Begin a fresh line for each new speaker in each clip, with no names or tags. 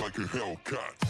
Like a Hellcat.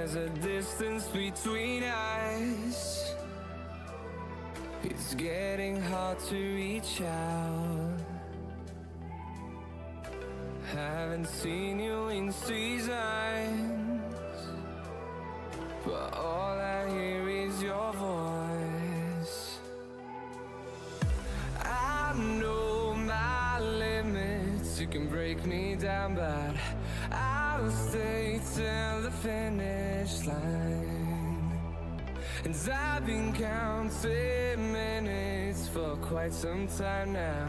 There's a distance between us. It's getting hard to reach out. Haven't seen you in seasons, but all I hear is your voice. I know my limits, you can break me down, but I'll stay till the finish line. And I've been counting minutes for quite some time now,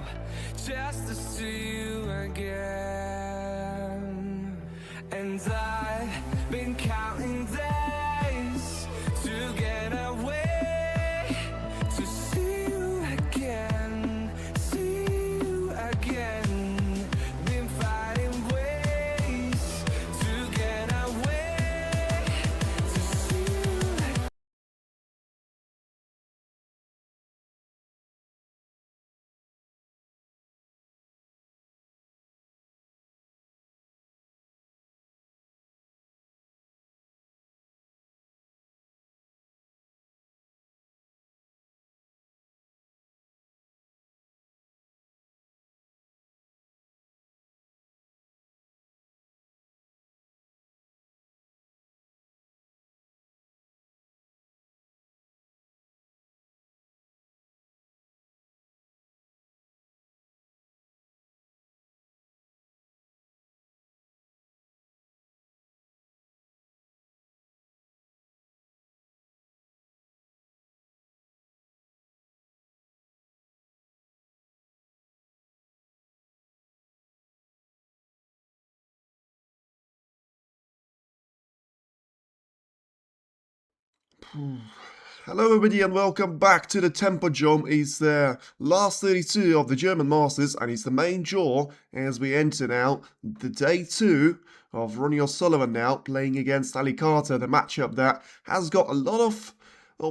just to see you again. And I've been counting days to get away, to see you again, see you again. Been finding ways to get away, to see you again.
Hello everybody and welcome back to the Tempodrome. It's the last 32 of the German Masters and it's the main draw as we enter now the day 2 of Ronnie O'Sullivan now playing against Ali Carter, the matchup that has got a lot of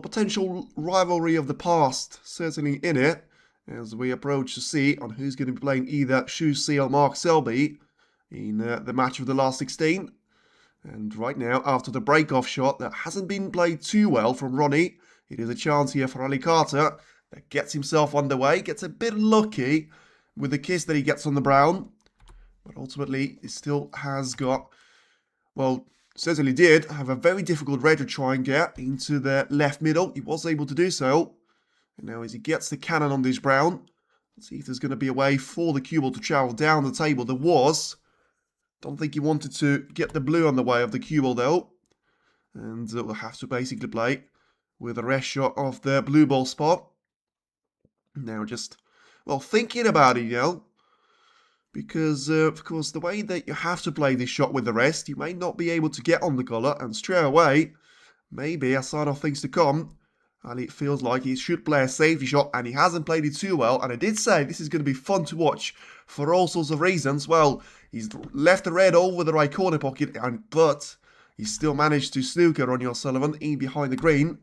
potential rivalry of the past certainly in it as we approach to see on who's going to be playing either Shu Si or Mark Selby in the match of the last 16. And right now, after the break-off shot that hasn't been played too well from Ronnie, it is a chance here for Ali Carter that gets himself underway, gets a bit lucky with the kiss that he gets on the brown. But ultimately, he still has got, well, certainly did have a very difficult red to try and get into the left middle. He was able to do so. And now as he gets the cannon on this brown, let's see if there's going to be a way for the cue ball to travel down the table. There was. Don't think he wanted to get the blue on the way of the cue ball though. And we'll have to basically play with the rest shot of the blue ball spot. Now just, well, thinking about it, you know. Because, of course, the way that you have to play this shot with the rest, you may not be able to get on the colour. And straight away, maybe a sign of things to come. And it feels like he should play a safety shot, and he hasn't played it too well. And I did say this is going to be fun to watch for all sorts of reasons. Well, he's left the red over the right corner pocket, but he still managed to snooker Ronnie O'Sullivan in behind the green.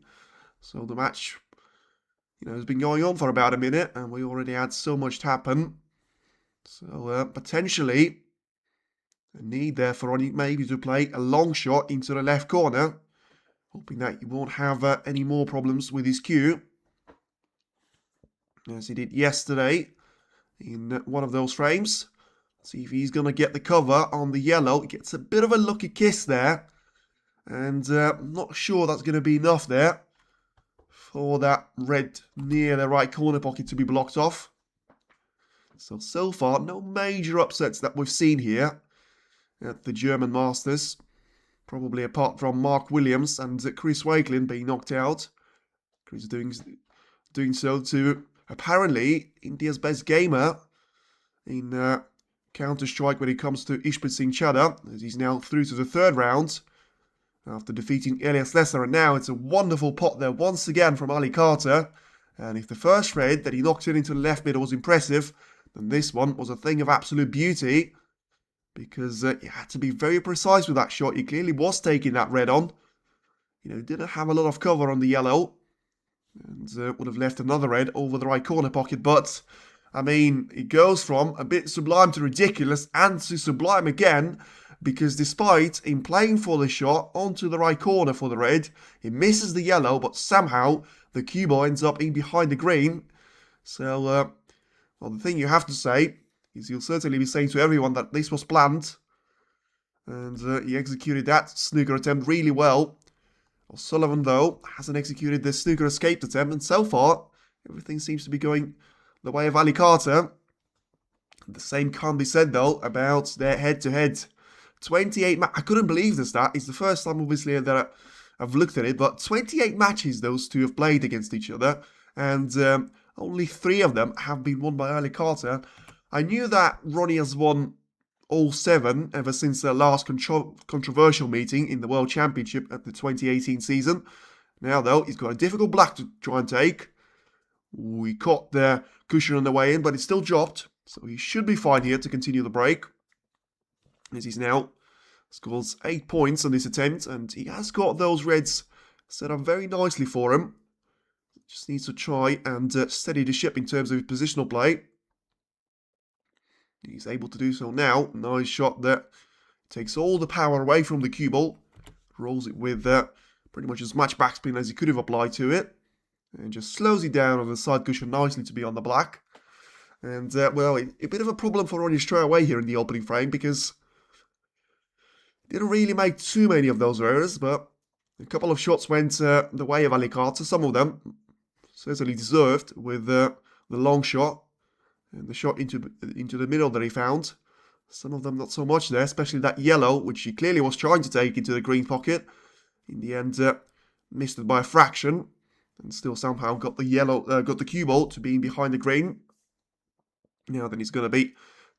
So the match, you know, has been going on for about a minute, and we already had so much to happen. So potentially a need there for Ronnie maybe to play a long shot into the left corner. Hoping that he won't have any more problems with his cue. As he did yesterday in one of those frames. See if he's going to get the cover on the yellow. He gets a bit of a lucky kiss there. And I'm not sure that's going to be enough there for that red near the right corner pocket to be blocked off. So far, no major upsets that we've seen here at the German Masters. Probably apart from Mark Williams and Chris Wakelin being knocked out. Chris doing so to apparently India's best gamer in Counter-Strike when it comes to Ishpreet Singh Chadha, as he's now through to the third round after defeating Elias Lesser. And now it's a wonderful pot there once again from Ali Carter. And if the first red that he knocked in into the left middle was impressive, then this one was a thing of absolute beauty. Because he had to be very precise with that shot. He clearly was taking that red on. You know, didn't have a lot of cover on the yellow. And would have left another red over the right corner pocket. But, I mean, it goes from a bit sublime to ridiculous and to sublime again. because despite him playing for the shot onto the right corner for the red, he misses the yellow, but somehow the cue ball ends up in behind the green. So, well, the thing you have to say is you'll certainly be saying to everyone that this was planned. And he executed that snooker attempt really well. O'Sullivan, though, hasn't executed the snooker escape attempt, and so far, everything seems to be going the way of Ali Carter. The same can't be said, though, about their head-to-head. 28 I couldn't believe this stat. It's the first time, obviously, that I've looked at it, but 28 matches those two have played against each other, and only 3 of them have been won by Ali Carter. I knew that Ronnie has won all 7 ever since their last controversial meeting in the World Championship at the 2018 season. Now, though, he's got a difficult black to try and take. We caught the cushion on the way in, but it's still dropped, so he should be fine here to continue the break. As he's now scores 8 points on this attempt, and he has got those reds set up very nicely for him. Just needs to try and steady the ship in terms of his positional play. He's able to do so now. Nice shot that takes all the power away from the cue ball. Rolls it with pretty much as much backspin as he could have applied to it. And just slows it down on the side cushion nicely to be on the black. And, well, a bit of a problem for Ronnie straight away here in the opening frame, because didn't really make too many of those errors, but a couple of shots went the way of Ali Carter. Some of them certainly deserved, with the long shot and the shot into the middle that he found. Some of them not so much there, especially that yellow, which he clearly was trying to take into the green pocket. In the end, missed it by a fraction, and still somehow got the cue ball to being behind the green. Now then, he's going to be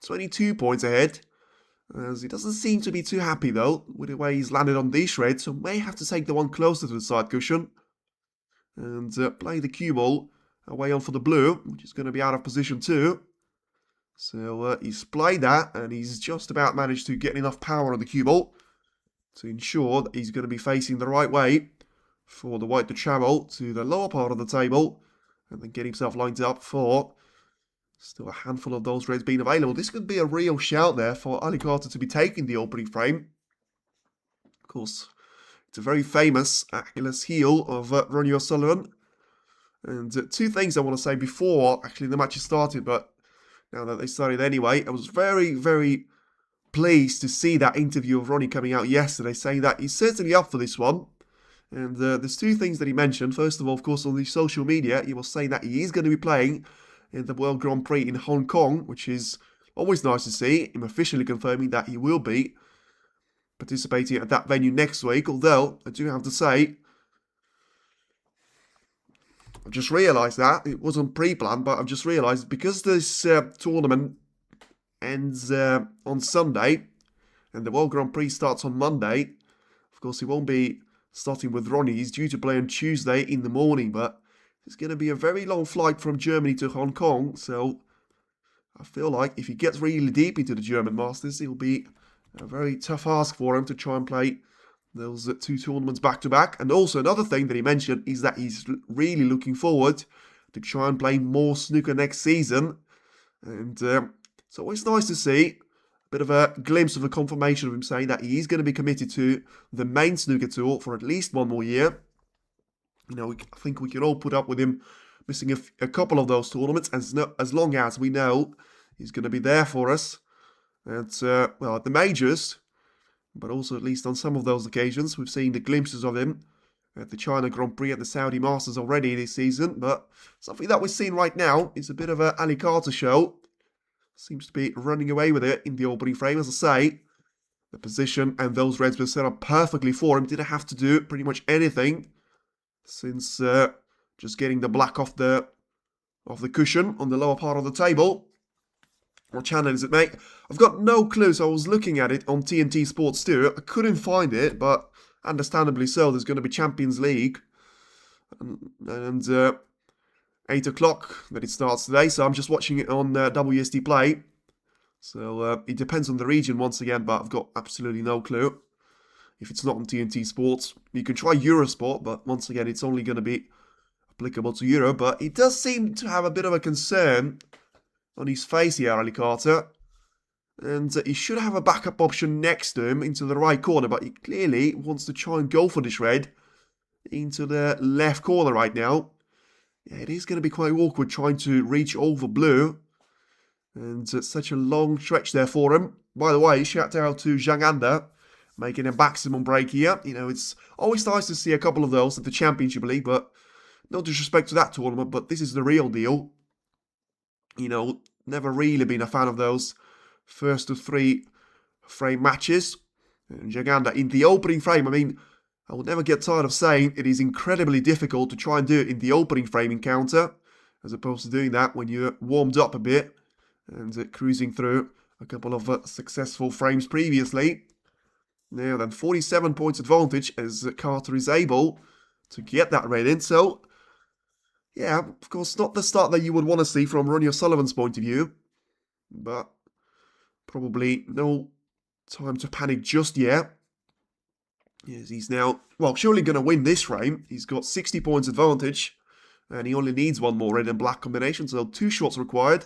22 points ahead, as he doesn't seem to be too happy, though, with the way he's landed on these shreds, so may have to take the one closer to the side cushion and play the cue ball away on for the blue, which is going to be out of position too. So he's played that, and he's just about managed to get enough power on the cue ball to ensure that he's going to be facing the right way for the white to travel to the lower part of the table, and then get himself lined up for still a handful of those reds being available. This could be a real shout there for Ali Carter to be taking the opening frame. Of course, it's a very famous Achilles heel of Ronnie O'Sullivan. And 2 things I want to say before actually the match has started, but now that they started anyway, I was very, very pleased to see that interview of Ronnie coming out yesterday, saying that he's certainly up for this one. And there's 2 things that he mentioned. First of all, of course, on the social media, he was saying that he is going to be playing in the World Grand Prix in Hong Kong, which is always nice to see. Him officially confirming that he will be participating at that venue next week. Although, I do have to say, I've just realised that. It wasn't pre-planned, but I've just realised because this tournament ends on Sunday and the World Grand Prix starts on Monday, of course he won't be starting with Ronnie. He's due to play on Tuesday in the morning, but it's going to be a very long flight from Germany to Hong Kong, so I feel like if he gets really deep into the German Masters, it'll be a very tough ask for him to try and play those 2 tournaments back-to-back. And also another thing that he mentioned is that he's really looking forward to try and play more snooker next season. And it's always nice to see a bit of a glimpse of a confirmation of him saying that he is going to be committed to the main snooker tour for at least 1 more year. You know, I think we can all put up with him missing a couple of those tournaments as long as we know he's going to be there for us at, well, at the majors, but also at least on some of those occasions. We've seen the glimpses of him at the China Grand Prix, at the Saudi Masters already this season, but something that we're seeing right now is a bit of a Ali Carter show. Seems to be running away with it in the opening frame. As I say, the position and those reds were set up perfectly for him. Didn't have to do pretty much anything, since just getting the black off the cushion on the lower part of the table. What channel is it, mate? I've got no clue, so I was looking at it on TNT Sports too. I couldn't find it, but understandably so. There's going to be Champions League. And 8 o'clock that it starts today, so I'm just watching it on WSD Play. So it depends on the region once again, but I've got absolutely no clue. If it's not on TNT Sports, you can try Eurosport, but once again, it's only going to be applicable to Euro. But he does seem to have a bit of a concern on his face here, Ali Carter. And he should have a backup option next to him into the right corner, but he clearly wants to try and go for this red into the left corner right now. Yeah, it is going to be quite awkward trying to reach over blue. And such a long stretch there for him. By the way, shout out to Zhang Anda, making a maximum break here. You know, it's always nice to see a couple of those at the Championship League, but no disrespect to that tournament, but this is the real deal. You know, never really been a fan of those first to 3 frame matches. And Zhang Anda in the opening frame, I mean, I will never get tired of saying it is incredibly difficult to try and do it in the opening frame encounter, as opposed to doing that when you're warmed up a bit and cruising through a couple of successful frames previously. Now then, 47 points advantage as Carter is able to get that red in. So, yeah, of course, not the start that you would want to see from Ronnie O'Sullivan's point of view. But probably no time to panic just yet. Yes, he's now, well, surely going to win this frame. He's got 60 points advantage. And he only needs one more red and black combination. So 2 shots required.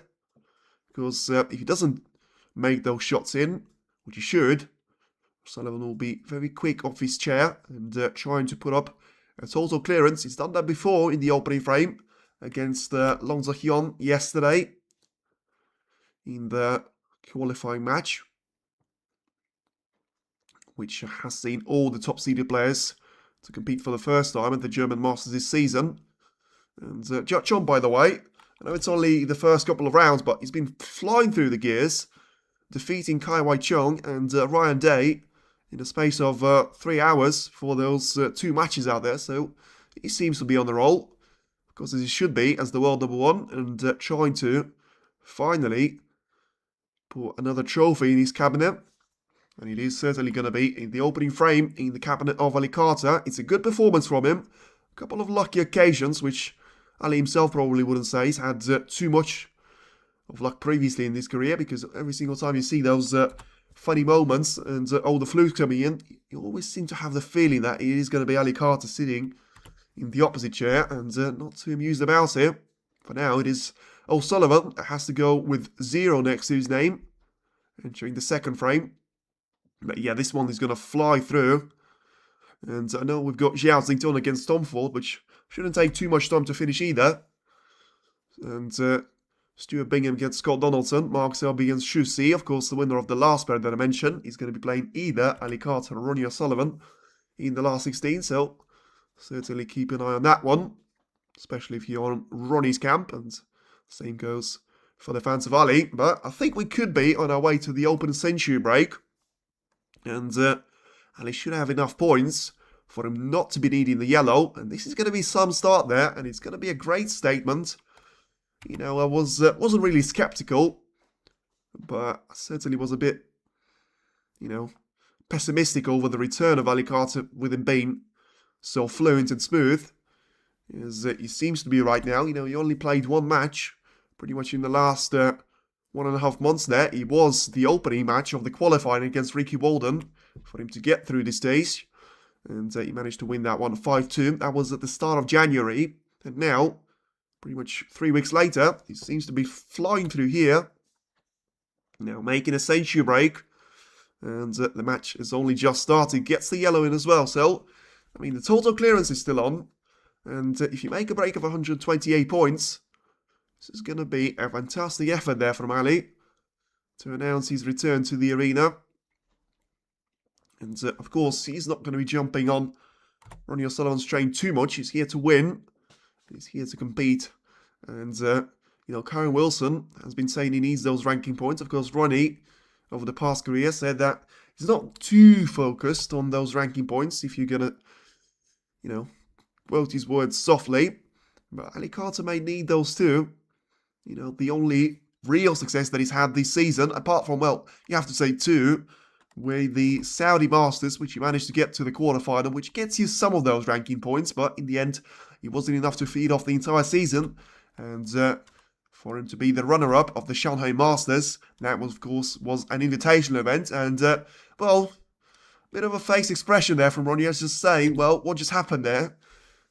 Because if he doesn't make those shots in, which he should, Sullivan will be very quick off his chair and trying to put up a total clearance. He's done that before in the opening frame against Long Hyun yesterday in the qualifying match, which has seen all the top-seeded players to compete for the first time at the German Masters this season. And Watchalong, by the way, I know it's only the first couple of rounds, but he's been flying through the gears, defeating Kai Wai Chung and Ryan Day in the space of 3 hours for those 2 matches out there. So he seems to be on the roll, of course, as he should be as the world number 1, and trying to finally put another trophy in his cabinet. And it is certainly going to be in the opening frame in the cabinet of Ali Carter. It's a good performance from him. A couple of lucky occasions, which Ali himself probably wouldn't say he's had too much of luck previously in his career, because every single time you see those funny moments and all the flukes coming in, you always seem to have the feeling that it is going to be Ali Carter sitting in the opposite chair and not too amused about it. For now, it is O'Sullivan that has to go with 0 next to his name, entering the second frame. But yeah, this one is going to fly through. And I know we've got Xiao Xingtong against Tom Ford, which shouldn't take too much time to finish either. And Stuart Bingham against Scott Donaldson. Mark Selby against Shu Si. Of course, the winner of the last pair that I mentioned. He's going to be playing either Ali Carter or Ronnie O'Sullivan in the last 16. So certainly keep an eye on that one, especially if you're on Ronnie's camp. And same goes for the fans of Ali. But I think we could be on our way to the Open Century break. And Ali should have enough points for him not to be needing the yellow. And this is going to be some start there. And it's going to be a great statement. You know, I wasn't really skeptical, but I certainly was a bit, you know, pessimistic over the return of Ali Carter with him being so fluent and smooth, as he seems to be right now. You know, he only played 1 match pretty much in the last 1.5 months there. It was the opening match of the qualifying against Ricky Walden for him to get through this stage, and he managed to win that one 5-2. That was at the start of January, and now, pretty much 3 weeks later, he seems to be flying through here. Now making a century break. And the match has only just started. Gets the yellow in as well. So, I mean, the total clearance is still on. And if you make a break of 128 points, this is going to be a fantastic effort there from Ali to announce his return to the arena. And, of course, he's not going to be jumping on Ronnie O'Sullivan's train too much. He's here to win. He's here to compete. And, you know, Karen Wilson has been saying he needs those ranking points. Of course, Ronnie, over the past career, said that he's not too focused on those ranking points, if you're going to, you know, quote his words softly. But Ali Carter may need those too. You know, the only real success that he's had this season, apart from, well, you have to say 2, with the Saudi Masters, which he managed to get to the quarterfinal, which gets you some of those ranking points, but in the end, it wasn't enough to feed off the entire season. And for him to be the runner-up of the Shanghai Masters, that was, of course, was an invitational event. And, well, bit of a face expression there from Ronnie, just saying, well, what just happened there?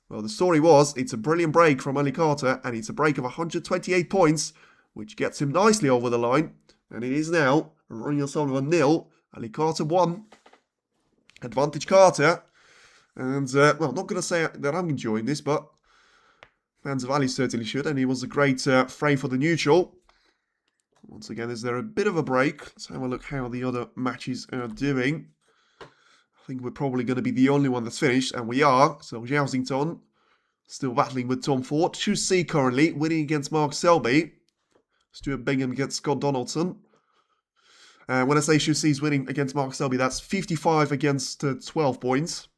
Well, the story was, it's a brilliant break from Ali Carter, and it's a break of 128 points, which gets him nicely over the line And it is now Ronnie O'Sullivan 0, Ali Carter 1. Advantage Carter. And, well, I'm not going to say that I'm enjoying this, but fans of Ali certainly should. And it was a great frame for the neutral. Once again, is there a bit of a break? Let's have a look how the other matches are doing. I think we're probably going to be the only one that's finished, and we are. So, Jousington still battling with Tom Ford. Chu C currently winning against Mark Selby. Stuart Bingham against Scott Donaldson. When I say Chu C is winning against Mark Selby, that's 55 against 12 points.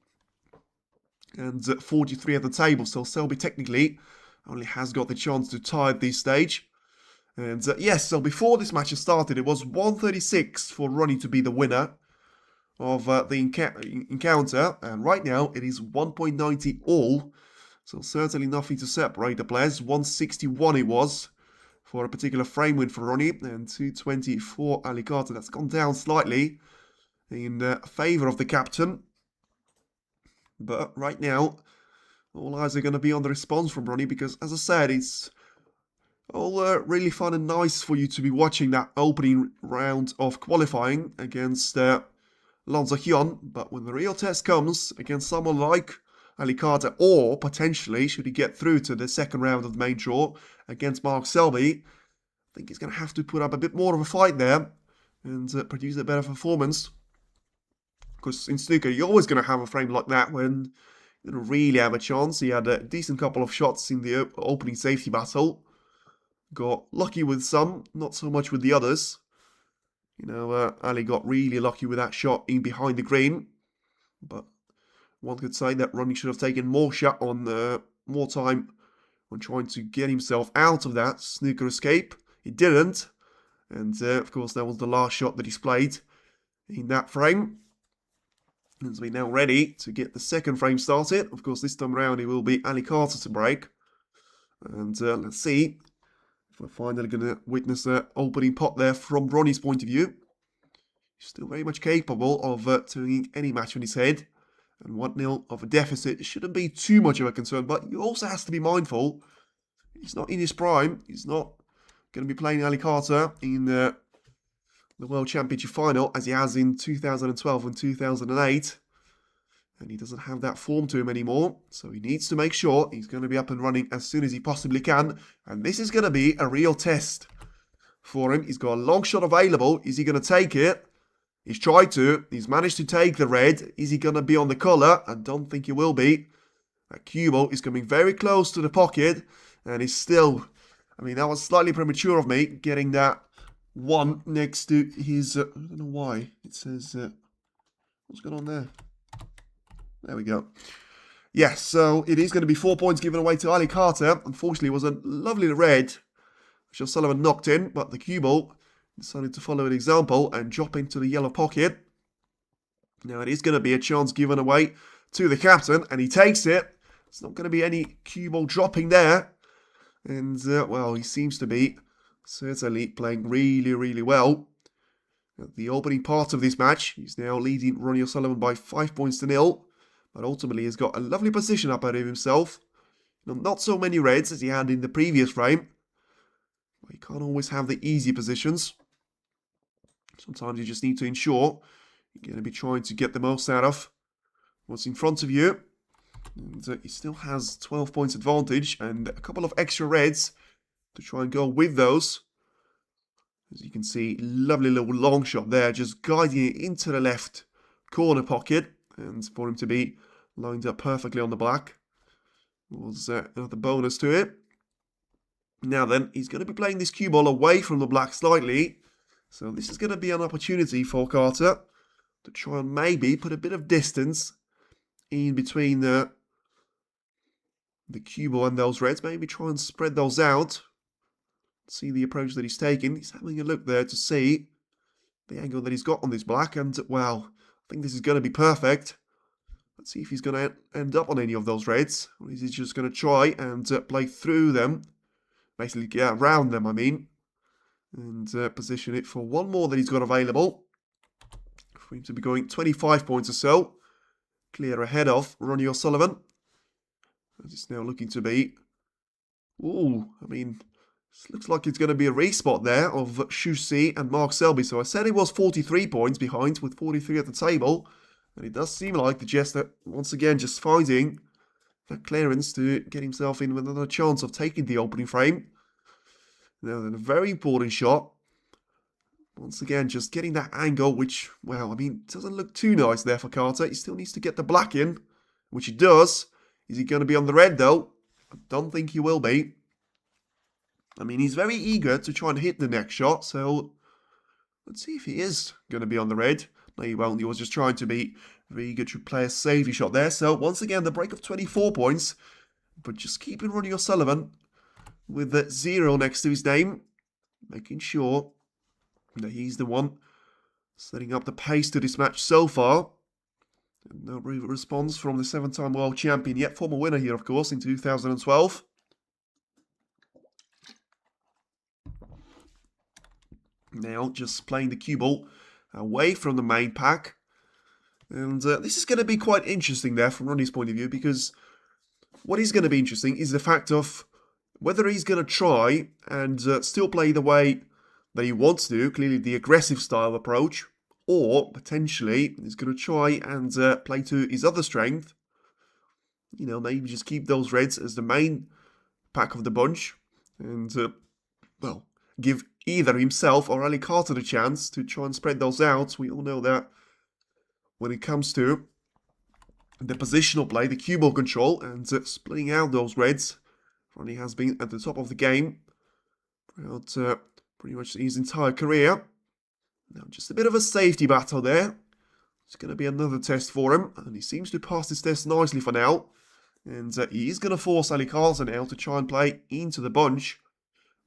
And 43 at the table. So Selby technically only has got the chance to tie at this stage. And yes, so before this match has started, it was 136 for Ronnie to be the winner of the encounter. And right now, it is 1.90 all. So certainly nothing to separate the players. 161 it was for a particular frame win for Ronnie. And 220 for Ali Carter. That's gone down slightly in favour of the captain. But right now, all eyes are going to be on the response from Ronnie. Because as I said, it's all really fun and nice for you to be watching that opening round of qualifying against Lanza Hyun. But when the real test comes against someone like Ali Carter, or potentially, should he get through to the second round of the main draw against Mark Selby, I think he's going to have to put up a bit more of a fight there and produce a better performance. Because in snooker, you're always going to have a frame like that when you don't really have a chance. He had a decent couple of shots in the opening safety battle. Got lucky with some, not so much with the others. You know, Ali got really lucky with that shot in behind the green. But one could say that Ronnie should have taken more more time when trying to get himself out of that snooker escape. He didn't. And, of course, that was the last shot that he's played in that frame. And so we're now ready to get the second frame started. Of course, this time around, it will be Ali Carter to break. And let's see if we're finally going to witness an opening pot there from Ronnie's point of view. He's still very much capable of turning any match on his head. And 1-0 of a deficit shouldn't be too much of a concern. But you also have to be mindful. He's not in his prime. He's not going to be playing Ali Carter in the World Championship final as he has in 2012 and 2008. And he doesn't have that form to him anymore. So he needs to make sure he's going to be up and running as soon as he possibly can. And this is going to be a real test for him. He's got a long shot available. Is he going to take it? He's tried to. He's managed to take the red. Is he going to be on the colour? I don't think he will be. That cue ball is coming very close to the pocket. And he's still... I mean, that was slightly premature of me, getting that one next to his... I don't know why. It says... what's going on there? There we go. Yes, so it is going to be 4 points given away to Ali Carter. Unfortunately, it was a lovely red, which O'Sullivan knocked in, but the cue ball decided to follow an example and drop into the yellow pocket. Now it is going to be a chance given away to the captain, and he takes it. It's not going to be any cue ball dropping there. And, well, he seems to be certainly playing really, really well. At the opening part of this match, he's now leading Ronnie O'Sullivan by 5 points to 0. But ultimately, he's got a lovely position up out of himself. Not so many reds as he had in the previous frame. But he can't always have the easy positions. Sometimes you just need to ensure you're going to be trying to get the most out of what's in front of you. And he still has 12 points advantage and a couple of extra reds to try and go with those. As you can see, lovely little long shot there, just guiding it into the left corner pocket. And for him to be lined up perfectly on the black was another bonus to it. Now then, he's going to be playing this cue ball away from the black slightly. So this is going to be an opportunity for Carter to try and maybe put a bit of distance in between the cue ball and those reds. Maybe try and spread those out. See the approach that he's taking. He's having a look there to see the angle that he's got on this black. And, well, I think this is going to be perfect. Let's see if he's going to end up on any of those reds. Or is he just going to try and play through them? Basically get around them, I mean. And position it for one more that he's got available. For him to be going 25 points or so. Clear ahead of Ronnie O'Sullivan. As it's now looking to be... Ooh, I mean... This looks like it's going to be a respot there of Shusi and Mark Selby. So I said he was 43 points behind with 43 at the table. And it does seem like the Jester, once again, just finding that clearance to get himself in with another chance of taking the opening frame. Now then, a very important shot. Once again, just getting that angle, which, well, I mean, doesn't look too nice there for Carter. He still needs to get the black in, which he does. Is he going to be on the red, though? I don't think he will be. I mean, he's very eager to try and hit the next shot, so let's see if he is going to be on the red. No, he won't. He was just trying to be very eager to play a safety shot there. So, once again, the break of 24 points, but just keeping Ronnie O'Sullivan with the 0 next to his name, making sure that he's the one setting up the pace to this match so far. And no response from the 7-time world champion yet. Former winner here, of course, in 2012. Now, just playing the cue ball away from the main pack. And this is going to be quite interesting there from Ronnie's point of view, because what is going to be interesting is the fact of whether he's going to try and still play the way that he wants to, clearly the aggressive style approach, or potentially he's going to try and play to his other strength. You know, maybe just keep those reds as the main pack of the bunch and, well, give either himself or Ali Carter the chance to try and spread those out. We all know that when it comes to the positional play, the cue ball control, and splitting out those reds, Ronnie has been at the top of the game throughout pretty much his entire career. Now, just a bit of a safety battle there. It's going to be another test for him, and he seems to pass this test nicely for now. And he is going to force Ali Carter now to try and play into the bunch.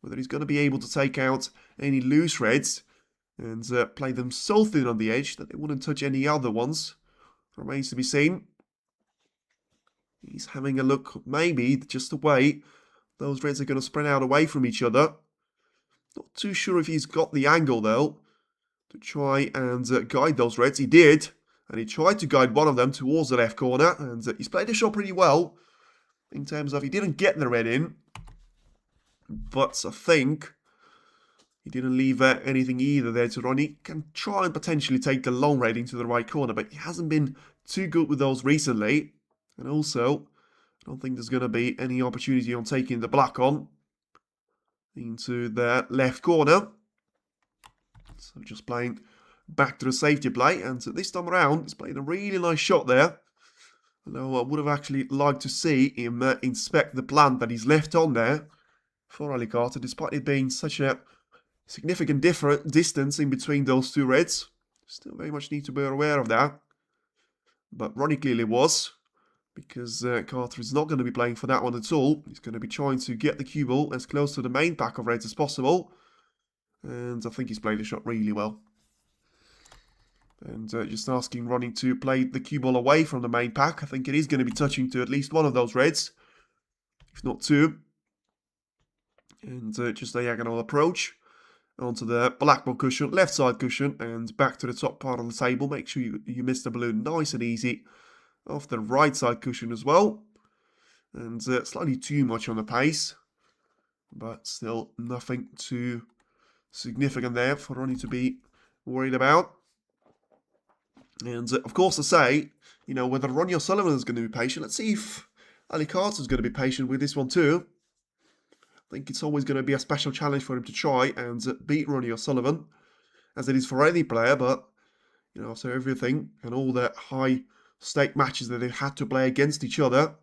Whether he's going to be able to take out any loose reds and play them so thin on the edge that they wouldn't touch any other ones remains to be seen. He's having a look, maybe just the way those reds are going to spread out away from each other. Not too sure if he's got the angle, though, to try and guide those reds. He did, and he tried to guide one of them towards the left corner, and he's played the shot pretty well in terms of he didn't get the red in. But I think he didn't leave anything either there to Ronnie. Can try and potentially take the long red into the right corner, but he hasn't been too good with those recently. And also, I don't think there's going to be any opportunity on taking the black on into the left corner. So just playing back to the safety play. And this time around, he's playing a really nice shot there. Although I would have actually liked to see him inspect the plant that he's left on there for Ali Carter, despite it being such a significant distance in between those two reds. Still very much need to be aware of that. But Ronnie clearly was, because Carter is not going to be playing for that one at all. He's going to be trying to get the cue ball as close to the main pack of reds as possible. And I think he's played the shot really well. And just asking Ronnie to play the cue ball away from the main pack. I think it is going to be touching to at least one of those reds, if not two. And just a diagonal approach onto the blackboard cushion, left side cushion, and back to the top part of the table. Make sure you miss the balloon nice and easy off the right side cushion as well. And slightly too much on the pace, but still nothing too significant there for Ronnie to be worried about. And of course, I say, you know, whether Ronnie O'Sullivan is going to be patient. Let's see if Ali Carter is going to be patient with this one too. I think it's always going to be a special challenge for him to try and beat Ronnie O'Sullivan, as it is for any player. But, you know, after everything and all the high-stake matches that they've had to play against each other,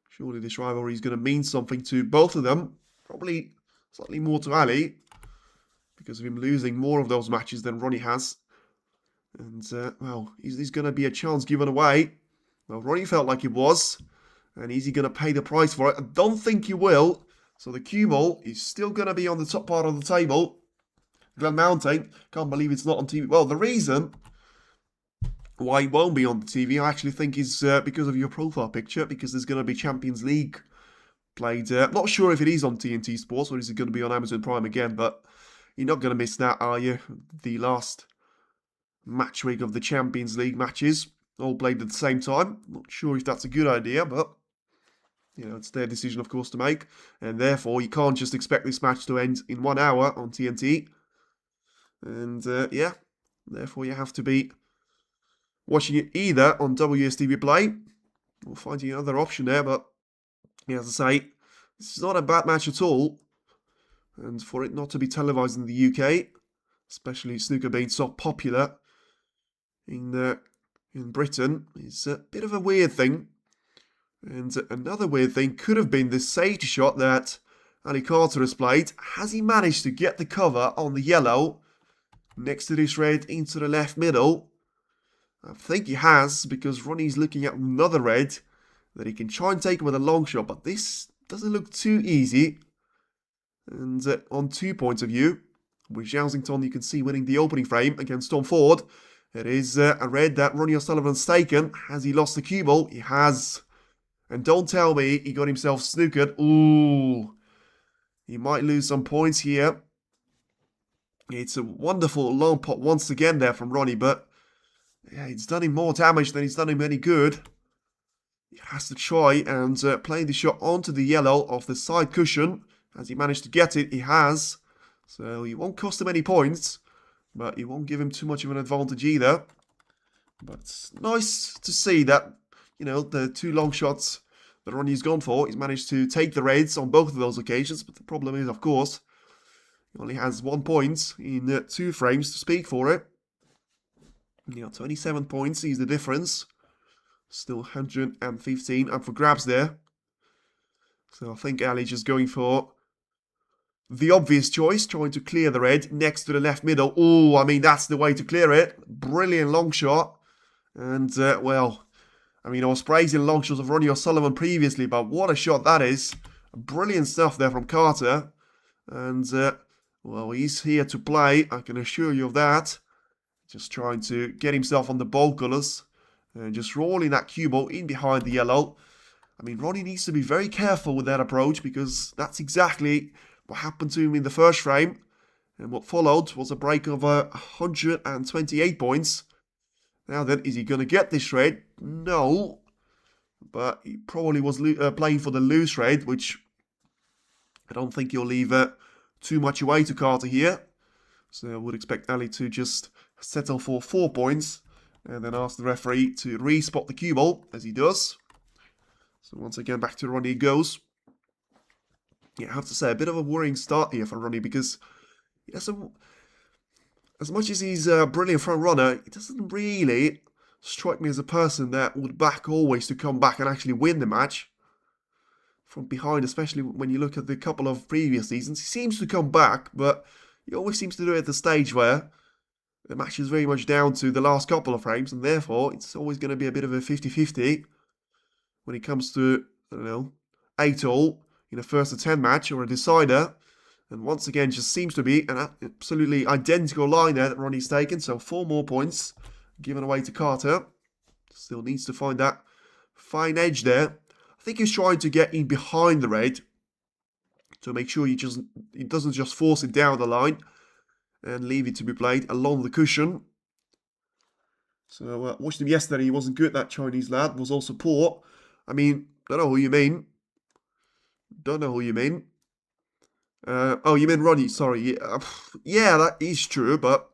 surely this rivalry is going to mean something to both of them. Probably slightly more to Ali, because of him losing more of those matches than Ronnie has. And, well, he's going to be a chance given away. Well, Ronnie felt like he was, and is he going to pay the price for it? I don't think he will. So the cue ball is still going to be on the top part of the table. Glen Mountain, can't believe it's not on TV. Well, the reason why it won't be on the TV, I actually think, is because of your profile picture, because there's going to be Champions League played. Not sure if it is on TNT Sports or is it going to be on Amazon Prime again, but you're not going to miss that, are you? The last match week of the Champions League matches, all played at the same time. Not sure if that's a good idea, but it's their decision, of course, to make. And therefore, you can't just expect this match to end in 1 hour on TNT. And yeah, therefore you have to be watching it either on WSTV Play or finding another option there. But yeah, as I say, this is not a bad match at all. And for it not to be televised in the UK, especially snooker being so popular in Britain, is a bit of a weird thing. And another weird thing could have been this safety shot that Ali Carter has played. Has he managed to get the cover on the yellow next to this red into the left middle? I think he has, because Ronnie's looking at another red that he can try and take with a long shot, but this doesn't look too easy. And on 2 points of view, with Jousington, you can see winning the opening frame against Tom Ford. It is a red that Ronnie O'Sullivan's taken. Has he lost the cue ball? He has. And don't tell me he got himself snookered. Ooh. He might lose some points here. It's a wonderful long pot once again there from Ronnie, but yeah, it's done him more damage than it's done him any good. He has to try and play the shot onto the yellow of the side cushion. Has he managed to get it? He has. So he won't cost him any points, but he won't give him too much of an advantage either. But it's nice to see that, the 2 long shots that Ronnie's gone for, he's managed to take the reds on both of those occasions. But the problem is, of course, he only has 1 point in 2 frames to speak for it. 27 points is the difference. Still 115 up for grabs there. So I think Ali just going for the obvious choice, trying to clear the red next to the left middle. Oh, I mean, that's the way to clear it. Brilliant long shot. And, well, I mean, I was praising long shots of Ronnie O'Sullivan previously, but what a shot that is. Brilliant stuff there from Carter. And, well, he's here to play, I can assure you of that. Just trying to get himself on the ball colours. And just rolling that cue ball in behind the yellow. I mean, Ronnie needs to be very careful with that approach, because that's exactly what happened to him in the first frame. And what followed was a break of 128 points. Now then, is he going to get this red? No. But he probably was playing for the loose red, which I don't think he'll leave too much away to Carter here. So I would expect Ali to just settle for 4 points. And then ask the referee to re-spot the cue ball, as he does. So once again, back to Ronnie goes. Yeah, I have to say, a bit of a worrying start here for Ronnie, because he doesn't, as much as he's a brilliant front runner, he doesn't really strike me as a person that would back always to come back and actually win the match from behind, especially when you look at the couple of previous seasons. He seems to come back, but he always seems to do it at the stage where the match is very much down to the last couple of frames, and therefore it's always going to be a bit of a 50-50 when it comes to, 8-all in a first to 10 match or a decider. And once again, just seems to be an absolutely identical line there that Ronnie's taken. So 4 more points given away to Carter. Still needs to find that fine edge there. I think he's trying to get in behind the red to make sure he doesn't just force it down the line and leave it to be played along the cushion. So watched him yesterday. He wasn't good, that Chinese lad. Was also poor. I mean, don't know who you mean. Don't know who you mean. Oh, you mean Ronnie? Sorry. Yeah, that is true, but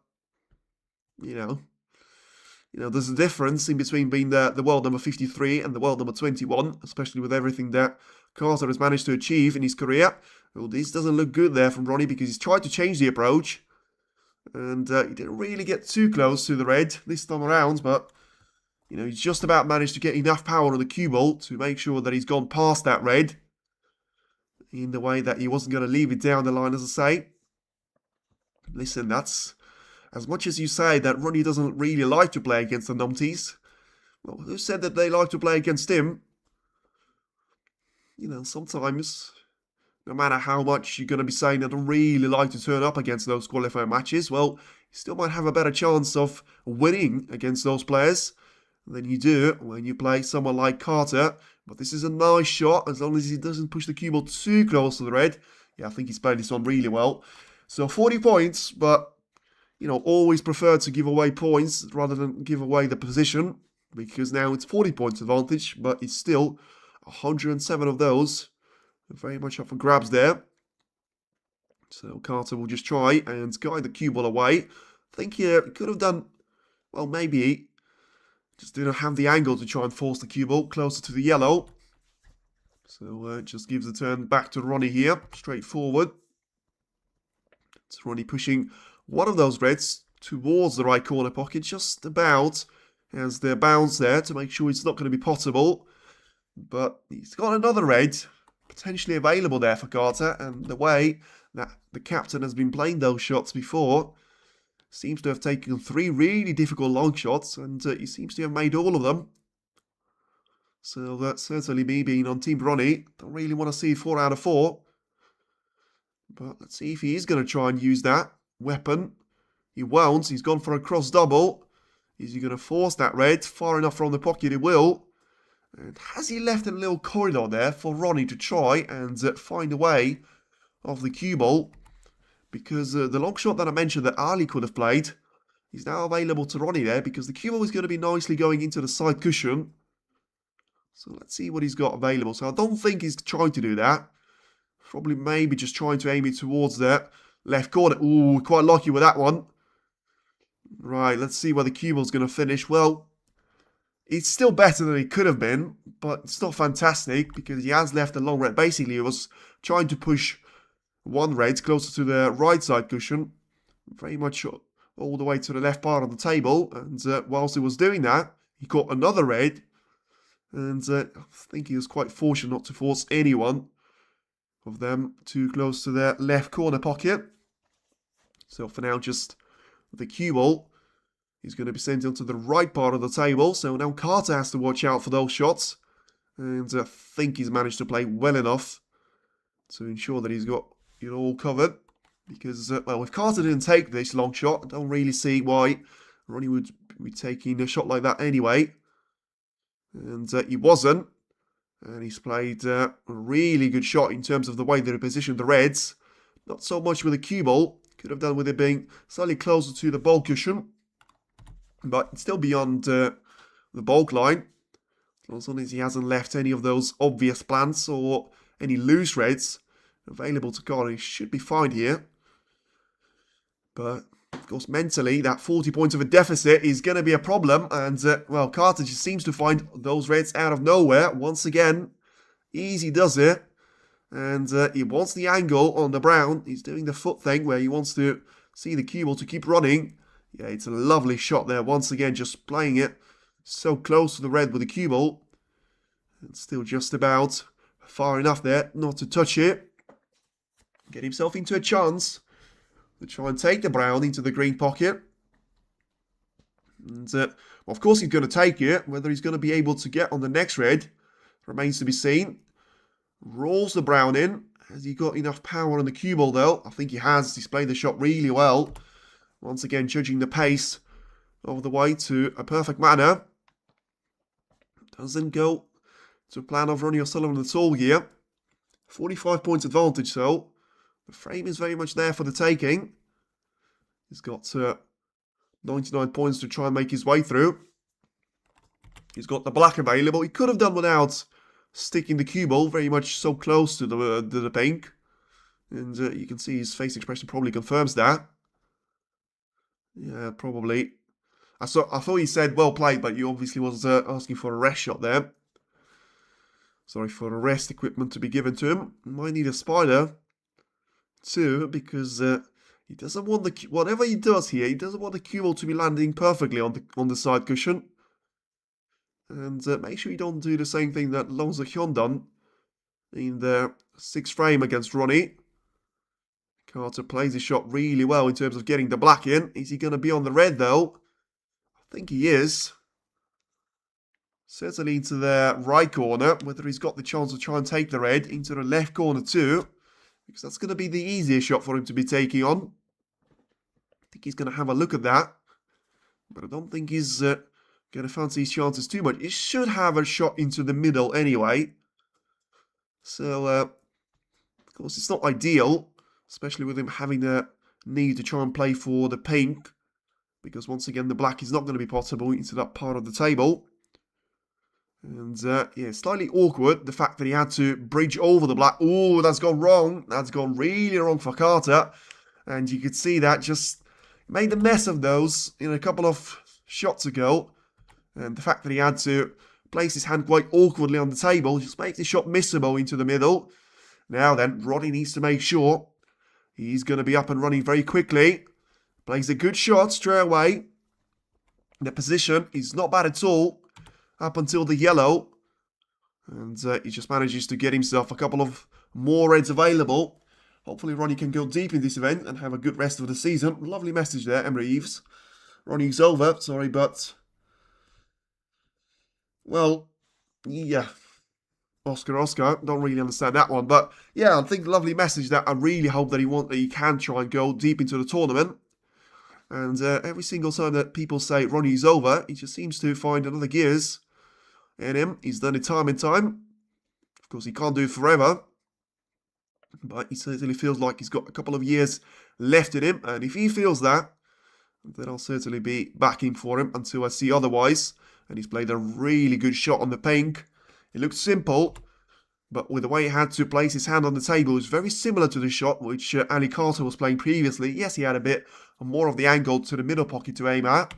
there's a difference in between being the world number 53 and the world number 21, especially with everything that Carter has managed to achieve in his career. Well, this doesn't look good there from Ronnie, because he's tried to change the approach. And he didn't really get too close to the red this time around, but, he's just about managed to get enough power on the cue ball to make sure that he's gone past that red in the way that he wasn't going to leave it down the line, as I say. Listen, that's as much as you say that Ronnie doesn't really like to play against the numpties. Well, who said that they like to play against him? Sometimes, no matter how much you're going to be saying they don't really like to turn up against those qualifier matches, well, you still might have a better chance of winning against those players than you do when you play someone like Carter. But this is a nice shot, as long as he doesn't push the cue ball too close to the red. Yeah, I think he's played this one really well. So 40 points, but, always prefer to give away points rather than give away the position, because now it's 40 points advantage, but it's still 107 of those. Very much up for grabs there. So Carter will just try and guide the cue ball away. I think he could have done, well, maybe just didn't have the angle to try and force the cue ball closer to the yellow. So just gives the turn back to Ronnie here, straightforward. It's Ronnie pushing one of those reds towards the right corner pocket, just about, as their bounce there to make sure it's not going to be potable. But he's got another red potentially available there for Carter, and the way that the captain has been playing those shots before, seems to have taken 3 really difficult long shots, and he seems to have made all of them. So that's certainly me being on Team Ronnie. Don't really want to see 4 out of 4. But let's see if he is going to try and use that weapon. He won't. He's gone for a cross double. Is he going to force that red far enough from the pocket? He will. And has he left a little corridor there for Ronnie to try and find a way of the cue ball? Because the long shot that I mentioned that Ali could have played is now available to Ronnie there, because the cue ball is going to be nicely going into the side cushion. So let's see what he's got available. So I don't think he's trying to do that. Probably maybe just trying to aim it towards that left corner. Ooh, quite lucky with that one. Right, let's see where the cue ball's going to finish. Well, it's still better than it could have been, but it's not fantastic because he has left a long red. Basically, he was trying to push one red closer to the right side cushion, very much all the way to the left part of the table. And whilst he was doing that, he caught another red. And I think he was quite fortunate not to force anyone of them too close to their left corner pocket. So for now, just the cue ball is going to be sent onto the right part of the table. So now Carter has to watch out for those shots. And I think he's managed to play well enough to ensure that he's got it all covered. Because, well, if Carter didn't take this long shot, I don't really see why Ronnie would be taking a shot like that anyway. And he wasn't. And he's played a really good shot in terms of the way that he positioned the reds. Not so much with the cue ball. Could have done with it being slightly closer to the ball cushion. But it's still beyond the bulk line. As long as he hasn't left any of those obvious plants or any loose reds available to Carter, he should be fine here. But, of course, mentally, that 40 points of a deficit is going to be a problem. And, well, Carter just seems to find those reds out of nowhere. Once again, easy does it. And he wants the angle on the brown. He's doing the foot thing where he wants to see the cue ball to keep running. Yeah, it's a lovely shot there. Once again, just playing it so close to the red with the cue ball. And still just about far enough there not to touch it. Get himself into a chance to try and take the brown into the green pocket. And, well, of course he's going to take it. Whether he's going to be able to get on the next red remains to be seen. Rolls the brown in. Has he got enough power on the cue ball, though? I think he has. He's played the shot really well. Once again, judging the pace of the way to a perfect manner. Doesn't go to plan of Ronnie O'Sullivan at all here. 45 points advantage, so the frame is very much there for the taking. He's got 99 points to try and make his way through. He's got the black available. He could have done without sticking the cue ball very much so close to the pink. And you can see his face expression probably confirms that. Yeah, probably. I thought he said well played, but you obviously was asking for a rest shot there. Sorry, for a rest equipment to be given to him. Might need a spider too, because he doesn't want the whatever he does here. He doesn't want the cue ball to be landing perfectly on the side cushion. And make sure you don't do the same thing that Long Hyun done in the 6th frame against Ronnie. Carter plays his shot really well in terms of getting the black in. Is he going to be on the red, though? I think he is. Certainly into the right corner. Whether he's got the chance to try and take the red into the left corner too. Because that's going to be the easiest shot for him to be taking on. I think he's going to have a look at that. But I don't think he's going to fancy his chances too much. He should have a shot into the middle anyway. So, of course, it's not ideal. Especially with him having the need to try and play for the pink. Because once again, the black is not going to be possible into that part of the table. And, yeah, slightly awkward, the fact that he had to bridge over the black. Oh, that's gone wrong. That's gone really wrong for Carter. And you could see that just made a mess of those in a couple of shots ago. And the fact that he had to place his hand quite awkwardly on the table just makes the shot missable into the middle. Now then, Ronnie needs to make sure he's going to be up and running very quickly. Plays a good shot straight away. The position is not bad at all up until the yellow. And he just manages to get himself a couple of more reds available. Hopefully Ronnie can go deep in this event and have a good rest of the season. Lovely message there, Emery Eves. Ronnie's over, sorry, but... well, yeah. Oscar, don't really understand that one. But yeah, I think lovely message that I really hope that he can try and go deep into the tournament. And every single time that people say Ronnie's over, he just seems to find another gears in him. He's done it time and time. Of course, he can't do it forever. But he certainly feels like he's got a couple of years left in him. And if he feels that, then I'll certainly be backing for him until I see otherwise. And he's played a really good shot on the pink. It looked simple, but with the way he had to place his hand on the table, it was very similar to the shot which Ali Carter was playing previously. Yes, he had a bit more of the angle to the middle pocket to aim at,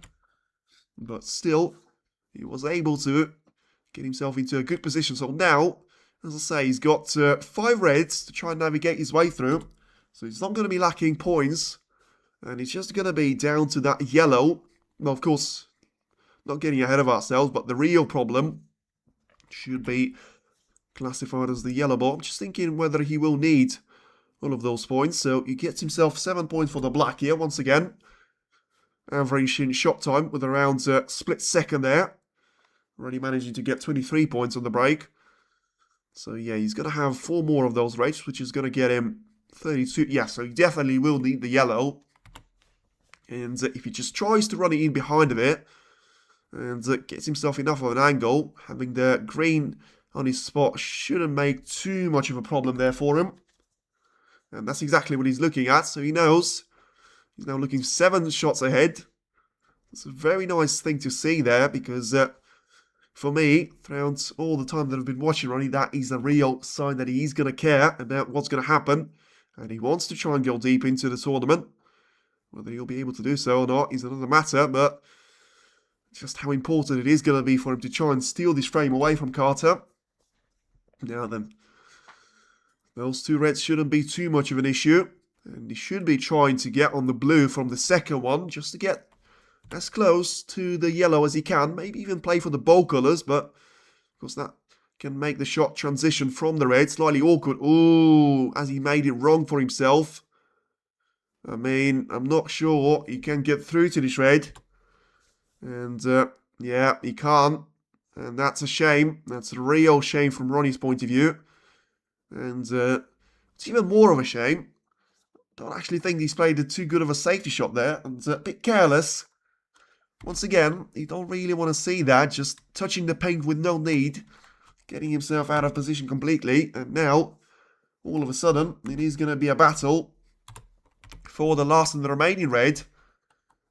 but still, he was able to get himself into a good position. So now, as I say, he's got 5 reds to try and navigate his way through, so he's not going to be lacking points, and it's just going to be down to that yellow. Well, of course, not getting ahead of ourselves, but the real problem should be classified as the yellow ball. I'm just thinking whether he will need all of those points. So he gets himself 7 points for the black here once again. Average in shot time with around split second there. Already managing to get 23 points on the break. So yeah, he's going to have 4 more of those rates, which is going to get him 32. Yeah, so he definitely will need the yellow. And if he just tries to run it in behind of it, and gets himself enough of an angle, having the green on his spot shouldn't make too much of a problem there for him. And that's exactly what he's looking at, so he knows he's now looking 7 shots ahead. It's a very nice thing to see there, because for me, throughout all the time that I've been watching Ronnie, that is a real sign that he's going to care about what's going to happen, and he wants to try and go deep into the tournament. Whether he'll be able to do so or not is another matter, but just how important it is going to be for him to try and steal this frame away from Carter. Now then, those 2 reds shouldn't be too much of an issue. And he should be trying to get on the blue from the second one, just to get as close to the yellow as he can. Maybe even play for the bold colours, but of course that can make the shot transition from the red. Slightly awkward. Ooh, as he made it wrong for himself. I mean, I'm not sure he can get through to this red. And, yeah, he can't. And that's a shame. That's a real shame from Ronnie's point of view. And it's even more of a shame. Don't actually think he's played too good of a safety shot there. And a bit careless. Once again, you don't really want to see that. Just touching the paint with no need. Getting himself out of position completely. And now, all of a sudden, it is going to be a battle for the last and the remaining red,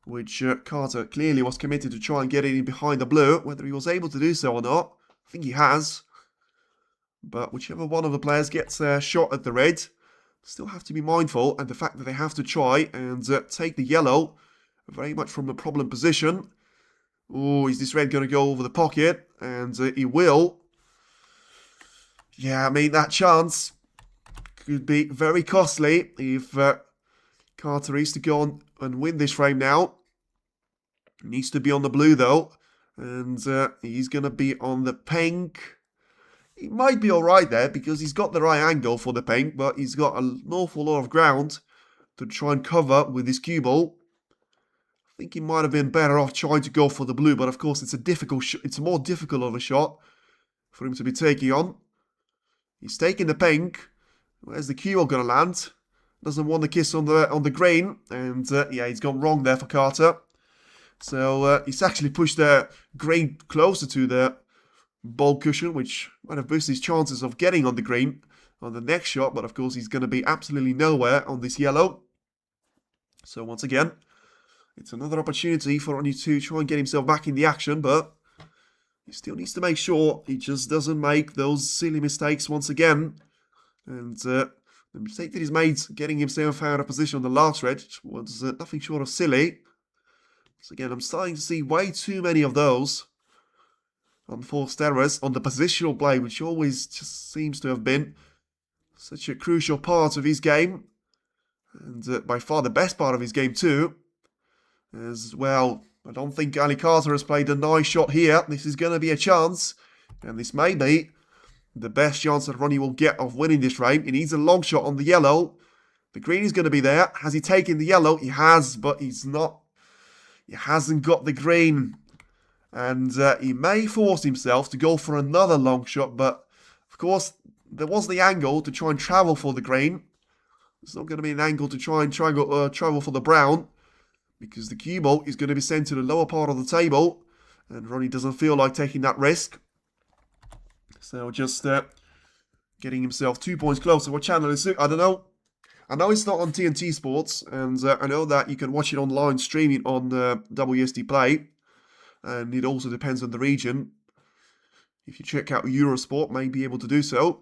which Carter clearly was committed to try and get it in behind the blue. Whether he was able to do so or not, I think he has. But whichever one of the players gets a shot at the red, still have to be mindful, and the fact that they have to try and take the yellow very much from the problem position. Oh, is this red going to go over the pocket? And he will. Yeah, I mean, that chance could be very costly if Carter is to go on and win this frame now. He needs to be on the blue though. And he's going to be on the pink. He might be alright there because he's got the right angle for the pink. But he's got an awful lot of ground to try and cover with his cue ball. I think he might have been better off trying to go for the blue. But of course it's a more difficult of a shot for him to be taking on. He's taking the pink. Where's the cue ball going to land? Doesn't want the kiss on the green. And yeah, he's gone wrong there for Carter. So he's actually pushed the green closer to the ball cushion, which might have boosted his chances of getting on the green on the next shot. But of course, he's going to be absolutely nowhere on this yellow. So once again, it's another opportunity for Ronnie to try and get himself back in the action. But He still needs to make sure he just doesn't make those silly mistakes once again. And the mistake that he's made getting himself out of position on the last stretch was nothing short of silly. So again, I'm starting to see way too many of those unforced errors on the positional play, which always just seems to have been such a crucial part of his game. And by far the best part of his game too. As well, I don't think Ali Carter has played a nice shot here. This is going to be a chance. And this may be the best chance that Ronnie will get of winning this frame. He needs a long shot on the yellow. The green is going to be there. Has he taken the yellow? He has, but he's not. He hasn't got the green. And he may force himself to go for another long shot. But, of course, there was the angle to try and travel for the green. It's not going to be an angle to try and travel for the brown. Because the cue ball is going to be sent to the lower part of the table. And Ronnie doesn't feel like taking that risk. So just getting himself 2 points closer. What channel is it? I don't know. I know it's not on TNT Sports. And I know that you can watch it online streaming on WSD Play. And it also depends on the region. If you check out Eurosport, may be able to do so.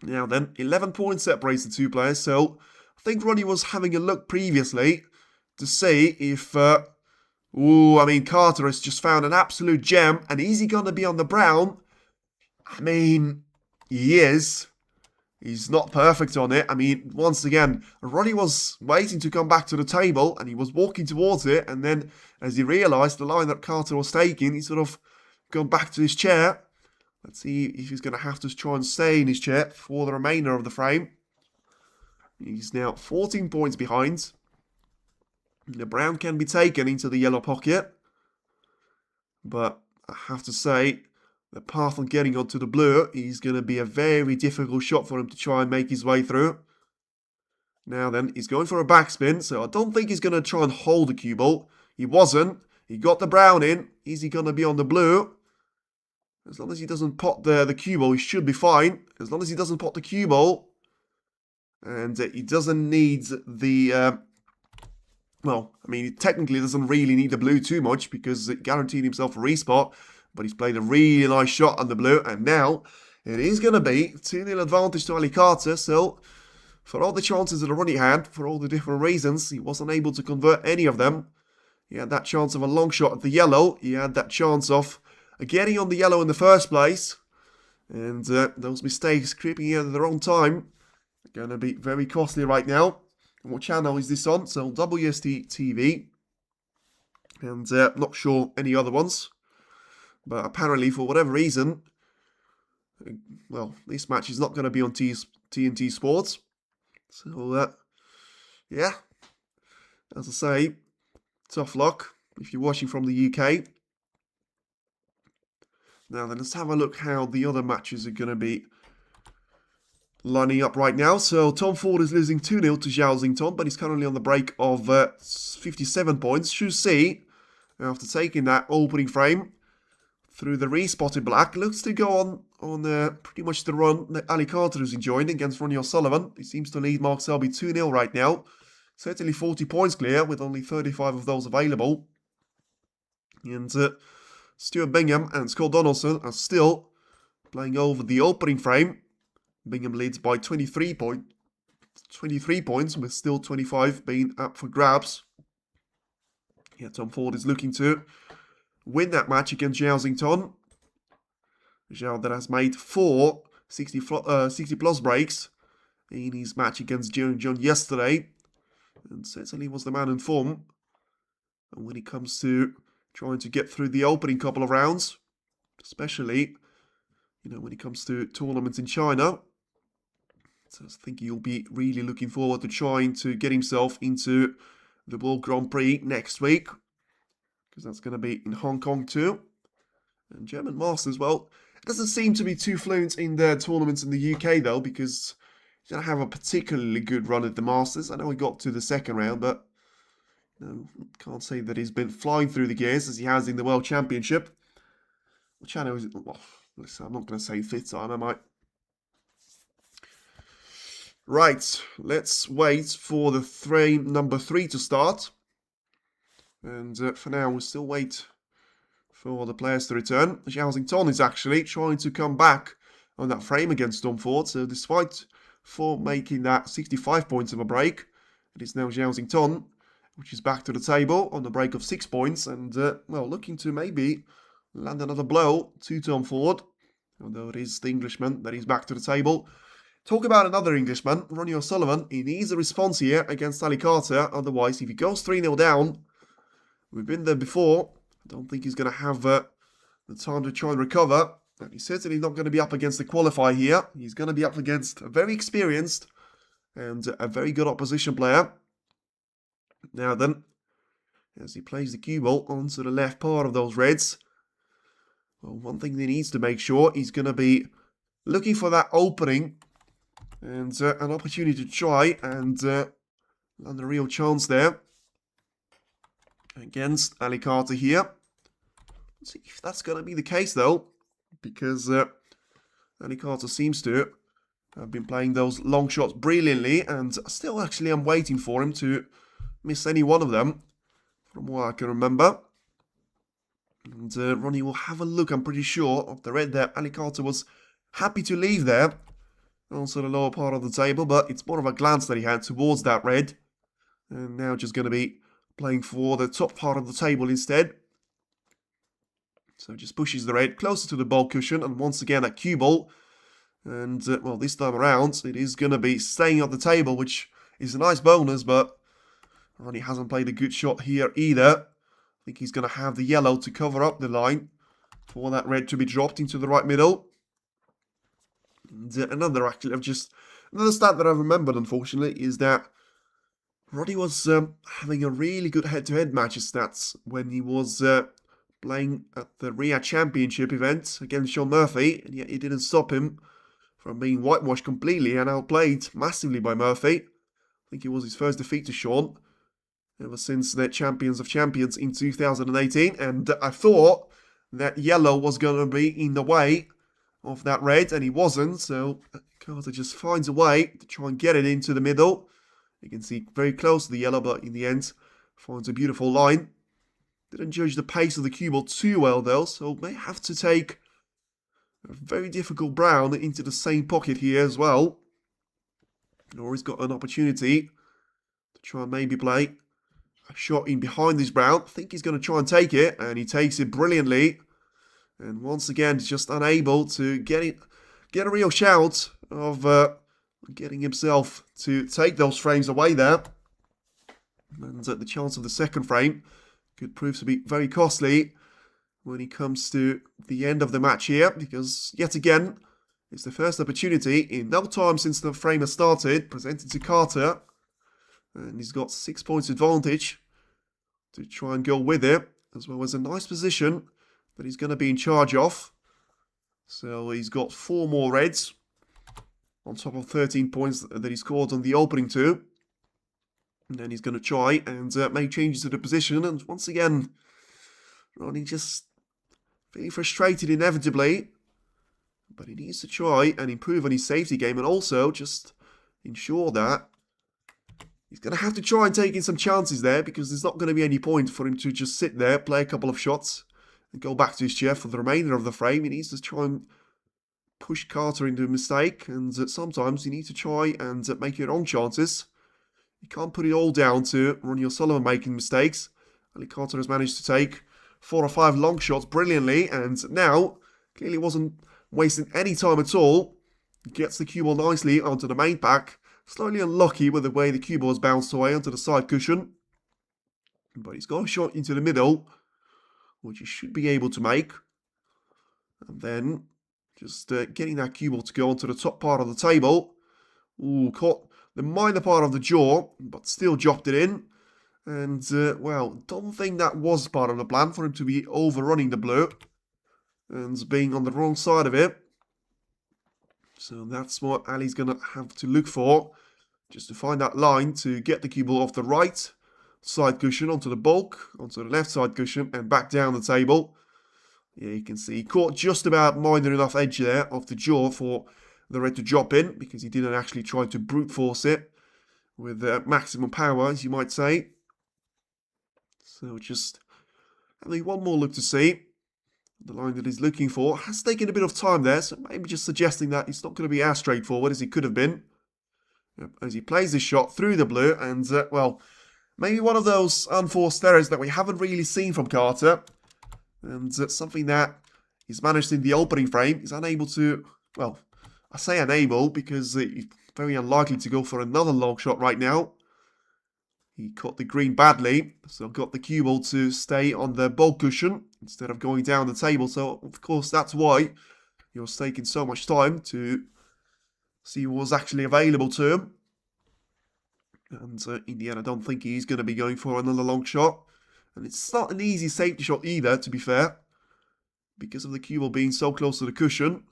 Now then, 11 points separates the two players. So I think Ronnie was having a look previously to see if, Carter has just found an absolute gem. And is he going to be on the brown? I mean, he is. He's not perfect on it. I mean, once again, Ronnie was waiting to come back to the table. And he was walking towards it. And then, as he realised the line that Carter was taking, he sort of gone back to his chair. Let's see if he's going to have to try and stay in his chair for the remainder of the frame. He's now 14 points behind. The brown can be taken into the yellow pocket. But I have to say, the path on getting onto the blue is going to be a very difficult shot for him to try and make his way through. Now then, he's going for a backspin, so I don't think he's going to try and hold the cue ball. He wasn't. He got the brown in. Is he going to be on the blue? As long as he doesn't pot the cue ball, he should be fine. As long as he doesn't pot the cue ball. And he doesn't need the... he technically doesn't really need the blue too much because it guaranteed himself a respot. But he's played a really nice shot on the blue. And now it is going to be 2-0 advantage to Ali Carter. So for all the chances that Ronnie had, for all the different reasons, he wasn't able to convert any of them. He had that chance of a long shot at the yellow. He had that chance of getting on the yellow in the first place. And those mistakes creeping in at the wrong time are going to be very costly right now. And what channel is this on? So WST TV. And not sure any other ones. But apparently, for whatever reason, this match is not going to be on TNT Sports. So, yeah. As I say, tough luck if you're watching from the UK. Now then, let's have a look how the other matches are going to be lining up right now. So, Tom Ford is losing 2-0 to Zhao Xington, but he's currently on the break of 57 points. Shu Si, after taking that opening frame through the respotted black, looks to go on pretty much the run that Ali Carter is enjoying against Ronnie O'Sullivan. He seems to lead Mark Selby 2-0 right now. Certainly 40 points clear, with only 35 of those available. And Stuart Bingham and Scott Donaldson are still playing over the opening frame. Bingham leads by 23 points, with still 25 being up for grabs. Yeah, Tom Ford is looking to win that match against Zhao Xington. Zhao that has made 4 60-plus breaks in his match against John yesterday. And certainly was the man in form. And when it comes to trying to get through the opening couple of rounds, especially, when it comes to tournaments in China, so I think he'll be really looking forward to trying to get himself into the World Grand Prix next week, because that's going to be in Hong Kong too. And German Masters, well, it doesn't seem to be too fluent in the tournaments in the UK though, because he didn't have a particularly good run at the Masters. I know he got to the second round, but can't say that he's been flying through the gears as he has in the World Championship. Which I know is, listen, I'm not going to say fifth time, am I? Right, let's wait for the frame number 3 to start. And for now, we'll still wait for the players to return. Watchalong is actually trying to come back on that frame against Stamford. So despite for making that 65 points of a break, it is now Watchalong, which is back to the table on the break of 6 points. And, well, looking to maybe land another blow to Stamford. Although it is the Englishman that is back to the table. Talk about another Englishman, Ronnie O'Sullivan. He needs a response here against Ali Carter. Otherwise, if he goes 3-0 down, we've been there before. I don't think he's going to have the time to try and recover. And he's certainly not going to be up against the qualifier here. He's going to be up against a very experienced and a very good opposition player. Now then, as he plays the cue ball onto the left part of those Reds. Well, one thing he needs to make sure he's going to be looking for that opening and an opportunity to try and land a real chance there against Ali Carter here. Let's see if that's going to be the case though, because Ali Carter seems to have been playing those long shots brilliantly, and still actually I'm waiting for him to miss any one of them from what I can remember. And Ronnie will have a look, I'm pretty sure, of the red there. Ali Carter was happy to leave there, also the lower part of the table, but it's more of a glance that he had towards that red. And now just going to be playing for the top part of the table instead. So just pushes the red closer to the ball cushion, and once again that cue ball. And, well, this time around, it is going to be staying on the table, which is a nice bonus, but Ronnie hasn't played a good shot here either. I think he's going to have the yellow to cover up the line for that red to be dropped into the right middle. And another stat that I've remembered, unfortunately, is that Ronnie was having a really good head-to-head match stats when he was playing at the Riyadh Championship event against Sean Murphy, and yet it didn't stop him from being whitewashed completely and outplayed massively by Murphy. I think it was his first defeat to Sean ever since they're Champions of Champions in 2018, and I thought that yellow was going to be in the way of that red, and he wasn't, so Carter just finds a way to try and get it into the middle. You can see very close to the yellow, but in the end, finds a beautiful line. Didn't judge the pace of the cue ball too well, though, so may have to take a very difficult brown into the same pocket here as well. Or he's got an opportunity to try and maybe play a shot in behind this brown. I think he's going to try and take it, and he takes it brilliantly. And once again, he's just unable to get a real shout of getting himself to take those frames away there. And the chance of the second frame could prove to be very costly when he comes to the end of the match here, because yet again, it's the first opportunity in no time since the frame has started, presented to Carter. And he's got 6 points advantage to try and go with it, as well as a nice position that he's going to be in charge of. So he's got 4 more reds on top of 13 points that he scored on the opening 2. And then he's going to try and make changes to the position. And once again, Ronnie just feeling frustrated inevitably. But he needs to try and improve on his safety game, and also just ensure that he's going to have to try and take in some chances there, because there's not going to be any point for him to just sit there, play a couple of shots, and go back to his chair for the remainder of the frame. He needs to try and push Carter into a mistake, and sometimes you need to try and make your own chances. You can't put it all down to Ronnie O'Sullivan making mistakes. Ali Carter has managed to take 4 or 5 long shots brilliantly, and now clearly wasn't wasting any time at all. He gets the cue ball nicely onto the main pack. Slightly unlucky with the way the cue ball has bounced away onto the side cushion. But he's got a shot into the middle, which he should be able to make. And then just getting that cue ball to go onto the top part of the table. Ooh, caught the minor part of the jaw, but still dropped it in. And, well, don't think that was part of the plan for him to be overrunning the blue and being on the wrong side of it. So that's what Ali's going to have to look for, just to find that line to get the cue ball off the right side cushion onto the bulk, onto the left side cushion, and back down the table. Yeah, you can see he caught just about minor enough edge there off the jaw for the red to drop in, because he didn't actually try to brute force it with maximum power, as you might say. So just having one more look to see The line that he's looking for has taken a bit of time there, so maybe just suggesting that it's not going to be as straightforward as he could have been. As he plays his shot through the blue, and, well, maybe one of those unforced errors that we haven't really seen from Carter. And something that he's managed in the opening frame. He's unable to, well, I say unable because he's very unlikely to go for another long shot right now. He caught the green badly, so got the cue ball to stay on the ball cushion instead of going down the table. So, of course, that's why he was taking so much time to see what was actually available to him. And in the end, I don't think he's going to be going for another long shot. And it's not an easy safety shot either, to be fair, because of the cue ball being so close to the cushion.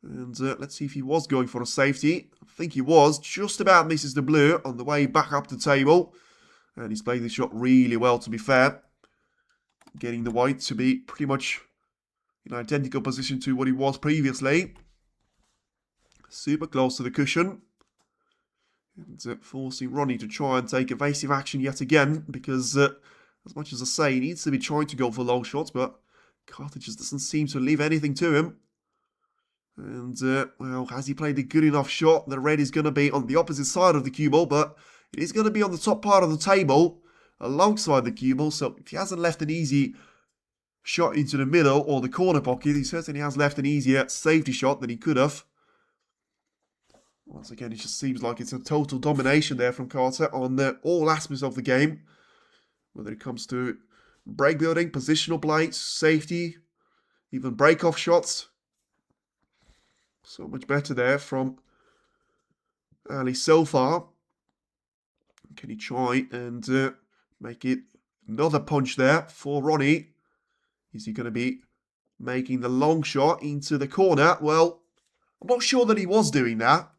And let's see if he was going for a safety. I think he was. Just about misses the blue on the way back up the table. And he's played the shot really well, to be fair. Getting the white to be pretty much in identical position to what he was previously. Super close to the cushion. And forcing Ronnie to try and take evasive action yet again. Because, as much as I say, he needs to be trying to go for long shots. But Carter just doesn't seem to leave anything to him. And, well, has he played a good enough shot? The red is going to be on the opposite side of the cue ball, but it is going to be on the top part of the table alongside the cue ball. So if he hasn't left an easy shot into the middle or the corner pocket, he certainly has left an easier safety shot than he could have. Once again, it just seems like it's a total domination there from Carter on all aspects of the game. Whether it comes to break building, positional play, safety, even break-off shots. So much better there from Ali so far. Can he try and make it another punch there for Ronnie? Is he going to be making the long shot into the corner? Well, I'm not sure that he was doing that.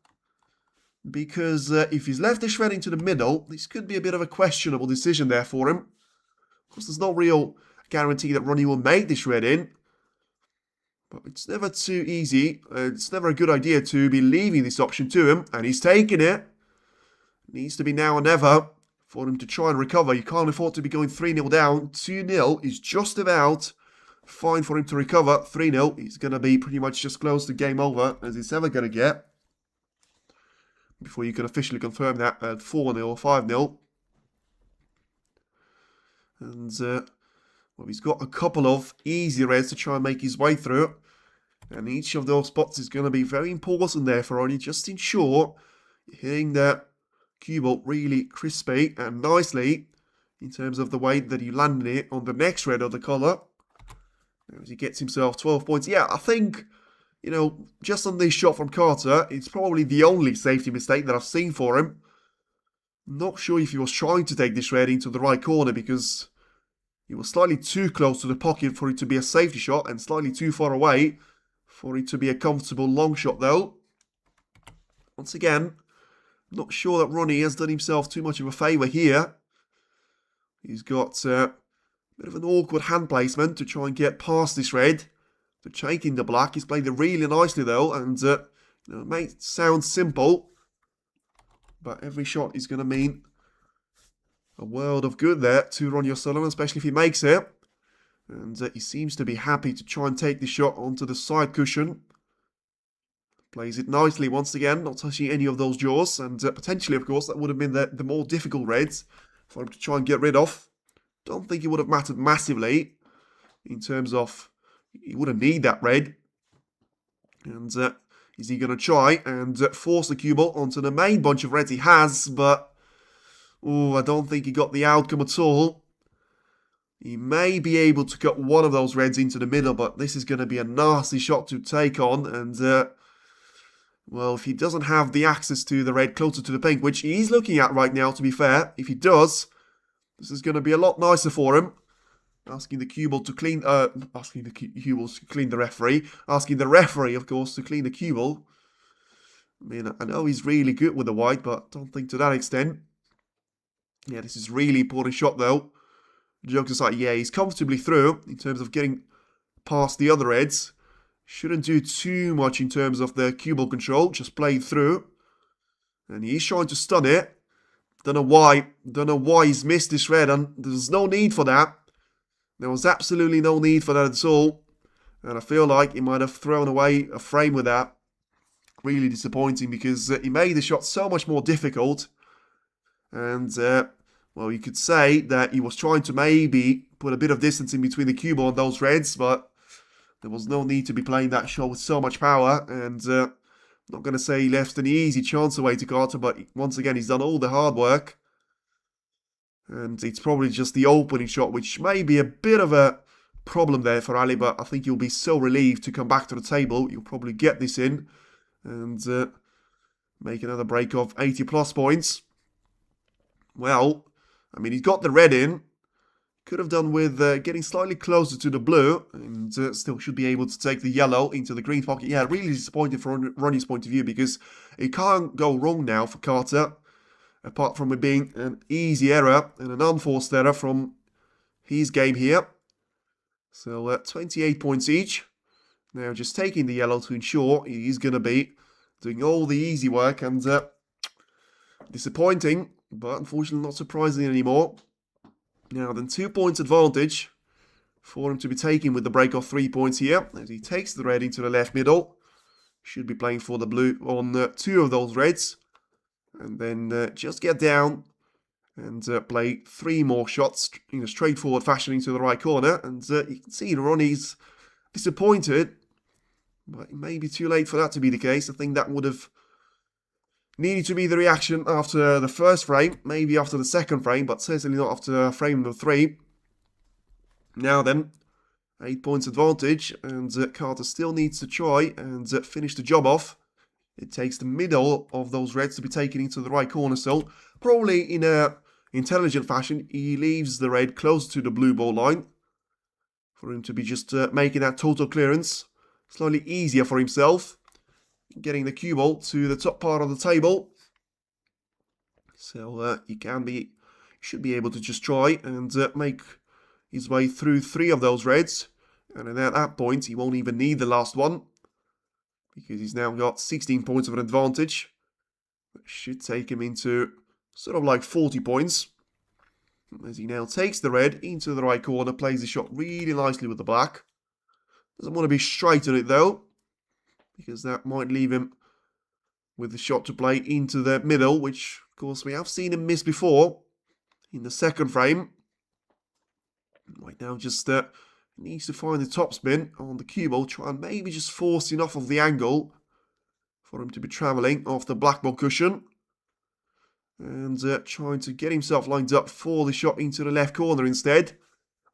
Because if he's left the shred into the middle, this could be a bit of a questionable decision there for him. Of course, there's no real guarantee that Ronnie will make the shred in. But it's never too easy. It's never a good idea to be leaving this option to him. And he's taking it. It needs to be now or never for him to try and recover. You can't afford to be going 3-0 down. 2-0 is just about fine for him to recover. 3-0, he's going to be pretty much just close to game over as it's ever going to get. Before you can officially confirm that at 4-0 or 5-0. And, well, he's got a couple of easy reds to try and make his way through. And each of those spots is going to be very important there for Ronnie. Just ensure you're hitting that cue ball really crispy and nicely in terms of the way that you landed it on the next red of the colour. As he gets himself 12 points. Yeah, I think, you know, just on this shot from Carter, it's probably the only safety mistake that I've seen for him. Not sure if he was trying to take this red into the right corner because he was slightly too close to the pocket for it to be a safety shot and slightly too far away for it to be a comfortable long shot though. Once again, not sure that Ronnie has done himself too much of a favour here. He's got a bit of an awkward hand placement to try and get past this red. To taking the black. He's played it really nicely though, and you know, it may sound simple, but every shot is going to mean a world of good there to Ronnie O'Sullivan, especially if he makes it. And he seems to be happy to try and take the shot onto the side cushion. Plays it nicely once again, not touching any of those jaws, and potentially, of course, that would have been the more difficult reds for him to try and get rid of. Don't think it would have mattered massively in terms of he wouldn't need that red. And is he going to try and force the cue ball onto the main bunch of reds he has? But, oh, I don't think he got the outcome at all. He may be able to cut one of those reds into the middle, but this is going to be a nasty shot to take on. And, well, if he doesn't have the access to the red closer to the pink, which he's looking at right now, to be fair, if he does, this is going to be a lot nicer for him. Asking the cue ball to clean, asking the cue balls to clean the referee. Asking the referee, of course, to clean the cue ball. I mean, I know he's really good with the white, but don't think to that extent. Yeah, this is a really important shot, though. Jokes aside, yeah, he's comfortably through in terms of getting past the other reds. Shouldn't do too much in terms of the cue ball control. Just play through. And he's trying to stun it. Don't know why he's missed this red, and there's no need for that. There was absolutely no need for that at all. And I feel like he might have thrown away a frame with that. Really disappointing because he made the shot so much more difficult. And, well, you could say that he was trying to maybe put a bit of distance in between the cue ball and those reds, but there was no need to be playing that shot with so much power. And I'm not going to say he left an easy chance away to Carter, but once again, he's done all the hard work. And it's probably just the opening shot, which may be a bit of a problem there for Ali, but I think you'll be so relieved to come back to the table. You'll probably get this in and make another break of 80 plus points. Well, I mean, he's got the red in. Could have done with getting slightly closer to the blue and still should be able to take the yellow into the green pocket. Yeah, really disappointed from Ronnie's point of view because it can't go wrong now for Carter. Apart from it being an easy error and an unforced error from his game here. So 28 points each. Now just taking the yellow to ensure he's going to be doing all the easy work. And disappointing, but unfortunately not surprising anymore. Now then 2 points advantage for him to be taking with the break of 3 points here. As he takes the red into the left middle. Should be playing for the blue on 2 of those reds. And then just get down and play 3 more shots in a straightforward fashion into the right corner. And you can see Ronnie's disappointed. But it may be too late for that to be the case. I think that would have needed to be the reaction after the first frame. Maybe after the second frame, but certainly not after frame number 3. Now then, 8 points advantage. And Carter still needs to try and finish the job off. It takes the middle of those reds to be taken into the right corner. So probably in a intelligent fashion, he leaves the red close to the blue ball line for him to be just making that total clearance slightly easier for himself. Getting the cue ball to the top part of the table. So he should be able to just try and make his way through 3 of those reds. And at that point, he won't even need the last one. Because he's now got 16 points of an advantage. That should take him into sort of like 40 points. As he now takes the red into the right corner, plays the shot really nicely with the black. Doesn't want to be straight on it though, because that might leave him with the shot to play into the middle, which of course we have seen him miss before in the second frame. Right now just needs to find the topspin on the cue ball, try and maybe just force enough of the angle for him to be travelling off the black ball cushion. And trying to get himself lined up for the shot into the left corner instead.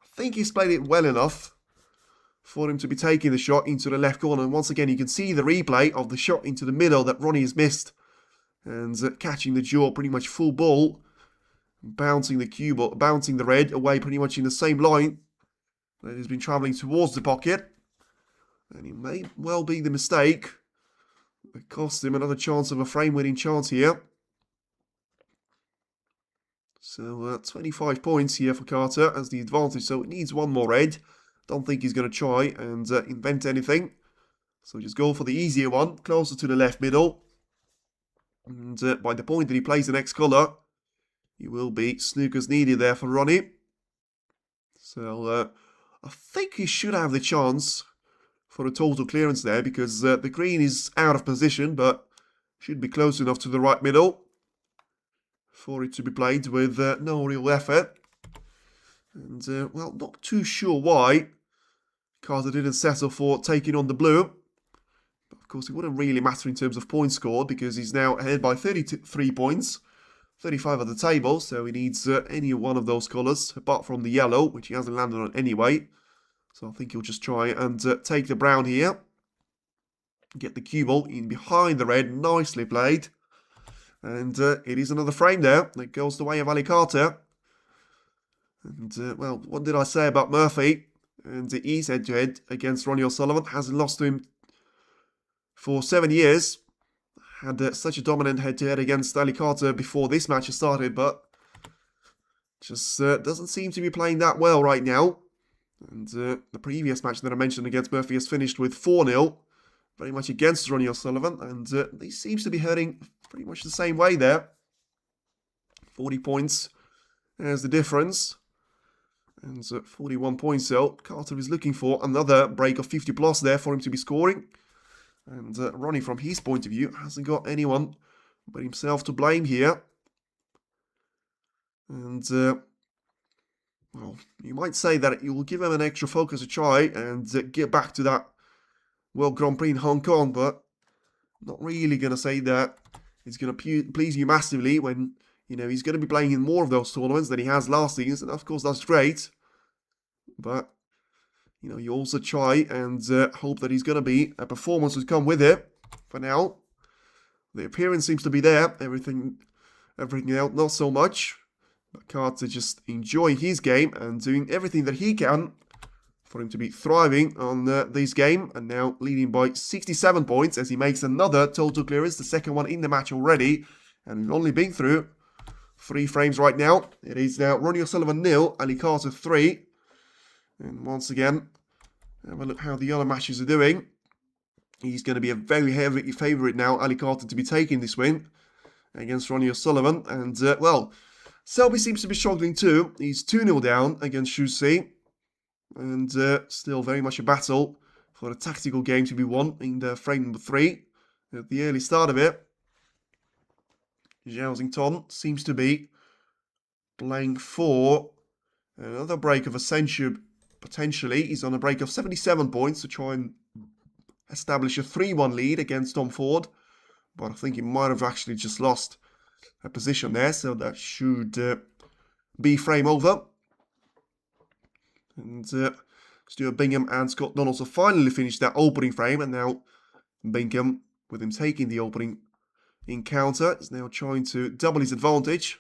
I think he's played it well enough for him to be taking the shot into the left corner. And once again, you can see the replay of the shot into the middle that Ronnie has missed. And catching the jaw pretty much full ball. Bouncing the cue ball, bouncing the red away pretty much in the same line that has been travelling towards the pocket. And it may well be the mistake that cost him another chance of a frame-winning chance here. So 25 points here for Carter as the advantage. So it needs 1 more red. Don't think he's going to try and invent anything. So just go for the easier one, closer to the left middle. And by the point that he plays the next colour, he will be snookers needed there for Ronnie. So I think he should have the chance for a total clearance there, because the green is out of position, but should be close enough to the right middle for it to be played with no real effort. And, well, not too sure why Carter didn't settle for taking on the blue. But, of course, it wouldn't really matter in terms of points scored, because he's now ahead by 33 points. 35 at the table, so he needs any one of those colours, apart from the yellow, which he hasn't landed on anyway. So I think he'll just try and take the brown here. Get the cue ball in behind the red, nicely played. And it is another frame there that goes the way of Ali Carter. And, well, what did I say about Murphy? And he's head-to-head against Ronnie O'Sullivan. Hasn't lost to him for 7 years. Had such a dominant head-to-head against Ali Carter before this match has started, but just doesn't seem to be playing that well right now. And the previous match that I mentioned against Murphy has finished with 4-0. Very much against Ronnie O'Sullivan, and he seems to be hurting pretty much the same way there. 40 points as the difference. And 41 points out. Carter is looking for another break of 50 plus there for him to be scoring. And Ronnie, from his point of view, hasn't got anyone but himself to blame here. And, well, you might say that you will give him an extra focus a try and get back to that World Grand Prix in Hong Kong, but not really going to say that it's going to please you massively when, you know, he's going to be playing in more of those tournaments than he has last season. And of course, that's great. But, you know, you also try and hope that he's going to be a performance to come with it. For now, the appearance seems to be there. Everything else, not so much. But Carter just enjoying his game and doing everything that he can for him to be thriving on this game. And now leading by 67 points as he makes another total clearance, the second one in the match already. And we've only been through 3 frames right now. It is now Ronnie O'Sullivan 0, Ali Carter 3. And once again, have a look how the other matches are doing. He's going to be a very heavy favourite now, Ali Carter, to be taking this win against Ronnie O'Sullivan. And, well, Selby seems to be struggling too. He's 2-0 down against Shu Si. And still very much a battle for the tactical game to be won in the frame number 3. At the early start of it, Zhao Xington seems to be playing for another break of a century, potentially. He's on a break of 77 points to try and establish a 3-1 lead against Tom Ford. But I think he might have actually just lost a position there, so that should be frame over. And Stuart Bingham and Scott Donaldson finally finished that opening frame, and now Bingham, with him taking the opening encounter, is now trying to double his advantage.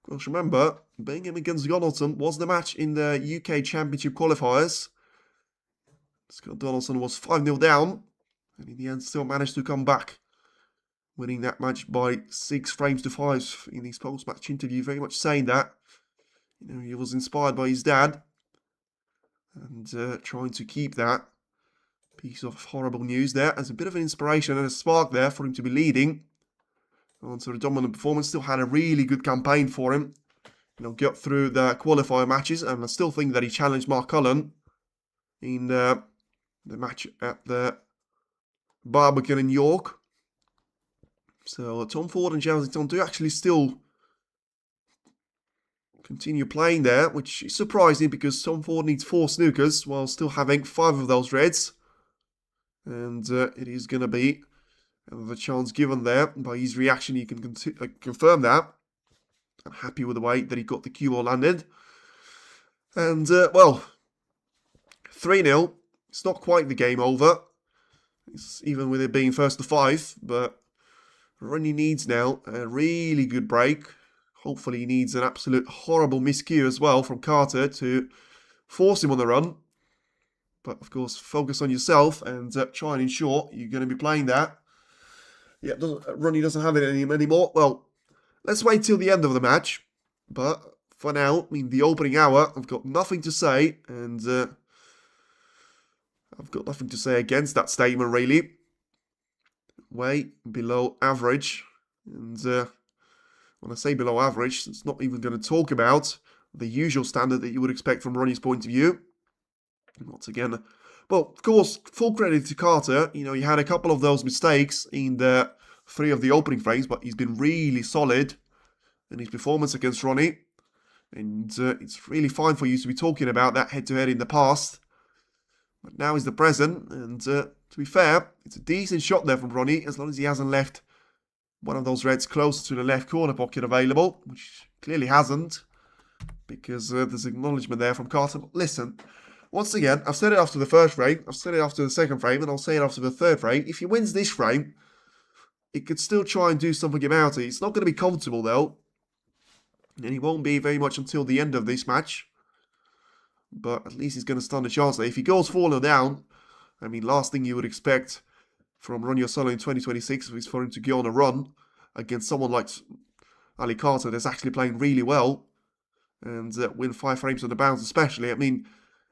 Of course, remember, Bingham against Donaldson was the match in the UK Championship qualifiers. Scott Donaldson was 5-0 down, and in the end still managed to come back, winning that match by 6 frames to 5 in his post-match interview, very much saying that, you know, he was inspired by his dad, and trying to keep that piece of horrible news there as a bit of an inspiration and a spark there for him to be leading on to a dominant performance. Still had a really good campaign for him. You know, got through the qualifier matches, and I still think that he challenged Mark Cullen in the match at the Barbican in York. So Tom Ford and Zhao Xington do actually still continue playing there, which is surprising because Tom Ford needs 4 snookers while still having 5 of those reds. And it is going to be another chance given there. By his reaction, you can confirm that. I'm happy with the way that he got the cue ball landed. And, well, 3-0. It's not quite the game over. It's even with it being first to 5. But Ronnie needs now a really good break. Hopefully he needs an absolute horrible miscue as well from Carter to force him on the run. But, of course, focus on yourself and try and ensure you're going to be playing that. Yeah, Ronnie doesn't have it anymore. Well, let's wait till the end of the match. But for now, I mean, the opening hour, I've got nothing to say. And I've got nothing to say against that statement, really. Way below average. And when I say below average, it's not even going to talk about the usual standard that you would expect from Ronnie's point of view. Once again, well, of course, full credit to Carter. You know, he had a couple of those mistakes in the 3 of the opening frames, but he's been really solid in his performance against Ronnie. And it's really fine for you to be talking about that head-to-head in the past. But now is the present, and to be fair, it's a decent shot there from Ronnie, as long as he hasn't left one of those reds closer to the left corner pocket available, which clearly hasn't, because there's acknowledgement there from Carter. But listen, once again, I've said it after the first frame, I've said it after the second frame, and I'll say it after the third frame. If he wins this frame, he could still try and do something about it. It's not going to be comfortable, though. And he won't be very much until the end of this match. But at least he's going to stand a chance there. If he goes 4-0 down, I mean, last thing you would expect from Ronnie O'Sullivan in 2026 is for him to go on a run against someone like Ali Carter that's actually playing really well. And win 5 frames on the bounce especially. I mean,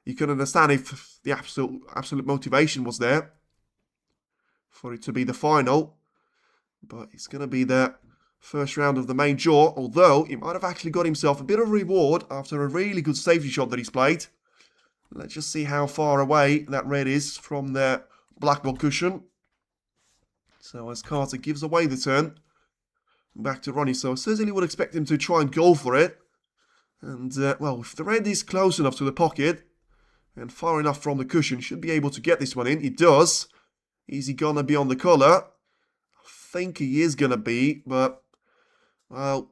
you can understand if the absolute motivation was there for it to be the final. But it's going to be the first round of the main draw, although he might have actually got himself a bit of reward after a really good safety shot that he's played. Let's just see how far away that red is from the black ball cushion. So as Carter gives away the turn, back to Ronnie. So I certainly would expect him to try and go for it. And, well, if the red is close enough to the pocket and far enough from the cushion, should be able to get this one in. He does. Is he going to be on the colour? I think he is going to be, but, well,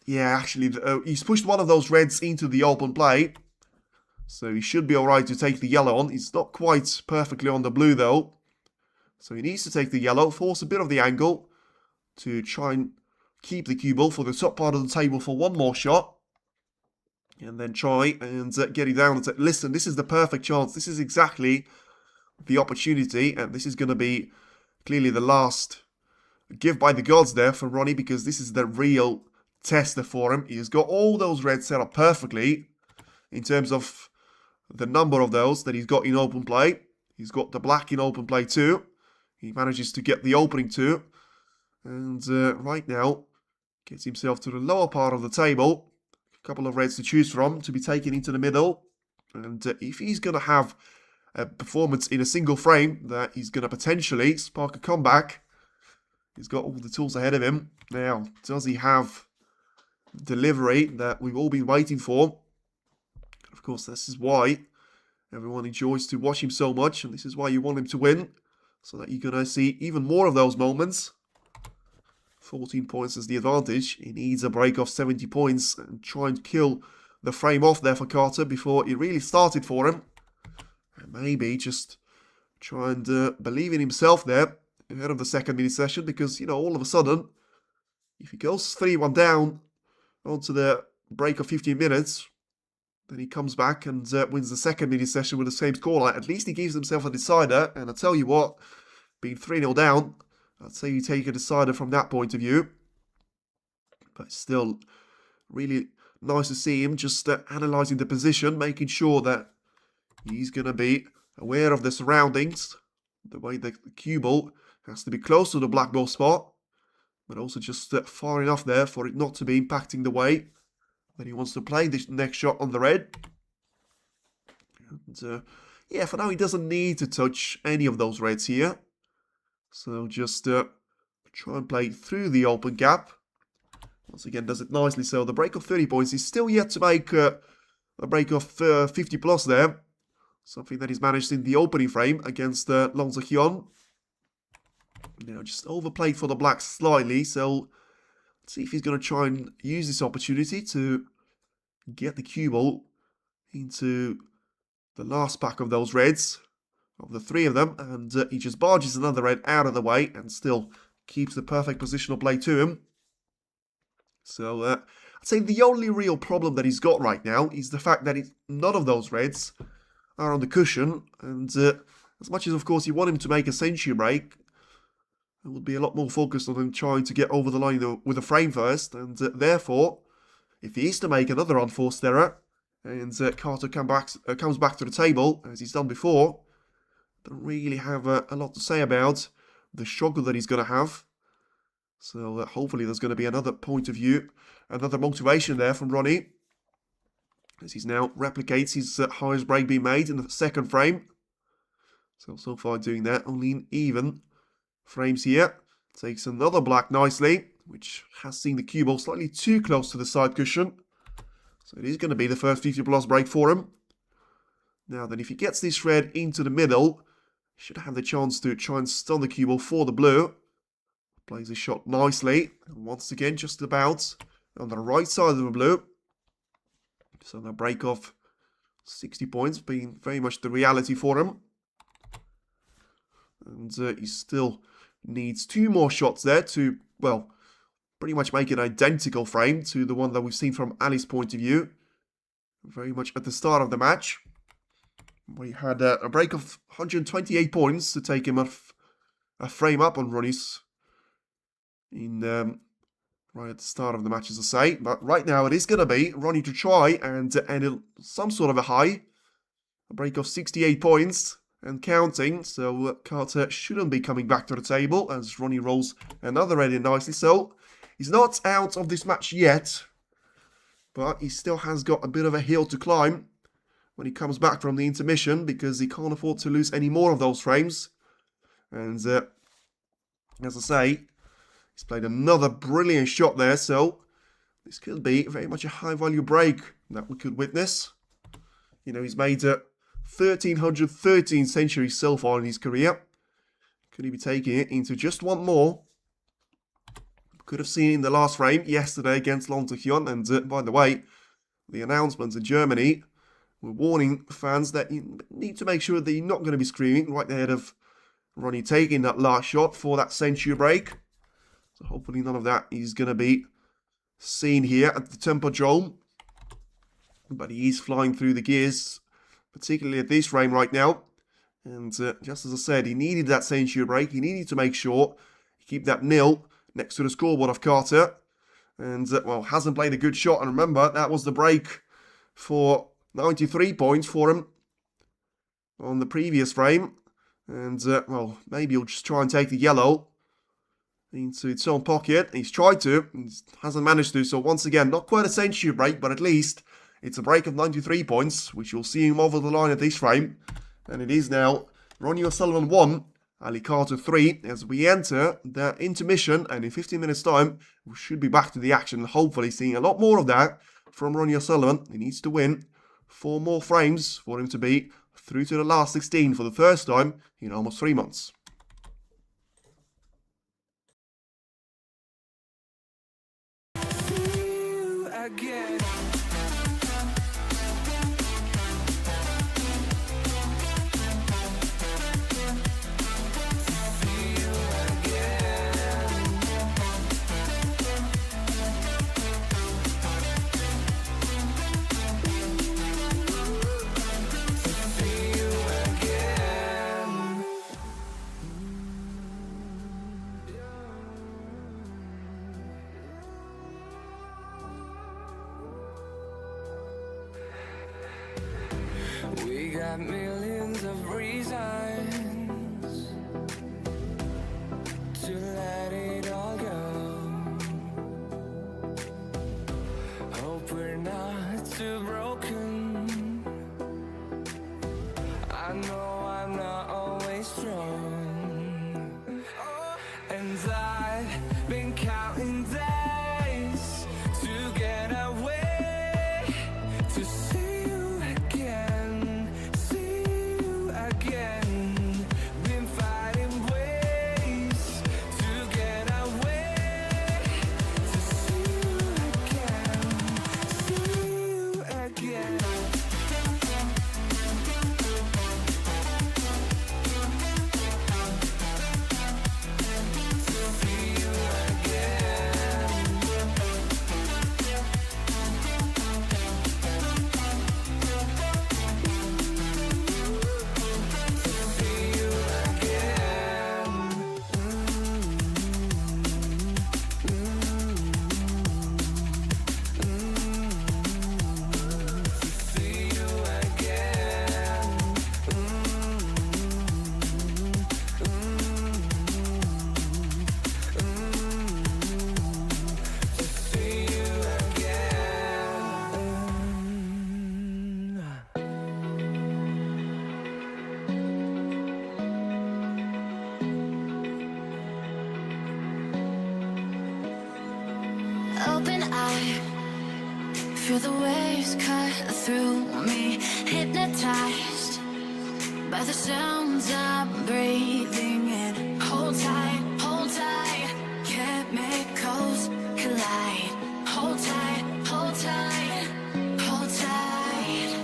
yeah, actually, he's pushed one of those reds into the open play. So he should be alright to take the yellow on. He's not quite perfectly on the blue, though. So he needs to take the yellow, force a bit of the angle to try and keep the cue ball for the top part of the table for one more shot. And then try and get it down and say, listen, this is the perfect chance. This is exactly the opportunity. And this is going to be clearly the last give by the gods there for Ronnie, because this is the real tester for him. He has got all those reds set up perfectly in terms of the number of those that he's got in open play. He's got the black in open play too. He manages to get the opening too. And right now, gets himself to the lower part of the table. A couple of reds to choose from to be taken into the middle. And if he's going to have a performance in a single frame that he's going to potentially spark a comeback, he's got all the tools ahead of him. Now, does he have delivery that we've all been waiting for? Of course, this is why everyone enjoys to watch him so much. And this is why you want him to win, so that you're going to see even more of those moments. 14 points is the advantage. He needs a break of 70 points and try and kill the frame off there for Carter before it really started for him. And maybe just try and believe in himself there ahead of the second mini session, because, you know, all of a sudden, if he goes 3-1 down onto the break of 15 minutes, then he comes back and wins the second mini session with the same scoreline. At least he gives himself a decider, and I tell you what, being 3-0 down, I'd say you take a decider from that point of view. But still, really nice to see him just analysing the position, making sure that he's going to be aware of the surroundings. The way the cue ball has to be close to the black ball spot, but also just far enough there for it not to be impacting the way that he wants to play this next shot on the red. And, yeah, for now he doesn't need to touch any of those reds here. So just try and play through the open gap. Once again, does it nicely. So the break of 30 points. He's still yet to make a break of 50 plus there. Something that he's managed in the opening frame against Long Hyun. Now just overplayed for the blacks slightly. So let's see if he's going to try and use this opportunity to get the cue ball into the last pack of those reds. Of the three of them, and he just barges another red out of the way and still keeps the perfect positional play to him. So I'd say the only real problem that he's got right now is the fact that none of those reds are on the cushion, and as much as of course you want him to make a century break, it would be a lot more focused on him trying to get over the line with a frame first, and therefore, if he is to make another unforced error, and Carter comes back to the table, as he's done before, don't really have a lot to say about the struggle that he's going to have. So hopefully there's going to be another point of view, another motivation there from Ronnie, as he's now replicates his highest break being made in the second frame. So far doing that, only in even frames here. Takes another black nicely, which has seen the cue ball slightly too close to the side cushion. So it is going to be the first 50 plus break for him. Now then, if he gets this red into the middle, he should have the chance to try and stun the cue ball for the blue. Plays his shot nicely. And once again, just about on the right side of the blue. So the break of 60 points being very much the reality for him. And he still needs 2 more shots there to, well, pretty much make an identical frame to the one that we've seen from Ali's point of view. Very much at the start of the match. We had a break of 128 points to take him a frame up on Ronnie's right at the start of the match, as I say. But right now it is going to be Ronnie to try and end some sort of a high. A break of 68 points and counting. So Carter shouldn't be coming back to the table as Ronnie rolls another red in nicely. So He's not out of this match yet, but he still has got a bit of a hill to climb when he comes back from the intermission, because he can't afford to lose any more of those frames. And as I say, he's played another brilliant shot there, so this could be very much a high-value break that we could witness. You know, he's made 1,313 centuries so far in his career. Could he be taking it into just one more? Could have seen in the last frame yesterday against Long Hyun. And by the way, the announcements in Germany were warning fans that you need to make sure that you're not going to be screaming right ahead of Ronnie taking that last shot for that century break. So hopefully none of that is going to be seen here at the Tempodrome. But he is flying through the gears, particularly at this frame right now. And just as I said, he needed that century break. He needed to make sure he keep that nil next to the scoreboard of Carter. And, well, hasn't played a good shot. And remember, that was the break for 93 points for him on the previous frame. And, well, maybe he'll just try and take the yellow into its own pocket. He's tried to, hasn't managed to. So, once again, not quite a century break, but at least it's a break of 93 points, which you'll see him over the line at this frame. And it is now Ronnie O'Sullivan 1, Ali Carter 3, as we enter the intermission. And in 15 minutes' time, we should be back to the action. Hopefully seeing a lot more of that from Ronnie O'Sullivan. He needs to win 4 more frames for him to be through to the last 16 for the first time in almost 3 months.
Again. We got millions of reasons to let it all go. Hope we're not too broken. I know I'm not always strong, and I've been counting days to get away, to see you again, see you again. Been fighting ways to get away, to see you again, see you again.
Open eye, feel the waves cut through me, hypnotized by the sounds I'm breathing in. Hold tight, chemicals collide. Hold tight, hold tight, hold tight.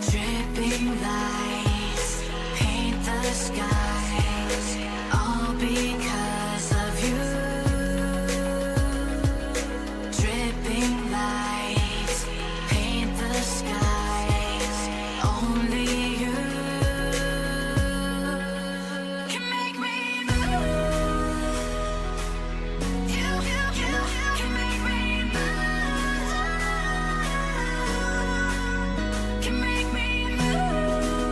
Dripping lights paint the skies, all because of you. Dripping lights paint the skies, only you can make me move. You can make me move. Can make me move.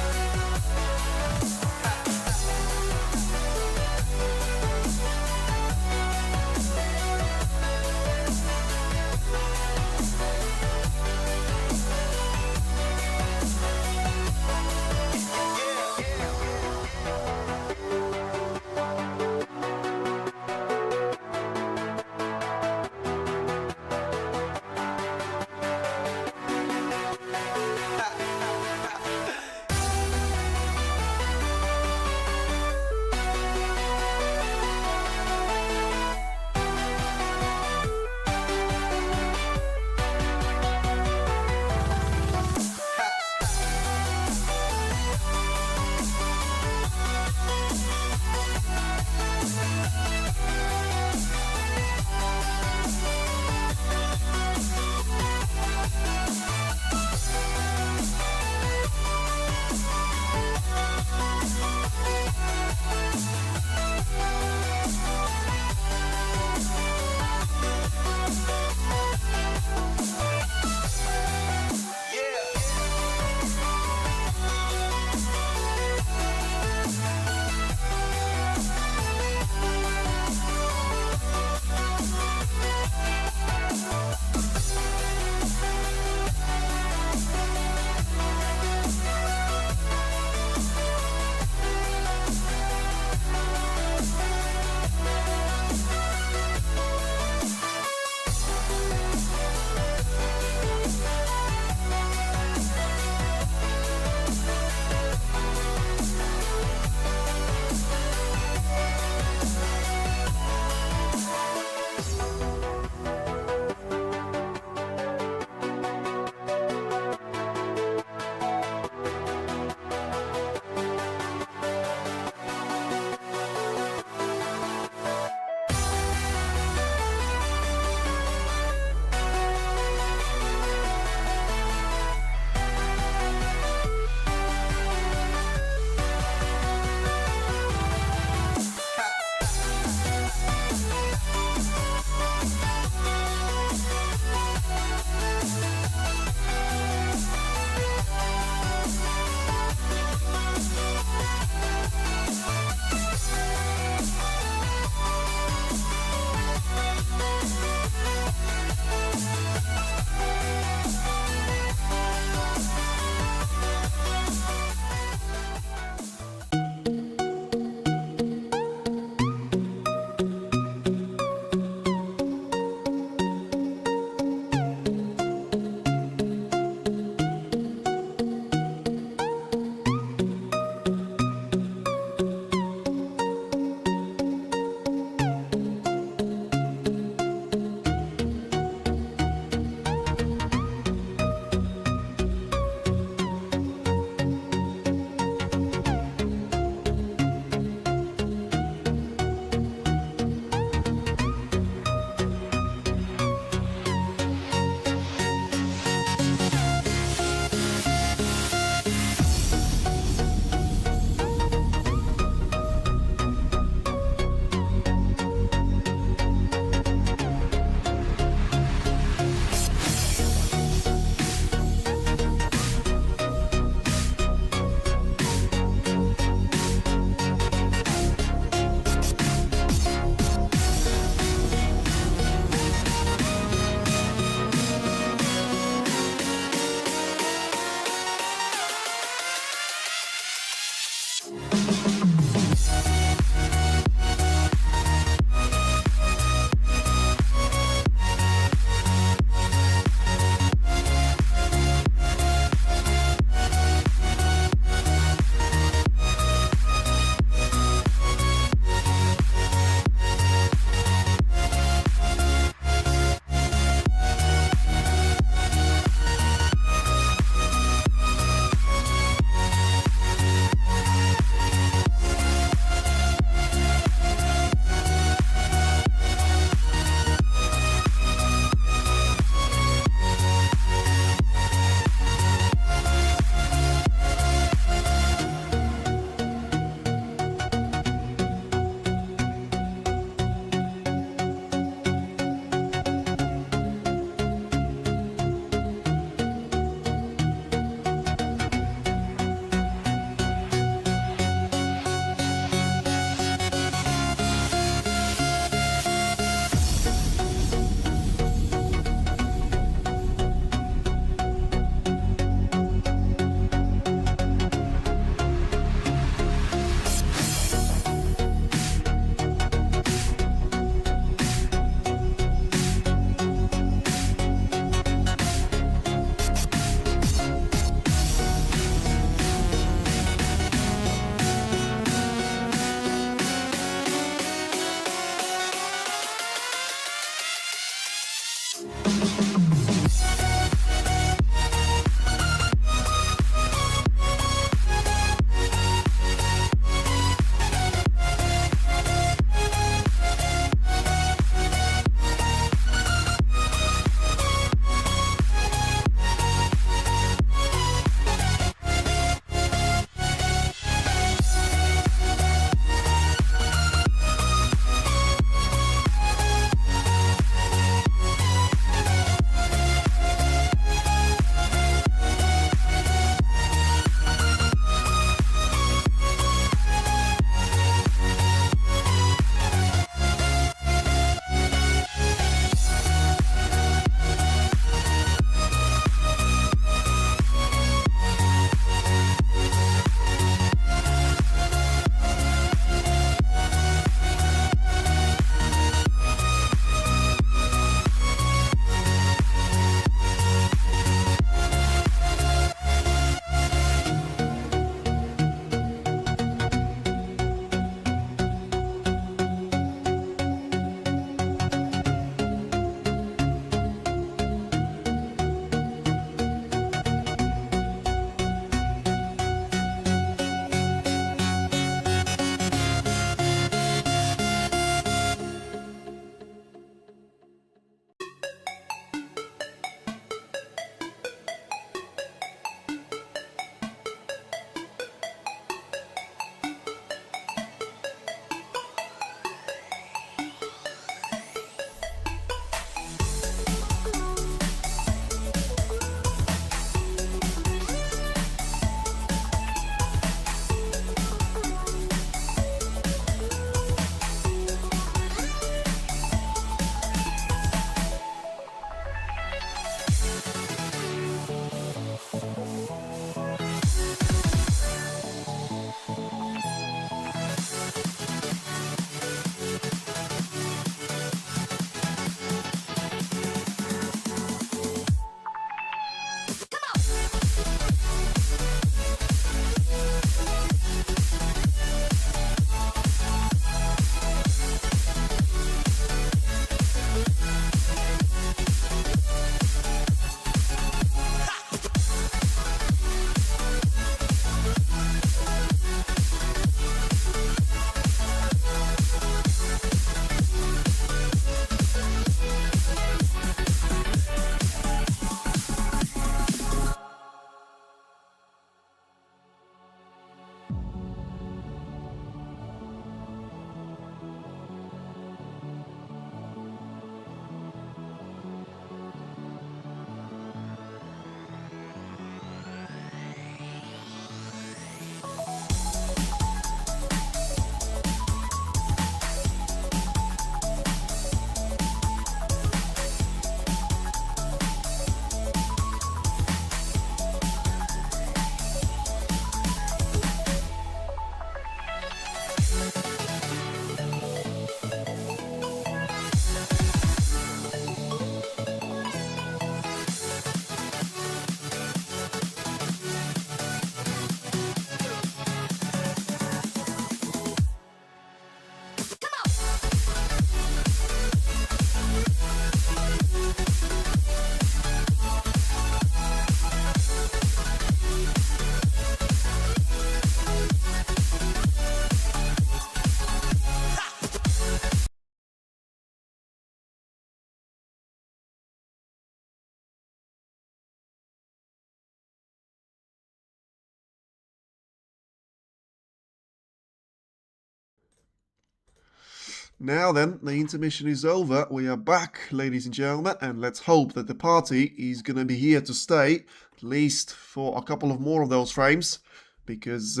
Now then, the intermission is over. We are back, ladies and gentlemen, and let's hope that the party is going to be here to stay, at least for a couple of more of those frames, because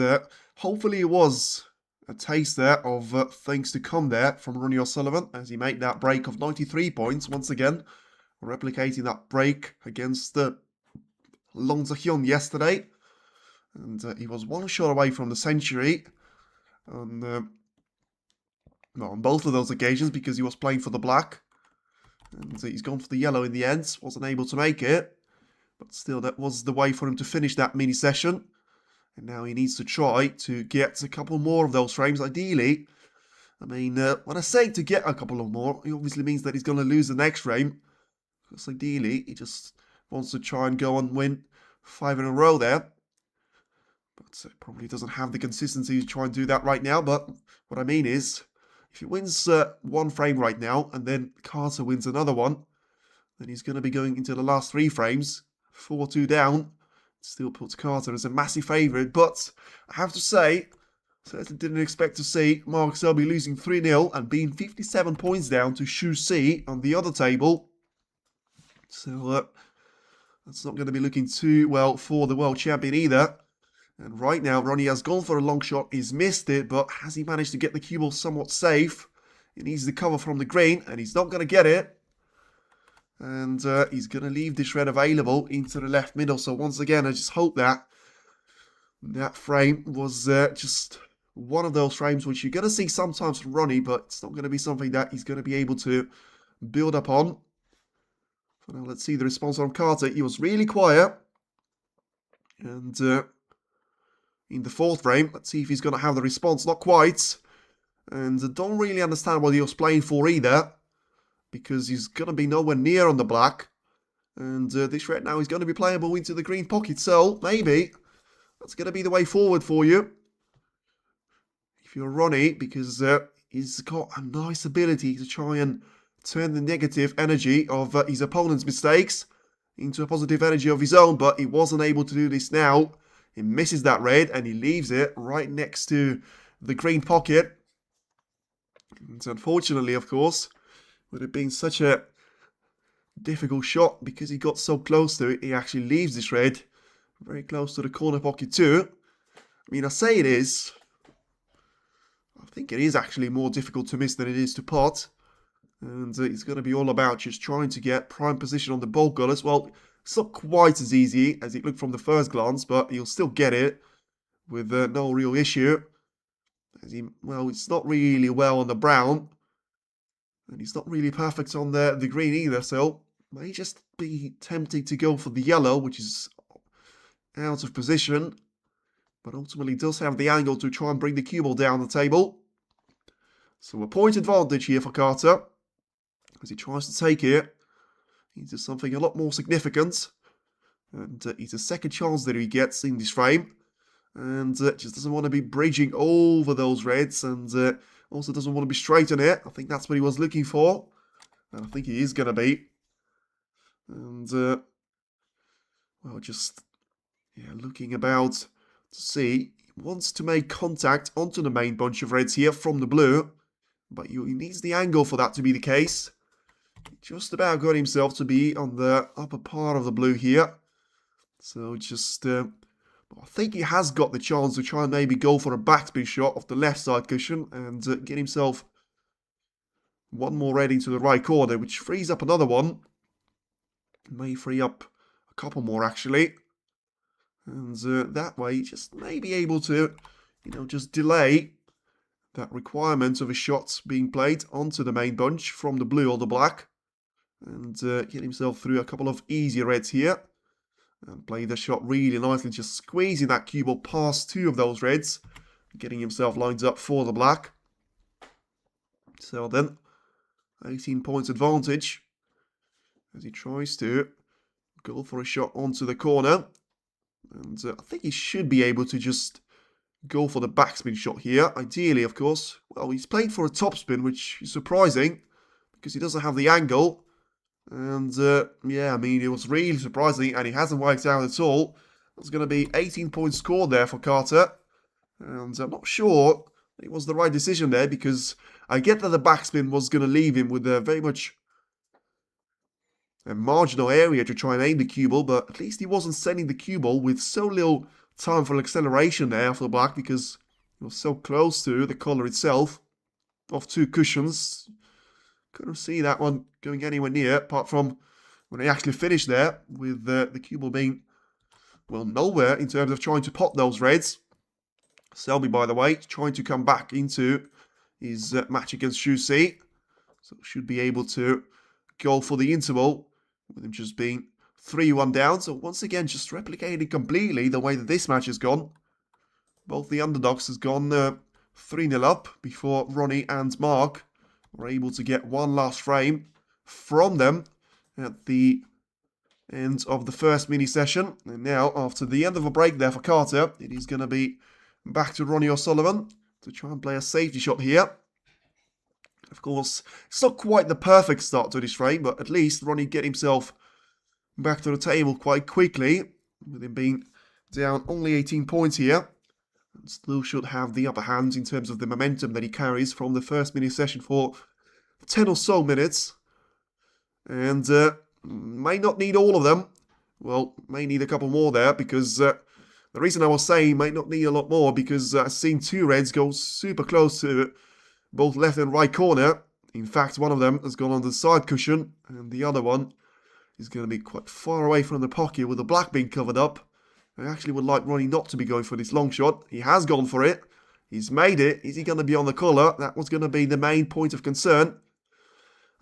hopefully it was a taste there of things to come there from Ronnie O'Sullivan as he made that break of 93 points once again, replicating that break against Long Hyun yesterday, and he was one shot away from the century on both of those occasions because he was playing for the black, and he's gone for the yellow in the end. Wasn't able to make it, but still that was the way for him to finish that mini session. And now he needs to try to get a couple more of those frames, ideally. I mean, when I say to get a couple of more, it obviously means that he's going to lose the next frame. Because ideally, he just wants to try and go and win 5 in a row there. But probably doesn't have the consistency to try and do that right now. But what I mean is, if he wins one frame right now, and then Carter wins another one, then he's going to be going into the last 3 frames, 4-2 down. Still puts Carter as a massive favourite, but I have to say, certainly didn't expect to see Mark Selby losing 3-0 and being 57 points down to Shu C on the other table. So that's not going to be looking too well for the world champion either. And right now, Ronnie has gone for a long shot. He's missed it, but has he managed to get the cue ball somewhat safe? He needs the cover from the green, and he's not going to get it. And he's going to leave this red available into the left middle. So once again, I just hope that that frame was just one of those frames which you're going to see sometimes from Ronnie, but it's not going to be something that he's going to be able to build up on. So now let's see the response from Carter. He was really quiet. And in the 4th frame, let's see if he's going to have the response. Not quite. And I don't really understand what he was playing for either, because he's going to be nowhere near on the black. And this red now is going to be playable into the green pocket. So maybe that's going to be the way forward for you, if you're Ronnie, because he's got a nice ability to try and turn the negative energy of his opponent's mistakes into a positive energy of his own. But he wasn't able to do this now. He misses that red and he leaves it right next to the green pocket. And unfortunately, of course, would have been such a difficult shot because he got so close to it. He actually leaves this red very close to the corner pocket too. I mean, I say it is. I think it is actually more difficult to miss than it is to pot. And it's going to be all about just trying to get prime position on the ball colours. Well, it's not quite as easy as it looked from the first glance, but you'll still get it with no real issue. As well, it's not really well on the brown. And he's not really perfect on the green either, so may just be tempted to go for the yellow, which is out of position. But ultimately does have the angle to try and bring the cue ball down the table. So a point advantage here for Carter, as he tries to take it into something a lot more significant. And it's a second chance that he gets in this frame. And just doesn't want to be bridging over those reds, and also doesn't want to be straight on it. I think that's what he was looking for. And I think he is going to be. And, well, just looking about to see. He wants to make contact onto the main bunch of reds here from the blue. But he needs the angle for that to be the case. He just about got himself to be on the upper part of the blue here. So just... I think he has got the chance to try and maybe go for a backspin shot off the left side cushion and get himself one more red into the right corner, which frees up another one. May free up a couple more actually. And that way, just may be able to, just delay that requirement of a shot being played onto the main bunch from the blue or the black. And get himself through a couple of easier reds here. And play the shot really nicely, just squeezing that cue ball past 2 of those reds. Getting himself lined up for the black. So then, 18 points advantage. As he tries to go for a shot onto the corner. And I think he should be able to just go for the backspin shot here. Ideally, of course. Well, he's played for a topspin, which is surprising. Because he doesn't have the angle. And, yeah, I mean, it was really surprising, and he hasn't worked out at all. There's going to be 18 points scored there for Carter. And I'm not sure it was the right decision there, because I get that the backspin was going to leave him with a very much a marginal area to try and aim the cue ball, but at least he wasn't sending the cue ball with so little time for acceleration there off the black, because it was so close to the collar itself. Off 2 cushions. Couldn't see that one going anywhere near, apart from when he actually finished there, with the cue ball being, well, nowhere in terms of trying to pot those reds. Selby, by the way, trying to come back into his match against Shu Si. So should be able to go for the interval, with him just being 3-1 down. So once again, just replicating completely the way that this match has gone. Both the underdogs has gone 3-0 up before Ronnie and Mark were able to get one last frame from them at the end of the first mini session. And now, after the end of a break there for Carter, it is going to be back to Ronnie O'Sullivan to try and play a safety shot here. Of course, it's not quite the perfect start to this frame, but at least Ronnie get himself back to the table quite quickly, with him being down only 18 points here. And still should have the upper hand in terms of the momentum that he carries from the first mini session for 10 or so minutes. And may not need all of them. Well, may need a couple more there, because the reason I was saying might not need a lot more, because I've seen 2 reds go super close to both left and right corner. In fact, one of them has gone on the side cushion, and the other one is going to be quite far away from the pocket with the black being covered up. I actually would like Ronnie not to be going for this long shot. He has gone for it. He's made it. Is he going to be on the collar? That was going to be the main point of concern.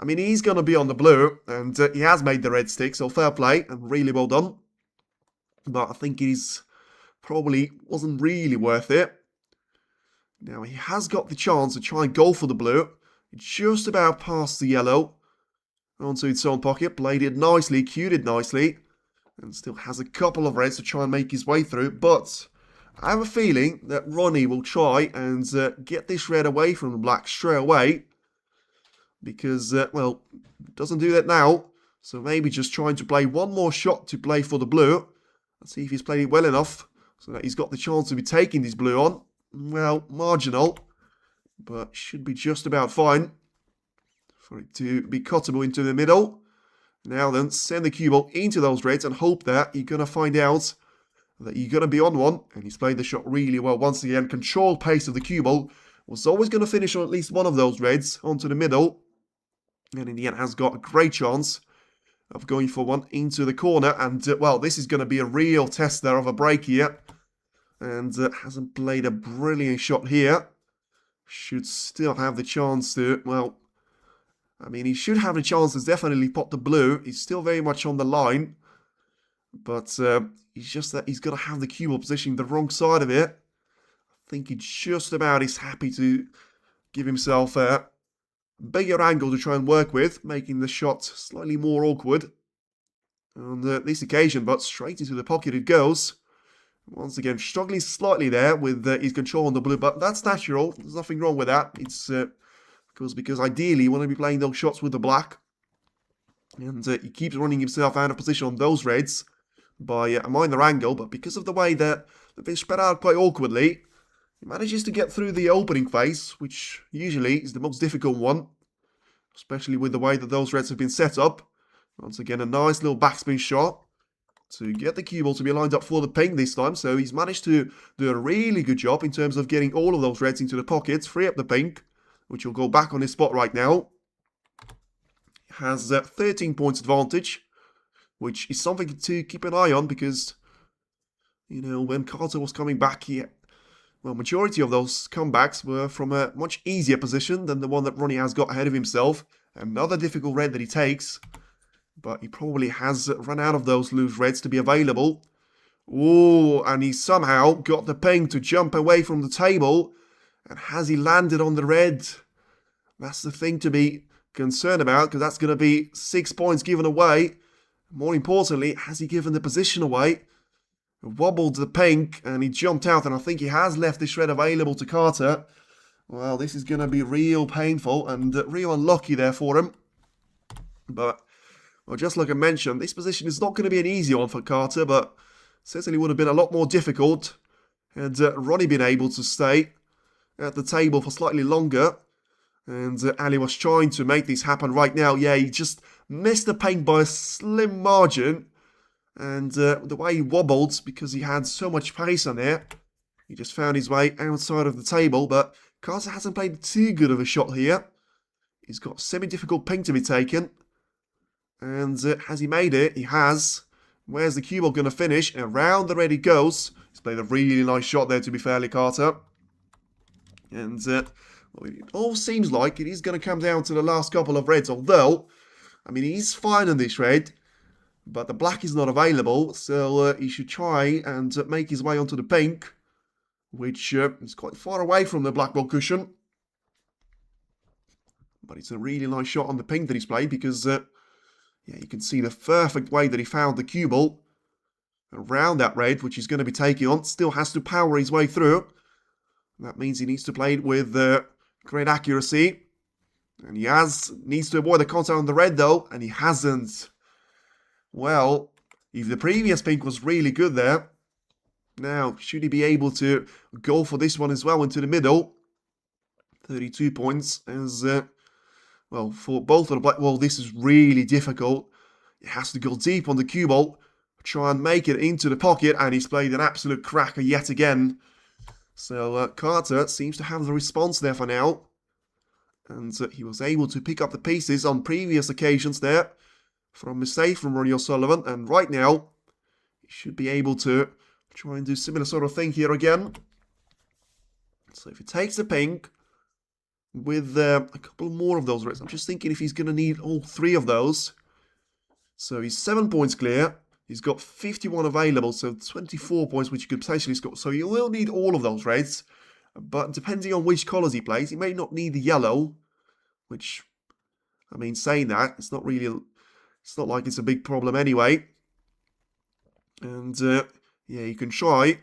I mean, he's going to be on the blue, and he has made the red stick, so fair play, and really well done. But I think he's probably wasn't really worth it. Now, he has got the chance to try and go for the blue. Just about past the yellow. Onto its own pocket. Played it nicely, cued it nicely. And still has a couple of reds to try and make his way through. But I have a feeling that Ronnie will try and get this red away from the black straight away. Because, well, doesn't do that now. So maybe just trying to play one more shot to play for the blue. Let's see if he's played it well enough so that he's got the chance to be taking this blue on. Well, marginal, but should be just about fine for it to be cuttable into the middle. Now then, send the cue ball into those reds and hope that you're going to find out that you're going to be on one. And he's played the shot really well once again. Controlled pace of the cue ball. Was always going to finish on at least one of those reds onto the middle. And in the end has got a great chance of going for one into the corner. And, well, this is going to be a real test there of a break here. And hasn't played a brilliant shot here. Should still have the chance to, well, I mean, he should have the chance to definitely pop the blue. He's still very much on the line. But he's just that he's got to have the cue ball positioning the wrong side of it. I think he just about is happy to give himself a bigger angle to try and work with, making the shot slightly more awkward on this occasion. But straight into the pocket it goes. Once again, struggling slightly there with his control on the blue, but that's natural. There's nothing wrong with that. It's because ideally you want to be playing those shots with the black. And he keeps running himself out of position on those reds by a minor angle, but because of the way that they've been spread out quite awkwardly, he manages to get through the opening phase, which usually is the most difficult one, especially with the way that those reds have been set up. Once again, a nice little backspin shot to get the cue ball to be lined up for the ping this time. So he's managed to do a really good job in terms of getting all of those reds into the pockets, free up the pink, which will go back on his spot right now. Has 13 points advantage, which is something to keep an eye on because, you know, when Carter was coming back here, well, majority of those comebacks were from a much easier position than the one that Ronnie has got ahead of himself. Another difficult red that he takes. But he probably has run out of those loose reds to be available. Oh, and he somehow got the ping to jump away from the table. And has he landed on the red? That's the thing to be concerned about, because that's going to be 6 points given away. More importantly, has he given the position away? Wobbled the pink, and he jumped out, and I think he has left this red available to Carter. Well, this is going to be real painful, and real unlucky there for him. But, well, just like I mentioned, this position is not going to be an easy one for Carter, but certainly would have been a lot more difficult had Ronnie been able to stay at the table for slightly longer. And Ali was trying to make this happen right now. Yeah, he just missed the pink by a slim margin. And the way he wobbled, because he had so much pace on it, he just found his way outside of the table. But Carter hasn't played too good of a shot here. He's got semi-difficult pink to be taken. And has he made it? He has. Where's the cue ball going to finish? And around the red he goes. He's played a really nice shot there, to be fairly, Carter. And well, it all seems like it is going to come down to the last couple of reds. Although, I mean, he's fine on this red. But the black is not available. So he should try and make his way onto the pink. Which is quite far away from the black ball cushion. But it's a really nice shot on the pink that he's played. Because, yeah, you can see the perfect way that he found the cue ball around that red, which he's going to be taking on. Still has to power his way through. That means he needs to play it with great accuracy. And he needs to avoid the contact on the red, though. And he hasn't. Well, if the previous pink was really good there, now, should he be able to go for this one as well into the middle? 32 points as, well, for both of the black. Well, this is really difficult. He has to go deep on the cue ball, try and make it into the pocket, and he's played an absolute cracker yet again. So, Carter seems to have the response there for now. And he was able to pick up the pieces on previous occasions there from a mistake from Ronnie O'Sullivan. And right now, he should be able to try and do similar sort of thing here again. So if he takes the pink with a couple more of those reds, I'm just thinking if he's going to need all three of those. So he's 7 points clear. He's got 51 available, so 24 points, which he could potentially score. So he will need all of those reds. But depending on which colours he plays, he may not need the yellow. Which, I mean, saying that, it's not like it's a big problem anyway. And, yeah, you can try.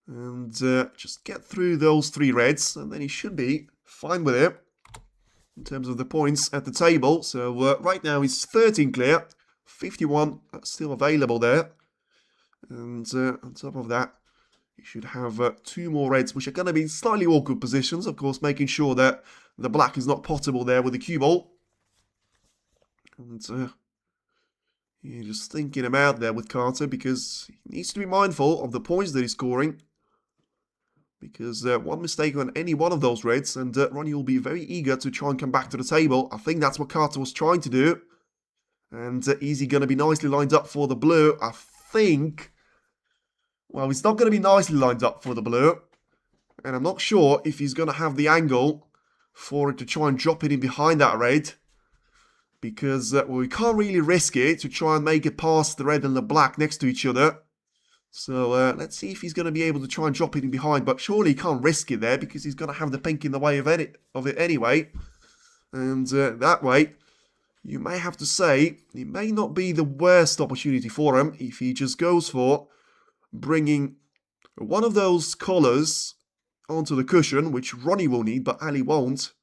And just get through those three reds. And then he should be fine with it. In terms of the points at the table. So, right now he's 13 clear. 51 still available there. And on top of that, you should have 2 more reds, which are going to be in slightly awkward positions. Of course, making sure that the black is not potable there with the cue ball. And you're just thinking about there with Carter, because he needs to be mindful of the points that he's scoring. Because one mistake on any one of those reds, and Ronnie will be very eager to try and come back to the table. I think that's what Carter was trying to do. And is he going to be nicely lined up for the blue? I think. Well, he's not going to be nicely lined up for the blue. And I'm not sure if he's going to have the angle for it to try and drop it in behind that red. Because well, we can't really risk it to try and make it past the red and the black next to each other. So let's see if he's going to be able to try and drop it in behind. But surely he can't risk it there because he's going to have the pink in the way of it anyway. And that way, you may have to say, it may not be the worst opportunity for him if he just goes for bringing one of those colours onto the cushion, which Ronnie will need, but Ali won't.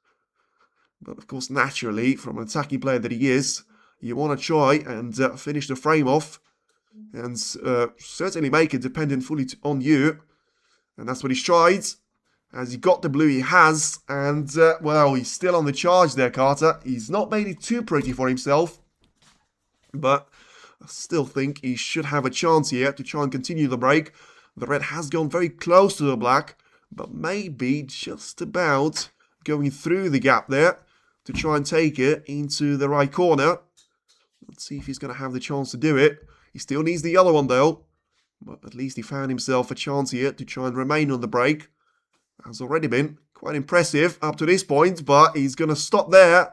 But of course, naturally, from an attacking player that he is, you want to try and finish the frame off. And certainly make it dependent fully on you. And that's what he's tried. As he got the blue, he has. And, well, he's still on the charge there, Carter. He's not made it too pretty for himself. But I still think he should have a chance here to try and continue the break. The red has gone very close to the black. But maybe just about going through the gap there to try and take it into the right corner. Let's see if he's going to have the chance to do it. He still needs the other one, though. But at least he found himself a chance here to try and remain on the break. Has already been quite impressive up to this point, but he's going to stop there.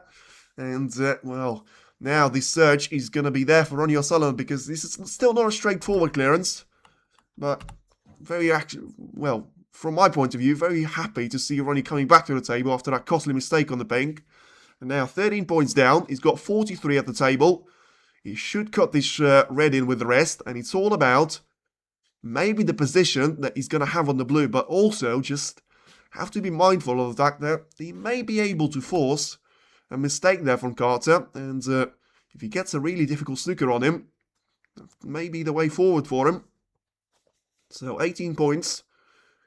And, well, now this search is going to be there for Ronnie O'Sullivan because this is still not a straightforward clearance. But well, from my point of view, very happy to see Ronnie coming back to the table after that costly mistake on the pink. And now 13 points down. He's got 43 at the table. He should cut this red in with the rest. And it's all about maybe the position that he's going to have on the blue, but also just have to be mindful of the fact that he may be able to force a mistake there from Carter. And if he gets a really difficult snooker on him, that may be the way forward for him. So 18 points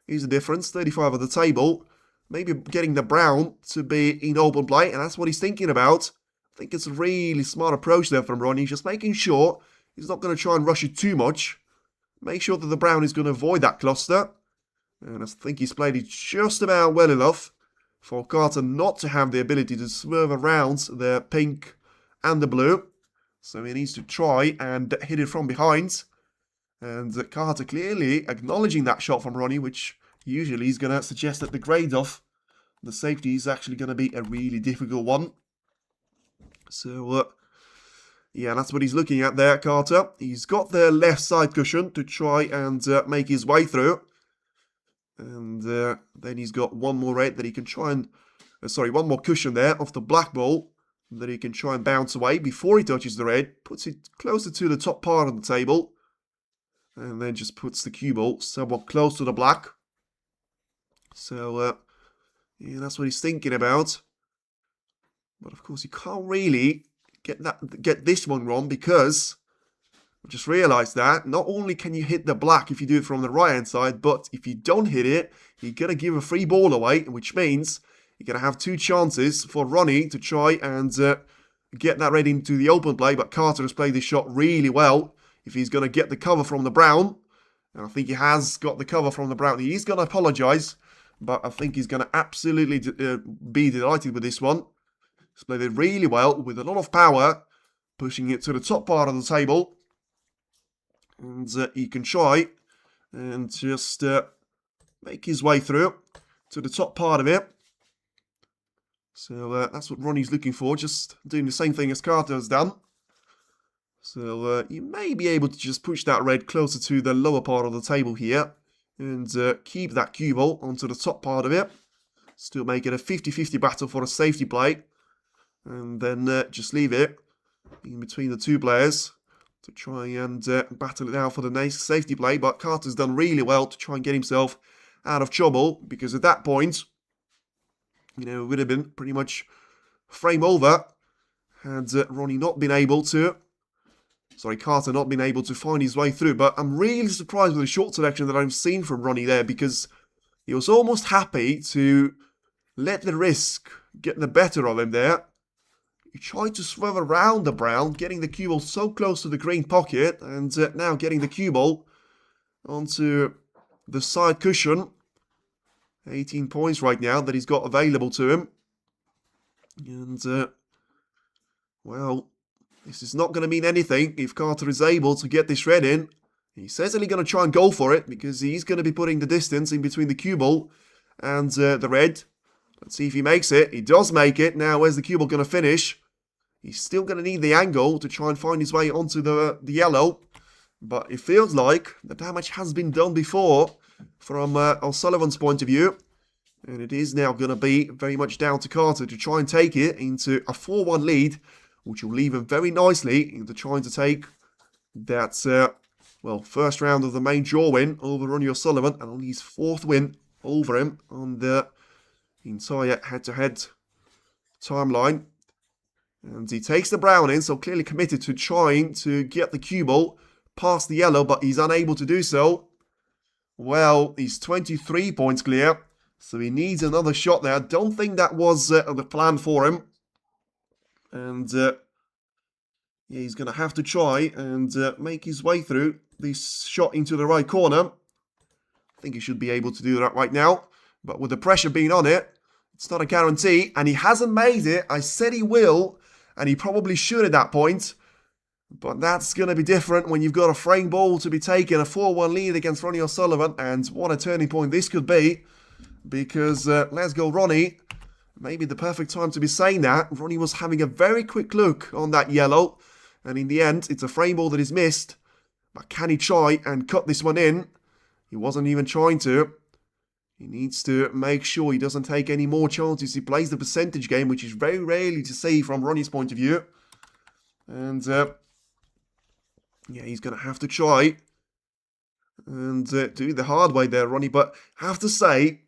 is the difference. 35 at the table. maybe getting the brown to be in open play, and that's what he's thinking about. I think it's a really smart approach there from Ronnie, just making sure he's not going to try and rush it too much. Make sure that the brown is going to avoid that cluster. And I think he's played it just about well enough for Carter not to have the ability to swerve around the pink and the blue. So he needs to try and hit it from behind. And Carter clearly acknowledging that shot from Ronnie, which usually is going to suggest that the grade off the safety is actually going to be a really difficult one. So, yeah, that's what he's looking at there, Carter. He's got the left side cushion to try and make his way through. And then he's got one more red that he can try and... one more cushion there off the black ball that he can try and bounce away before he touches the red. Puts it closer to the top part of the table. And then just puts the cue ball somewhat close to the black. So, yeah, that's what he's thinking about. But of course, you can't really get this one wrong because I just realized that not only can you hit the black if you do it from the right-hand side, but if you don't hit it, you're going to give a free ball away, which means you're going to have two chances for Ronnie to try and get that red into the open play. But Carter has played this shot really well. If he's going to get the cover from the brown, and I think he has got the cover from the brown, he's going to apologise, but I think he's going to absolutely be delighted with this one. He's played it really well with a lot of power, pushing it to the top part of the table. And he can try and just make his way through to the top part of it. So that's what Ronnie's looking for, just doing the same thing as Carter has done. So you may be able to just push that red closer to the lower part of the table here. And keep that cue ball onto the top part of it. Still make it a 50-50 battle for a safety play. And then just leave it in between the two players to try and battle it out for the next safety play. But Carter's done really well to try and get himself out of trouble. Because at that point, you know, it would have been pretty much frame over. Had Ronnie not been able to... Carter not been able to find his way through. But I'm really surprised with the short selection that I've seen from Ronnie there. Because he was almost happy to let the risk get the better of him there. He tried to swerve around the brown, getting the cue ball so close to the green pocket, and now getting the cue ball onto the side cushion. 18 points right now that he's got available to him. And, well, this is not going to mean anything if Carter is able to get this red in. He's certainly going to try and go for it, because he's going to be putting the distance in between the cue ball and the red. Let's see if he makes it. He does make it. Now, where's the cue ball going to finish? He's still going to need the angle to try and find his way onto the yellow. But it feels like the damage has been done before from O'Sullivan's point of view. And it is now going to be very much down to Carter to try and take it into a 4-1 lead, which will leave him very nicely into trying to take that, first round of the main draw win over Ronnie O'Sullivan. And only his fourth win over him on the entire head-to-head timeline. And he takes the brown in, so clearly committed to trying to get the cue ball past the yellow, but he's unable to do so. Well, he's 23 points clear, so he needs another shot there. I don't think that was the plan for him. And yeah, he's going to have to try and make his way through this shot into the right corner. I think he should be able to do that right now. But with the pressure being on it, it's not a guarantee. And he hasn't made it. I said he will. And he probably should at that point. But that's going to be different when you've got a frame ball to be taken. A 4-1 lead against Ronnie O'Sullivan. And what a turning point this could be. Because, let's go Ronnie. Maybe the perfect time to be saying that. Ronnie was having a very quick look on that yellow. And in the end, it's a frame ball that is missed. But can he try and cut this one in? He wasn't even trying to. He needs to make sure he doesn't take any more chances. He plays the percentage game, which is very rarely to see from Ronnie's point of view. And, yeah, he's going to have to try and do the hard way there, Ronnie. But I have to say,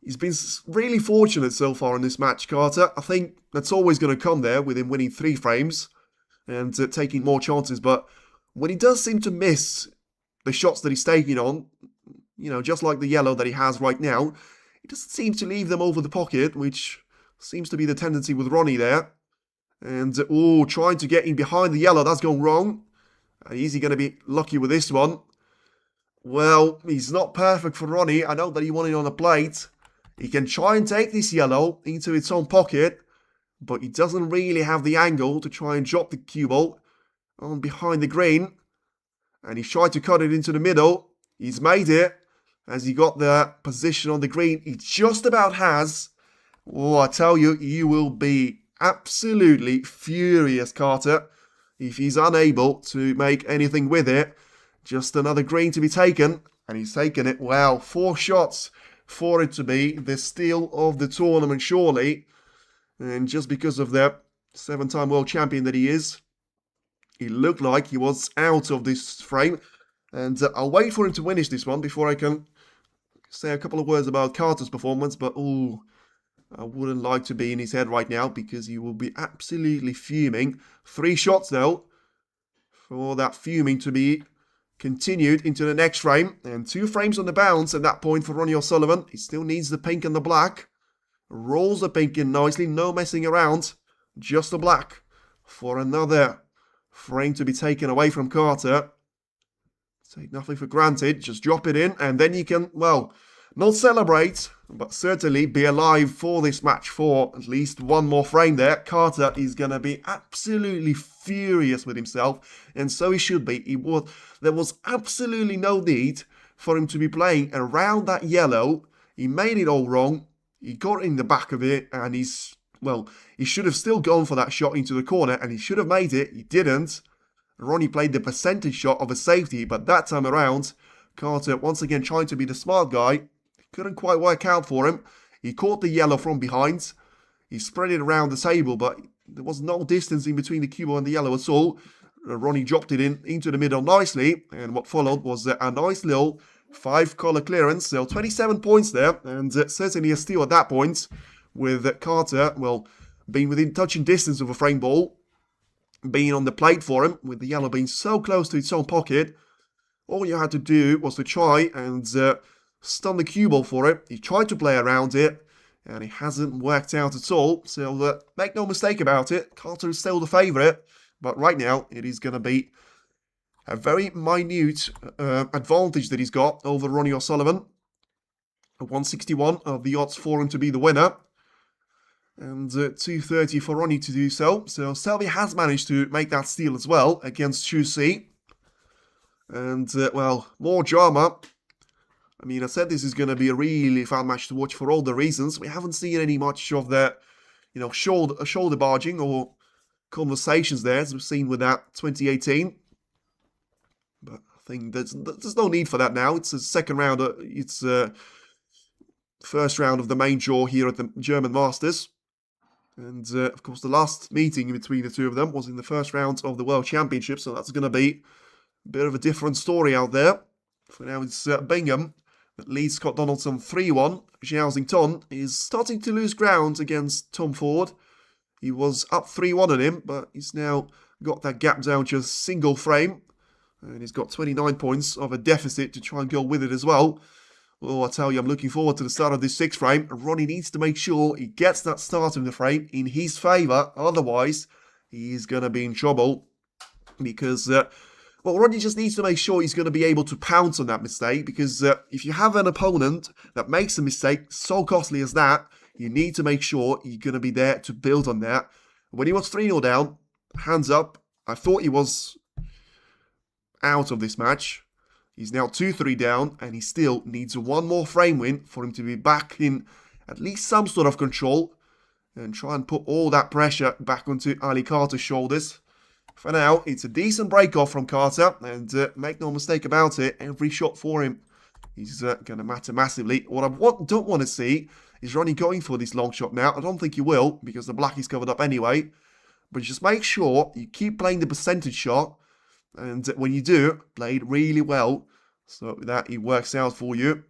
he's been really fortunate so far in this match, Carter. I think that's always going to come there with him winning 3 frames and taking more chances. But when he does seem to miss the shots that he's taking on, you know, just like the yellow that he has right now, it doesn't seem to leave them over the pocket, which seems to be the tendency with Ronnie there. And, trying to get in behind the yellow. That's gone wrong. And is he going to be lucky with this one? Well, he's not perfect for Ronnie. I know that he wanted on a plate. He can try and take this yellow into its own pocket, but he doesn't really have the angle to try and drop the cue ball on behind the green. And he's tried to cut it into the middle. He's made it. Has he got the position on the green? He just about has. Oh, I tell you, you will be absolutely furious, Carter, if he's unable to make anything with it. Just another green to be taken, and he's taken it. Wow, 4 shots for it to be the steal of the tournament, surely. And just because of the 7-time world champion that he is, he looked like he was out of this frame. And I'll wait for him to finish this one before I can say a couple of words about Carter's performance. But, I wouldn't like to be in his head right now because he will be absolutely fuming. 3 shots, though, for that fuming to be continued into the next frame. And 2 frames on the bounce at that point for Ronnie O'Sullivan. He still needs the pink and the black. Rolls the pink in nicely. No messing around. Just the black for another frame to be taken away from Carter. Take nothing for granted. Just drop it in. And then you can, well, not celebrate, but certainly be alive for this match for at least one more frame there. Carter is going to be absolutely furious with himself, and so he should be. There was absolutely no need for him to be playing around that yellow. He made it all wrong. He got in the back of it, and he should have still gone for that shot into the corner, and he should have made it. He didn't. Ronnie played the percentage shot of a safety, but that time around, Carter once again trying to be the smart guy. Couldn't quite work out for him. He caught the yellow from behind. He spread it around the table, but there was no distance in between the cue and the yellow at all. Ronnie dropped it into the middle nicely, and what followed was a nice little 5-color clearance. So 27 points there, and certainly a steal at that point, with Carter, well, being within touching distance of a frame ball, being on the plate for him, with the yellow being so close to its own pocket. All you had to do was to try and stun the cue ball for it. He tried to play around it, and it hasn't worked out at all. So make no mistake about it, Carter is still the favourite, but right now it is going to be a very minute advantage that he's got over Ronnie O'Sullivan. 161 of the odds for him to be the winner, and 230 for Ronnie to do so. So Selby has managed to make that steal as well against Chu Si. And, well, more drama. I mean, I said this is going to be a really fun match to watch for all the reasons. We haven't seen any much of the, shoulder barging or conversations there, as we've seen with that 2018. But I think there's no need for that now. It's a second round. It's first round of the main draw here at the German Masters. And, of course, the last meeting between the two of them was in the first round of the World Championship. So that's going to be a bit of a different story out there. For now, it's Bingham that leads Scott Donaldson 3-1. Xiao Xington is starting to lose ground against Tom Ford. He was up 3-1 on him, but he's now got that gap down to a single frame. And he's got 29 points of a deficit to try and go with it as well. Oh, I tell you, I'm looking forward to the start of this 6th frame. Ronnie needs to make sure he gets that start in the frame in his favour. Otherwise, he's going to be in trouble. Because, Ronnie just needs to make sure he's going to be able to pounce on that mistake. Because if you have an opponent that makes a mistake so costly as that, you need to make sure you're going to be there to build on that. When he was 3-0 down, hands up, I thought he was out of this match. He's now 2-3 down, and he still needs one more frame win for him to be back in at least some sort of control and try and put all that pressure back onto Ali Carter's shoulders. For now, it's a decent break-off from Carter, and make no mistake about it, every shot for him is going to matter massively. What I don't want to see is Ronnie going for this long shot now. I don't think he will, because the black is covered up anyway. But just make sure you keep playing the percentage shot, and when you do, play it really well, so that it works out for you.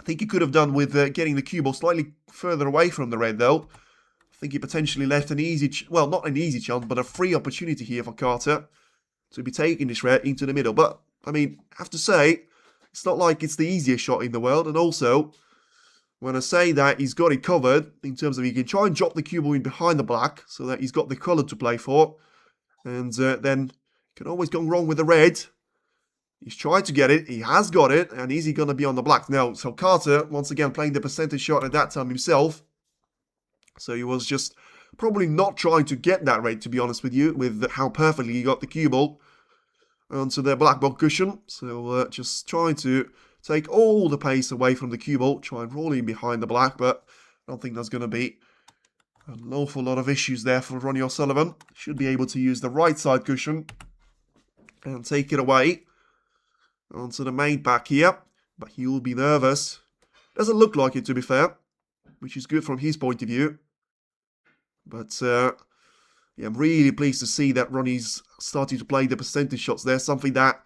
I think he could have done with getting the cue ball slightly further away from the red, though. I think he potentially left an easy, well, not an easy chance, but a free opportunity here for Carter to be taking this red into the middle. But, I mean, I have to say, it's not like it's the easiest shot in the world, and also, when I say that he's got it covered, in terms of he can try and drop the cue ball in behind the black, so that he's got the colour to play for. And then can always go wrong with the red. He's tried to get it, he has got it, and is he going to be on the black now? So Carter, once again, playing the percentage shot at that time himself. So he was just probably not trying to get that red, to be honest with you, with how perfectly he got the cue ball onto the black ball cushion. So just trying to take all the pace away from the cue ball, try and roll in behind the black, but I don't think there's going to be an awful lot of issues there for Ronnie O'Sullivan. Should be able to use the right side cushion and take it away onto the main back here, but he will be nervous. Doesn't look like it, to be fair, which is good from his point of view. But yeah, I'm really pleased to see that Ronnie's starting to play the percentage shots there, something that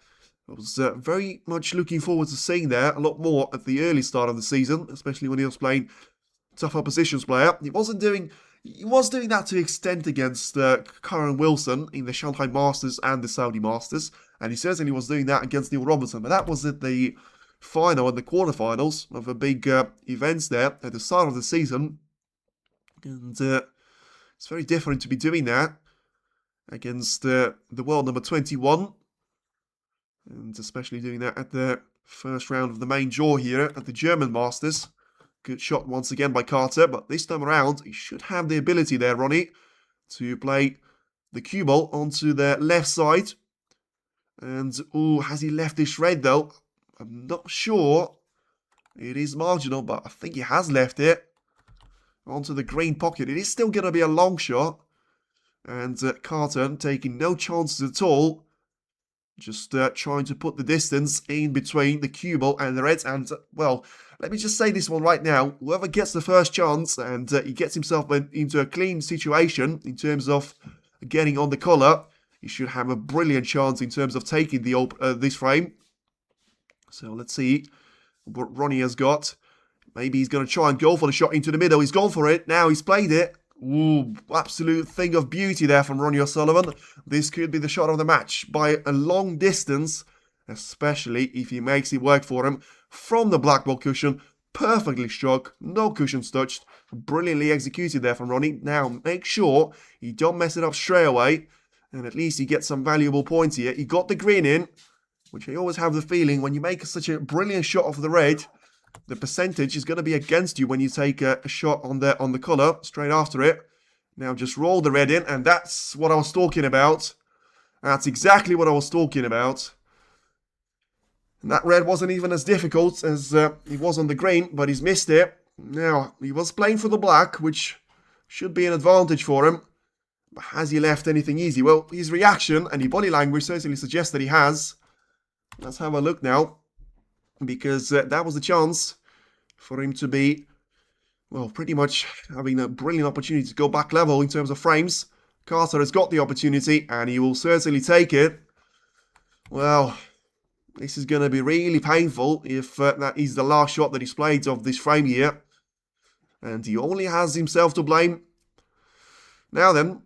I was very much looking forward to seeing there a lot more at the early start of the season, especially when he was playing tough oppositions player. He was doing that to extent against Karen Wilson in the Shanghai Masters and the Saudi Masters, and he certainly was doing that against Neil Robertson, but that was at the final and the quarterfinals of the big events there at the start of the season, and it's very different to be doing that against the world number 21, and especially doing that at the first round of the main draw here at the German Masters. Good shot once again by Carter, but this time around, he should have the ability there, Ronnie, to play the cue ball onto the left side. And, ooh, has he left this red, though? I'm not sure. It is marginal, but I think he has left it onto the green pocket. It is still going to be a long shot. And Carter taking no chances at all. Just trying to put the distance in between the cue ball and the reds. And, well, let me just say this one right now. Whoever gets the first chance and he gets himself into a clean situation in terms of getting on the collar, he should have a brilliant chance in terms of taking the this frame. So let's see what Ronnie has got. Maybe he's going to try and go for the shot into the middle. He's gone for it. Now he's played it. Ooh, absolute thing of beauty there from Ronnie O'Sullivan. This could be the shot of the match by a long distance, especially if he makes it work for him from the black ball cushion. Perfectly struck, no cushions touched. Brilliantly executed there from Ronnie. Now make sure you don't mess it up straight away, and at least you get some valuable points here. He got the green in, which I always have the feeling when you make such a brilliant shot off the red, the percentage is going to be against you when you take a shot on the colour straight after it. Now just roll the red in, and that's what I was talking about. That's exactly what I was talking about. And that red wasn't even as difficult as it was on the green, but he's missed it. Now, he was playing for the black, which should be an advantage for him. But has he left anything easy? Well, his reaction and his body language certainly suggests that he has. Let's have a look now, because that was a chance for him to be, well, pretty much having a brilliant opportunity to go back level in terms of frames. Carter has got the opportunity, and he will certainly take it. Well, this is going to be really painful if that is the last shot that he's played of this frame here. And he only has himself to blame. Now then,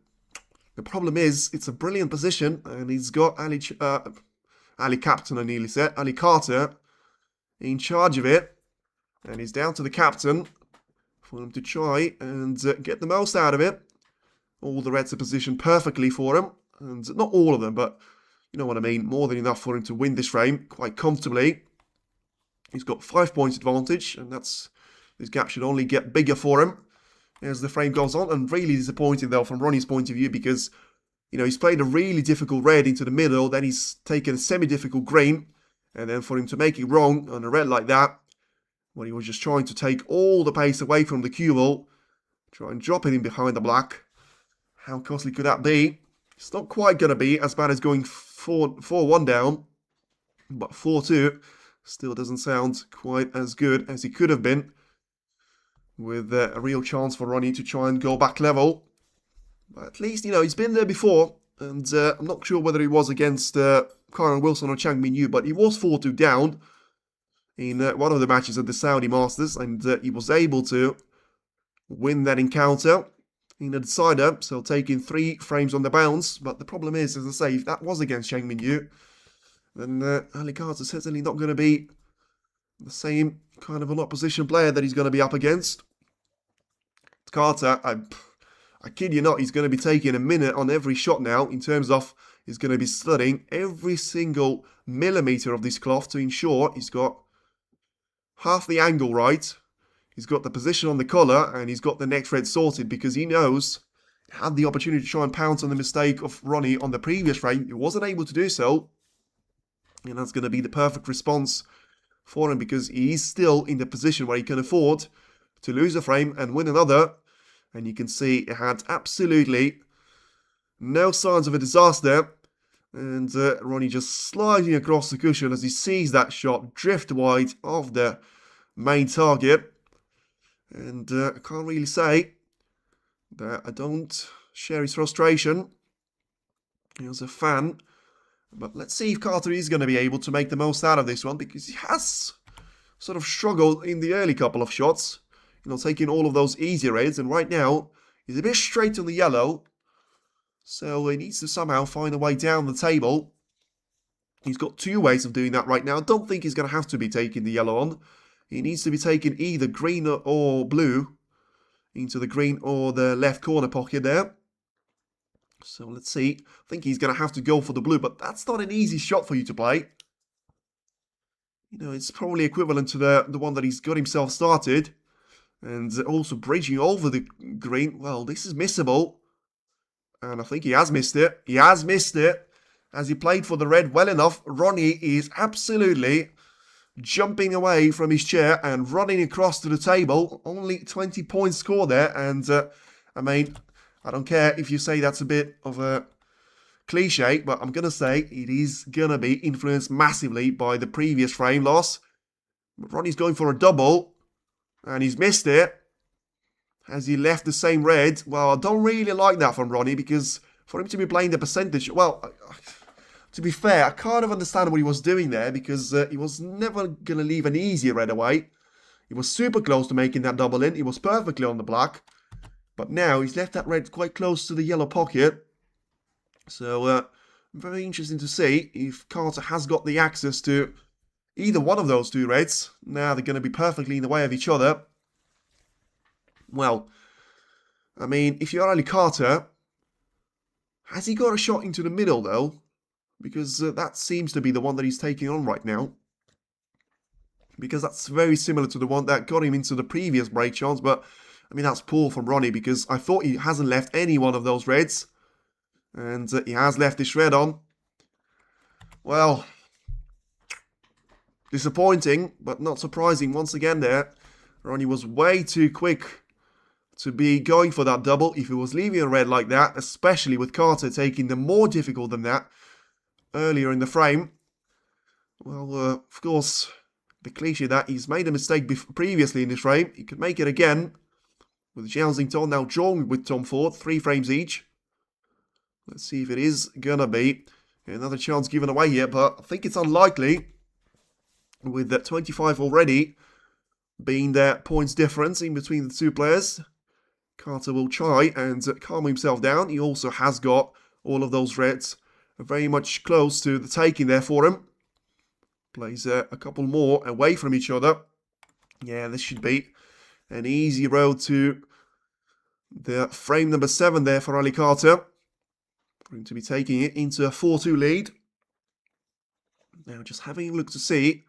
the problem is, it's a brilliant position, and he's got Ali Captain, I nearly said, Ali Carter in charge of it. And he's down to the captain for him to try and get the most out of it. All the reds are positioned perfectly for him. And not all of them, but you know what I mean. More than enough for him to win this frame quite comfortably. He's got 5 points advantage, and this gap should only get bigger for him as the frame goes on. And really disappointing, though, from Ronnie's point of view, because, you know, he's played a really difficult red into the middle, then he's taken a semi-difficult green, and then for him to make it wrong on a red like that, when he was just trying to take all the pace away from the cue ball, try and drop it in behind the black. How costly could that be? It's not quite going to be as bad as going 4-1 down, but 4-2 still doesn't sound quite as good as it could have been, with a real chance for Ronnie to try and go back level. But at least, you know, he's been there before, and I'm not sure whether he was against Karen Wilson or Chang Min Yu, but he was 4-2 down in one of the matches at the Saudi Masters, and he was able to win that encounter in a decider, so taking 3 frames on the bounce. But the problem is, as I say, if that was against Chang Min Yu, then Ali Carter's certainly not going to be the same kind of an opposition player that he's going to be up against. Carter, I kid you not, he's going to be taking a minute on every shot now in terms of he's going to be studying every single millimeter of this cloth to ensure he's got half the angle right, he's got the position on the collar, and he's got the next red sorted, because he knows he had the opportunity to try and pounce on the mistake of Ronnie on the previous frame. He wasn't able to do so, and that's going to be the perfect response for him, because he's still in the position where he can afford to lose a frame and win another. And you can see it had absolutely no signs of a disaster. And Ronnie just sliding across the cushion as he sees that shot drift wide of the main target. And I can't really say that I don't share his frustration as a fan. But let's see if Carter is going to be able to make the most out of this one, because he has sort of struggled in the early couple of shots. You know, taking all of those easy reds, and right now he's a bit straight on the yellow, so he needs to somehow find a way down the table. He's got two ways of doing that right now. I don't think he's going to have to be taking the yellow on. He needs to be taking either green or blue into the green or the left corner pocket there. So let's see. I think he's going to have to go for the blue, but that's not an easy shot for you to play. You know, it's probably equivalent to the one that he's got himself started. And also bridging over the green. Well, this is missable. And I think he has missed it. He has missed it. As he played for the red well enough, Ronnie is absolutely jumping away from his chair and running across to the table. Only 20 points score there. And, I mean, I don't care if you say that's a bit of a cliche, but I'm going to say it is going to be influenced massively by the previous frame loss. But Ronnie's going for a double. And he's missed it. Has he left the same red? Well, I don't really like that from Ronnie, because for him to be playing the percentage... Well, to be fair, I kind of understand what he was doing there, because he was never going to leave an easy red away. He was super close to making that double in. He was perfectly on the black. But now he's left that red quite close to the yellow pocket. So, very interesting to see if Carter has got the access to either one of those two reds. Now they're going to be perfectly in the way of each other. Well, I mean, if you're Ali Carter, has he got a shot into the middle though? Because that seems to be the one that he's taking on right now. Because that's very similar to the one that got him into the previous break chance. But, I mean, that's poor from Ronnie, because I thought he hasn't left any one of those reds. And he has left this red on. Well, disappointing, but not surprising once again there. Ronnie was way too quick to be going for that double if he was leaving a red like that, especially with Carter taking the more difficult than that earlier in the frame. Well, of course, the cliche that he's made a mistake previously in this frame. He could make it again with Jiaozington now drawing with Tom Ford, 3 frames each. Let's see if it is gonna be another chance given away here, but I think it's unlikely. With that 25 already being their points difference in between the two players. Carter will try and calm himself down. He also has got all of those reds very much close to the taking there for him. Plays a couple more away from each other. Yeah, this should be an easy road to the frame number 7 there for Ali Carter. Going to be taking it into a 4-2 lead. Now just having a look to see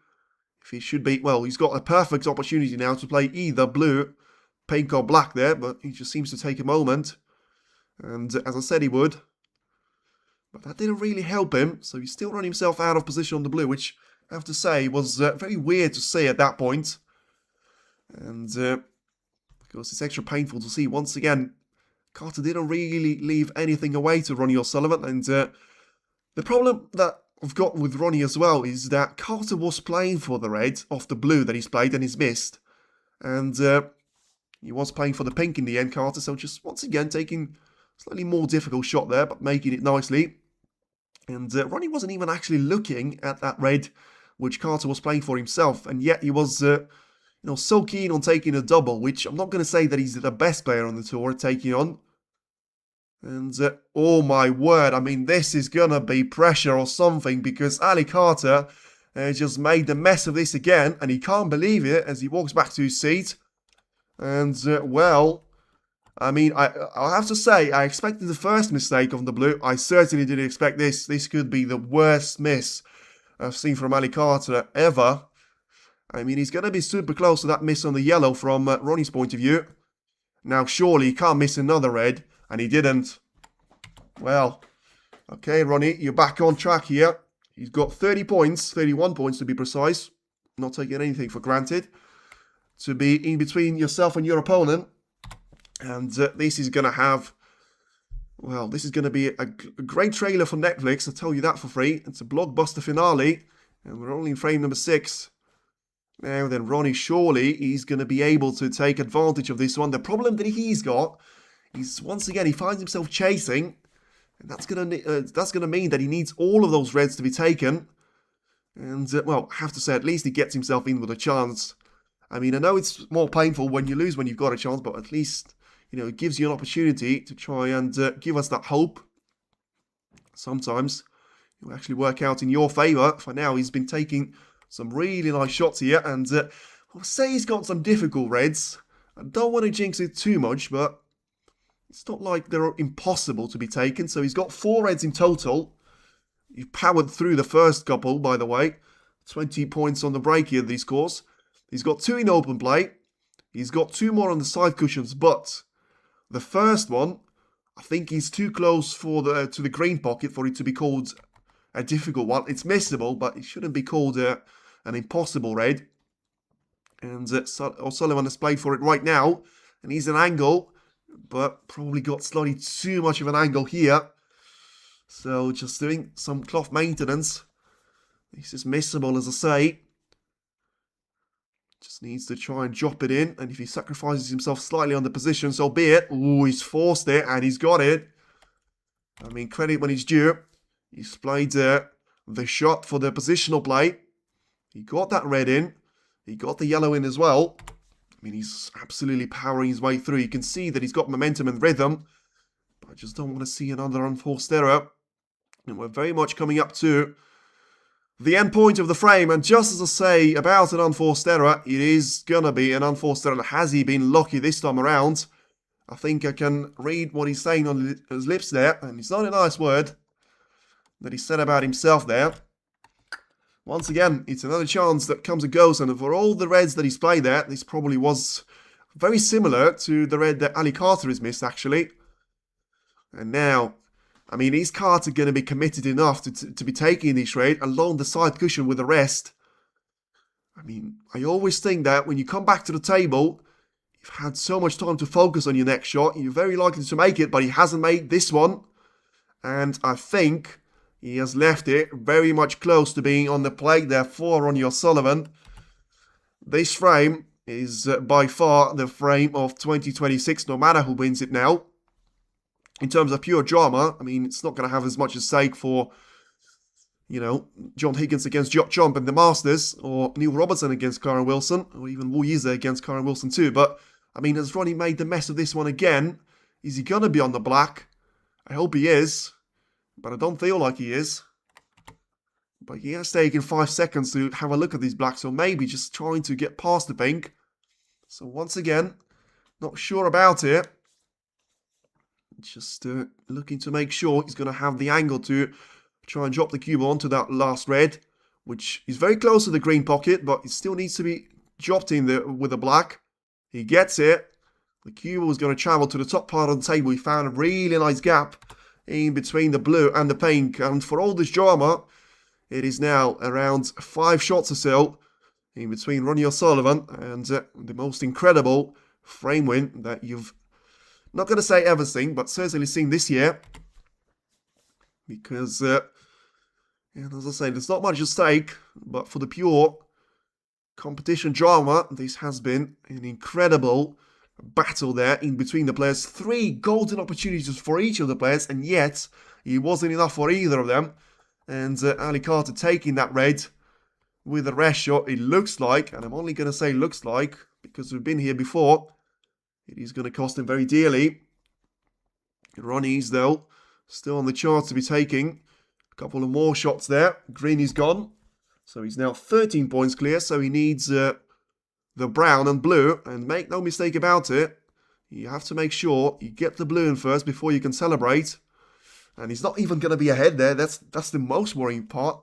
if he should be... Well, he's got a perfect opportunity now to play either blue, pink or black there, but he just seems to take a moment. And as I said he would. But that didn't really help him, so he still ran himself out of position on the blue, which I have to say was very weird to see at that point. And of course it's extra painful to see once again. Carter didn't really leave anything away to Ronnie O'Sullivan, and the problem that I've got with Ronnie as well is that Carter was playing for the red off the blue that he's played and he's missed. And he was playing for the pink in the end, Carter, so just once again taking a slightly more difficult shot there, but making it nicely. And Ronnie wasn't even actually looking at that red which Carter was playing for himself, and yet he was so keen on taking a double, which I'm not going to say that he's the best player on the tour at taking on. And, oh my word, I mean, this is going to be pressure or something, because Ali Carter just made the mess of this again, and he can't believe it as he walks back to his seat. And, well, I mean, I'll have to say, I expected the first mistake on the blue. I certainly didn't expect this. This could be the worst miss I've seen from Ali Carter ever. I mean, he's going to be super close to that miss on the yellow from Ronnie's point of view. Now, surely he can't miss another red, and he didn't. Well, okay, Ronnie, you're back on track here. He's got 30 points, 31 points to be precise. Not taking anything for granted. To be in between yourself and your opponent. And this is going to have... Well, this is going to be a great trailer for Netflix, I'll tell you that for free. It's a blockbuster finale, and we're only in frame number 6. Now then, Ronnie, surely he's going to be able to take advantage of this one. The problem that he's got is, once again, he finds himself chasing, and that's going to mean that he needs all of those reds to be taken. And, well, I have to say, at least he gets himself in with a chance. I mean, I know it's more painful when you lose when you've got a chance, but at least, you know, it gives you an opportunity to try and give us that hope. Sometimes it will actually work out in your favour. For now, he's been taking some really nice shots here, and I'll say he's got some difficult reds. I don't want to jinx it too much, but it's not like they're impossible to be taken. So he's got 4 reds in total. He powered through the first couple, by the way. 20 points on the break here, these scores. He's got 2 in open play. He's got 2 more on the side cushions, but the first one, I think he's too close for to the green pocket for it to be called a difficult one. It's missable, but it shouldn't be called an impossible red. And O'Sullivan has played for it right now, and he's an angle, but probably got slightly too much of an angle here. So just doing some cloth maintenance. This is missable, as I say. Just needs to try and drop it in, and if he sacrifices himself slightly on the position, so be it. Ooh, he's forced it, and he's got it. I mean, credit when he's due. He's played the shot for the positional play. He got that red in. He got the yellow in as well. I mean, he's absolutely powering his way through. You can see that he's got momentum and rhythm. But I just don't want to see another unforced error. And we're very much coming up to the end point of the frame. And just as I say about an unforced error, it is going to be an unforced error. Has he been lucky this time around? I think I can read what he's saying on his lips there. And it's not a nice word that he said about himself there. Once again, it's another chance that comes and goes, and for all the reds that he's played there, this probably was very similar to the red that Ali Carter has missed, actually. And now, I mean, is Carter going to be committed enough to be taking this red along the side cushion with the rest? I mean, I always think that when you come back to the table, you've had so much time to focus on your next shot, you're very likely to make it, but he hasn't made this one. And I think he has left it very much close to being on the plate there for Ronnie O'Sullivan. This frame is by far the frame of 2026, no matter who wins it now. In terms of pure drama, I mean, it's not going to have as much at stake for, you know, John Higgins against Jock Jump in the Masters, or Neil Robertson against Karen Wilson, or even Wu Yize against Karen Wilson too. But, I mean, has Ronnie made the mess of this one again? Is he going to be on the black? I hope he is. But I don't feel like he is. But he has taken 5 seconds to have a look at these blacks, or maybe just trying to get past the pink. So once again, not sure about it. Just looking to make sure he's going to have the angle to try and drop the cube onto that last red, which is very close to the green pocket, but it still needs to be dropped in there with the black. He gets it. The cube was going to travel to the top part of the table. He found a really nice gap in between the blue and the pink, and for all this drama, it is now around 5 shots or so in between Ronnie O'Sullivan and the most incredible frame win that you've, not going to say ever seen, but certainly seen this year, because as I say, there's not much at stake, but for the pure competition drama, this has been an incredible battle there in between the players. 3 golden opportunities for each of the players, and yet it wasn't enough for either of them. And Ali Carter taking that red with a rest shot, it looks like, and I'm only going to say looks like because we've been here before, it is going to cost him very dearly. Ronnie's, though, still on the chart to be taking a couple of more shots there. Green is gone. So he's now 13 points clear, so he needs the brown and blue. And make no mistake about it, you have to make sure you get the blue in first before you can celebrate. And he's not even going to be ahead there. That's the most worrying part.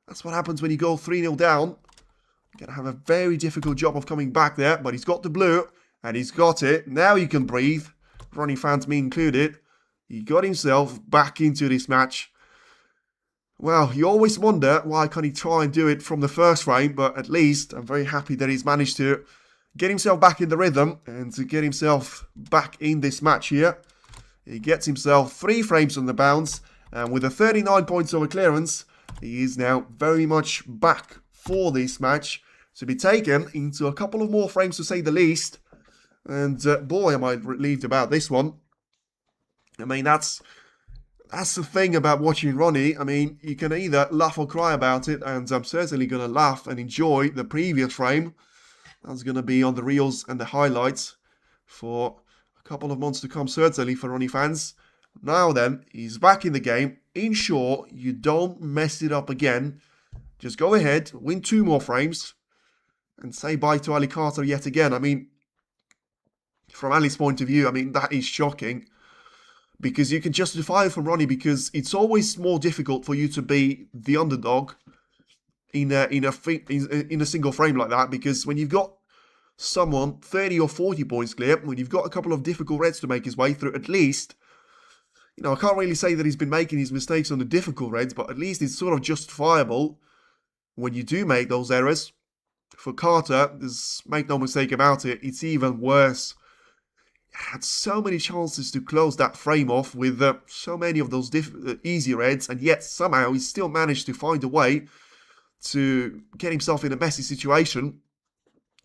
That's what happens when you go 3-0 down. You're going to have a very difficult job of coming back there. But he's got the blue, and he's got it. Now you can breathe. Ronnie fans, me included. He got himself back into this match. Well, you always wonder why can't he try and do it from the first frame, but at least I'm very happy that he's managed to get himself back in the rhythm and to get himself back in this match here. He gets himself 3 frames on the bounce, and with a 39 points over clearance, he is now very much back for this match to be taken into a couple of more frames to say the least. And boy, am I relieved about this one. I mean, that's the thing about watching Ronnie. I mean, you can either laugh or cry about it, and I'm certainly going to laugh and enjoy the previous frame. That's going to be on the reels and the highlights for a couple of months to come, certainly for Ronnie fans. Now then, he's back in the game. Ensure you don't mess it up again. Just go ahead, win 2 more frames, and say bye to Ali Carter yet again. I mean, from Ali's point of view, I mean, that is shocking. Because you can justify it from Ronnie, because it's always more difficult for you to be the underdog in a single frame like that. Because when you've got someone 30 or 40 points clear, when you've got a couple of difficult reds to make his way through, at least, you know, I can't really say that he's been making his mistakes on the difficult reds, but at least it's sort of justifiable when you do make those errors. For Carter, make no mistake about it, it's even worse. Had so many chances to close that frame off with so many of those easy reds, and yet somehow he still managed to find a way to get himself in a messy situation.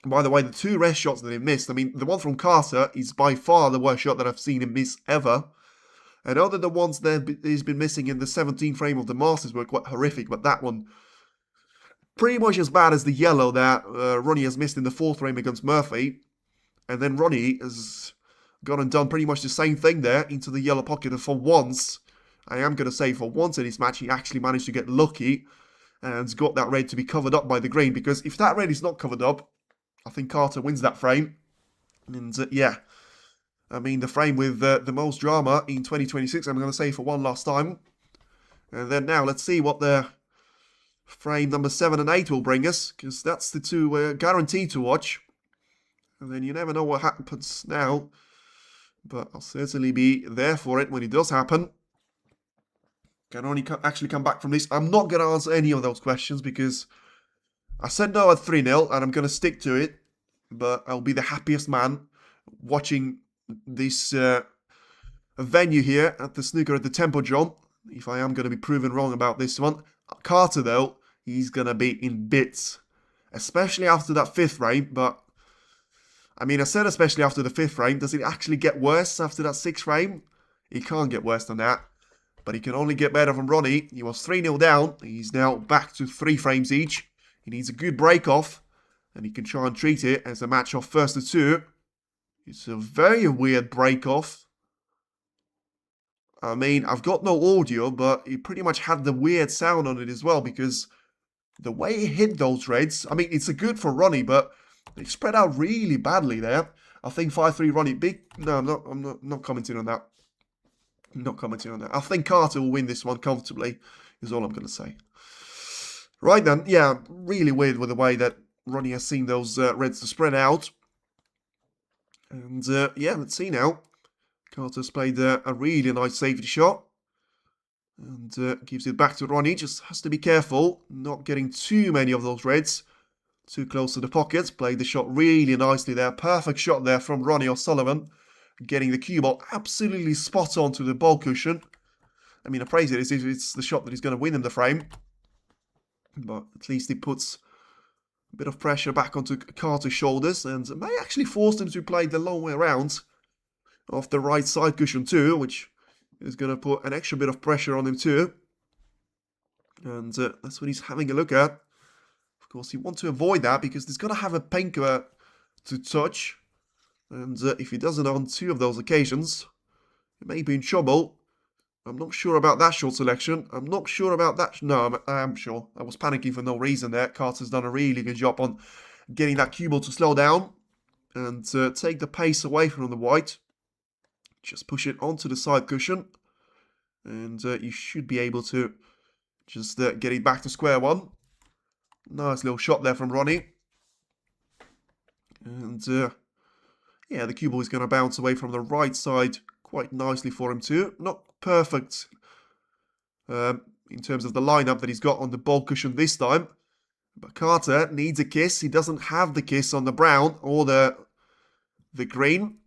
And by the way, the 2 red shots that he missed, I mean, the one from Carter is by far the worst shot that I've seen him miss ever. And other than the ones that he's been missing in the 17th frame of the Masters were quite horrific, but that one pretty much as bad as the yellow that Ronnie has missed in the 4th frame against Murphy. And then Ronnie has gone and done pretty much the same thing there into the yellow pocket. And for once, I am going to say for once in this match, he actually managed to get lucky and got that red to be covered up by the green. Because if that red is not covered up, I think Carter wins that frame. And yeah, I mean, the frame with the most drama in 2026, I'm going to say for one last time. And then now, let's see what the frame number 7 and 8 will bring us. Because that's the 2 we're guaranteed to watch. And then you never know what happens now. But I'll certainly be there for it when it does happen. Can only actually come back from this. I'm not going to answer any of those questions because I said no at 3-0 and I'm going to stick to it. But I'll be the happiest man watching this venue here at the snooker at the Tempodrome. If I am going to be proven wrong about this one. Carter, though, he's going to be in bits. Especially after that 5th frame, but I mean, I said especially after the 5th frame. Does it actually get worse after that 6th frame? It can't get worse than that. But he can only get better from Ronnie. He was 3-0 down. He's now back to 3 frames each. He needs a good break-off. And he can try and treat it as a match of 1st to 2. It's a very weird break-off. I mean, I've got no audio, but it pretty much had the weird sound on it as well. Because the way he hit those reds, I mean, it's a good for Ronnie, but they spread out really badly there. I think 5-3 Ronnie big. No, I'm not commenting on that. I'm not commenting on that. I think Carter will win this one comfortably, is all I'm going to say. Right then, yeah, really weird with the way that Ronnie has seen those reds to spread out. And yeah, let's see now. Carter's played a really nice safety shot. And gives it back to Ronnie. Just has to be careful, not getting too many of those reds. Too close to the pockets. Played the shot really nicely there. Perfect shot there from Ronnie O'Sullivan. Getting the cue ball absolutely spot on to the ball cushion. I mean, I praise it as if it's the shot that is going to win him the frame. But at least he puts a bit of pressure back onto Carter's shoulders. And may actually force him to play the long way around. Off the right side cushion too. Which is going to put an extra bit of pressure on him too. And that's what he's having a look at. Of course, you want to avoid that because he's going to have a pinker to touch. And if he does it on 2 of those occasions, he may be in trouble. I'm not sure about that short selection. I'm not sure about that. No, I am sure. I was panicking for no reason there. Carter's done a really good job on getting that cue ball to slow down and take the pace away from the white. Just push it onto the side cushion. And you should be able to just get it back to square one. Nice little shot there from Ronnie. And yeah, the cue ball is going to bounce away from the right side quite nicely for him too. Not perfect in terms of the lineup that he's got on the ball cushion this time. But Carter needs a kiss. He doesn't have the kiss on the brown or the green.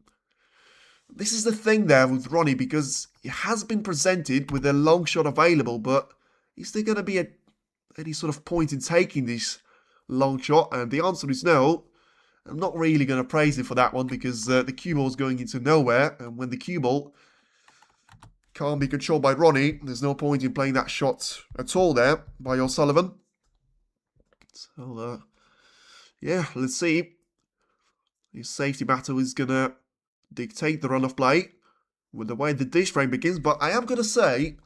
This is the thing there with Ronnie, because he has been presented with a long shot available, but is there going to be any sort of point in taking this long shot? And the answer is no. I'm not really going to praise him for that one, because the cue ball is going into nowhere, and when the cue ball can't be controlled by Ronnie, there's no point in playing that shot at all there by O'Sullivan. So, yeah, let's see. His safety battle is going to dictate the run of play with the way the dish frame begins. But I am going to say,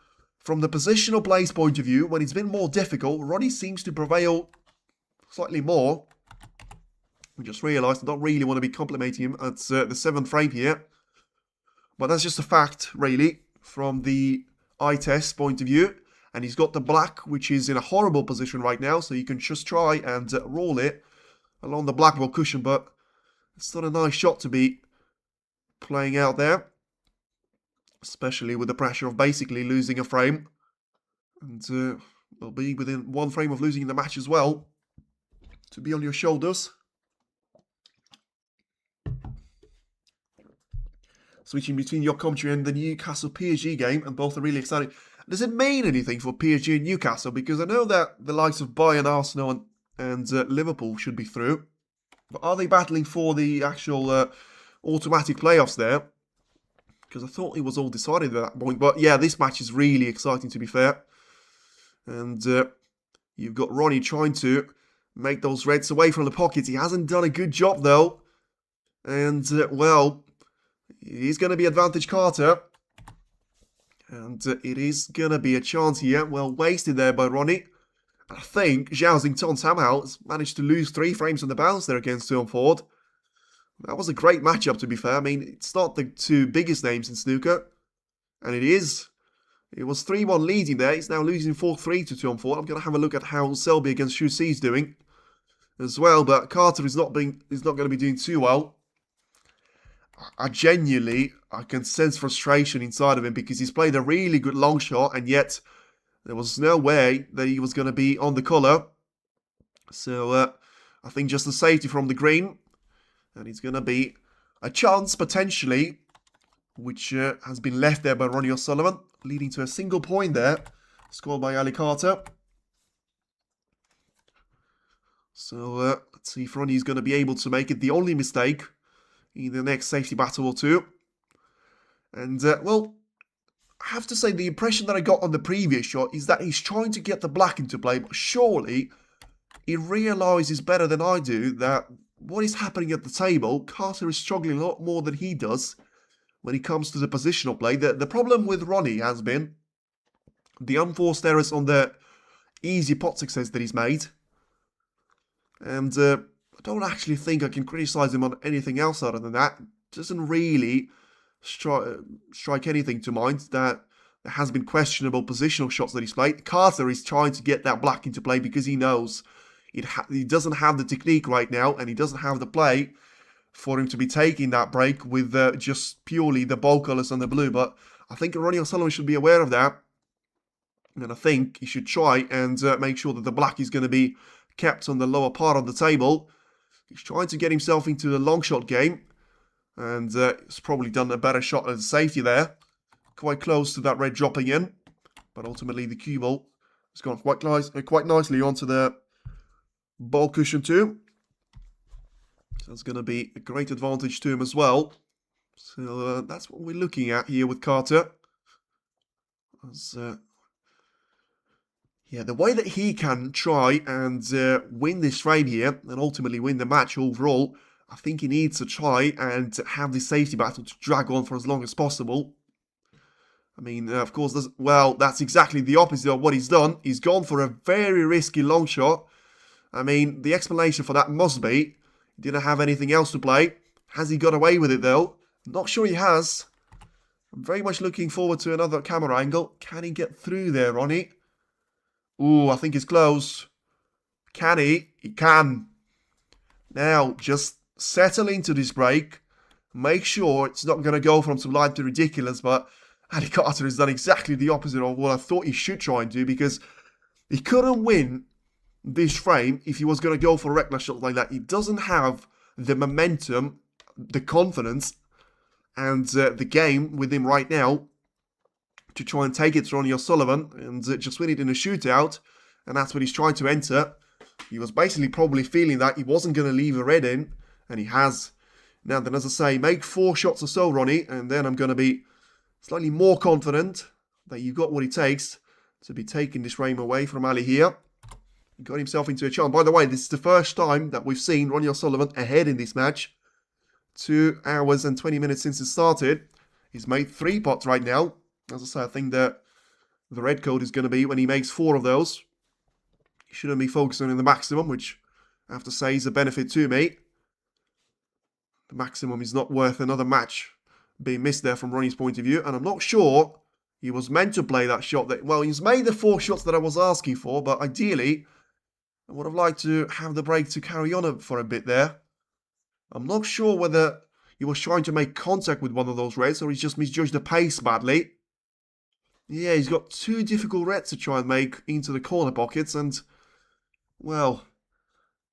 from the positional plays point of view, when it's been more difficult, Ronnie seems to prevail slightly more. We just realised I don't really want to be complimenting him at the 7th frame here. But that's just a fact, really, from the eye test point of view. And he's got the black, which is in a horrible position right now, so you can just try and roll it along the black ball cushion, but it's not a nice shot to be playing out there, especially with the pressure of basically losing a frame. And we'll be within one frame of losing the match as well, to be on your shoulders. Switching between your commentary and the Newcastle PSG game, and both are really exciting. Does it mean anything for PSG and Newcastle? Because I know that the likes of Bayern, Arsenal and Liverpool should be through. But are they battling for the actual automatic playoffs there? Because I thought it was all decided at that point. But yeah, this match is really exciting, to be fair. And you've got Ronnie trying to make those reds away from the pockets. He hasn't done a good job, though. And, well, it is going to be advantage Carter. And it is going to be a chance here. Well, wasted there by Ronnie. I think Zhao Xington somehow has managed to lose 3 frames on the bounce there against Tom Ford. That was a great matchup, to be fair. I mean, it's not the 2 biggest names in snooker. And it is. It was 3-1 leading there. He's now losing 4-3 to Tom Ford. I'm going to have a look at how Selby against Shu Si is doing as well. But Carter is not going to be doing too well. I can sense frustration inside of him, because he's played a really good long shot, and yet there was no way that he was going to be on the colour. So I think just the safety from the green, and it's going to be a chance potentially, which has been left there by Ronnie O'Sullivan, leading to a single point there, scored by Ali Carter. So let's see if Ronnie is going to be able to make it the only mistake in the next safety battle or two. And, well, I have to say the impression that I got on the previous shot is that he's trying to get the black into play, but surely he realises better than I do that what is happening at the table, Carter is struggling a lot more than he does when it comes to the positional play. The problem with Ronnie has been the unforced errors on the easy pot success that he's made. And I don't actually think I can criticise him on anything else other than that. Doesn't really strike anything to mind that there has been questionable positional shots that he's played. Carter is trying to get that black into play because he knows he doesn't have the technique right now, and he doesn't have the play for him to be taking that break with just purely the ball colours on the blue. But I think Ronnie O'Sullivan should be aware of that, and I think he should try and make sure that the black is going to be kept on the lower part of the table. He's trying to get himself into the long shot game, and he's probably done a better shot at safety there. Quite close to that red dropping in, but ultimately the cue ball has gone quite nicely onto the ball cushion too. So that's going to be a great advantage to him as well. So that's what we're looking at here with Carter. Yeah, the way that he can try and win this frame here and ultimately win the match overall, I think he needs to try and have this safety battle to drag on for as long as possible. I mean, of course, that's exactly the opposite of what he's done. He's gone for a very risky long shot. I mean, the explanation for that must be he didn't have anything else to play. Has he got away with it, though? Not sure he has. I'm very much looking forward to another camera angle. Can he get through there, Ronnie? Ooh, I think it's close. Can he? He can. Now, just settle into this break. Make sure it's not going to go from sublime to ridiculous, but Ali Carter has done exactly the opposite of what I thought he should try and do, because he couldn't win this frame if he was going to go for a reckless shot like that. He doesn't have the momentum, the confidence, and the game with him right now to try and take it to Ronnie O'Sullivan and just win it in a shootout, and that's what he's trying to enter. He was basically probably feeling that he wasn't going to leave a red in, and he has. Now then, as I say, make 4 shots or so, Ronnie, and then I'm going to be slightly more confident that you've got what it takes to be taking this frame away from Ali here. He got himself into a chance. By the way, this is the first time that we've seen Ronnie O'Sullivan ahead in this match. 2 hours and 20 minutes since it started. He's made 3 pots right now. As I say, I think that the red code is going to be when he makes 4 of those. He shouldn't be focusing on the maximum, which I have to say is a benefit to me. The maximum is not worth another match being missed there from Ronnie's point of view. And I'm not sure he was meant to play that shot. Well, he's made the 4 shots that I was asking for, but ideally, I would have liked to have the break to carry on for a bit there. I'm not sure whether he was trying to make contact with one of those reds or he's just misjudged the pace badly. Yeah, he's got 2 difficult reds to try and make into the corner pockets, and, well,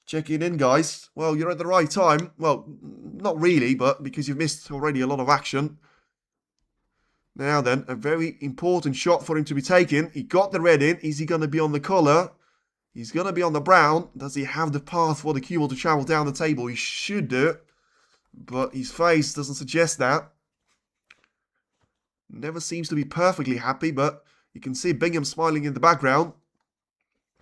checking in, guys. Well, you're at the right time. Well, not really, but because you've missed already a lot of action. Now then, a very important shot for him to be taken. He got the red in. Is he going to be on the colour? He's going to be on the brown. Does he have the path for the cue ball to travel down the table? He should do. But his face doesn't suggest that. Never seems to be perfectly happy, but you can see Bingham smiling in the background.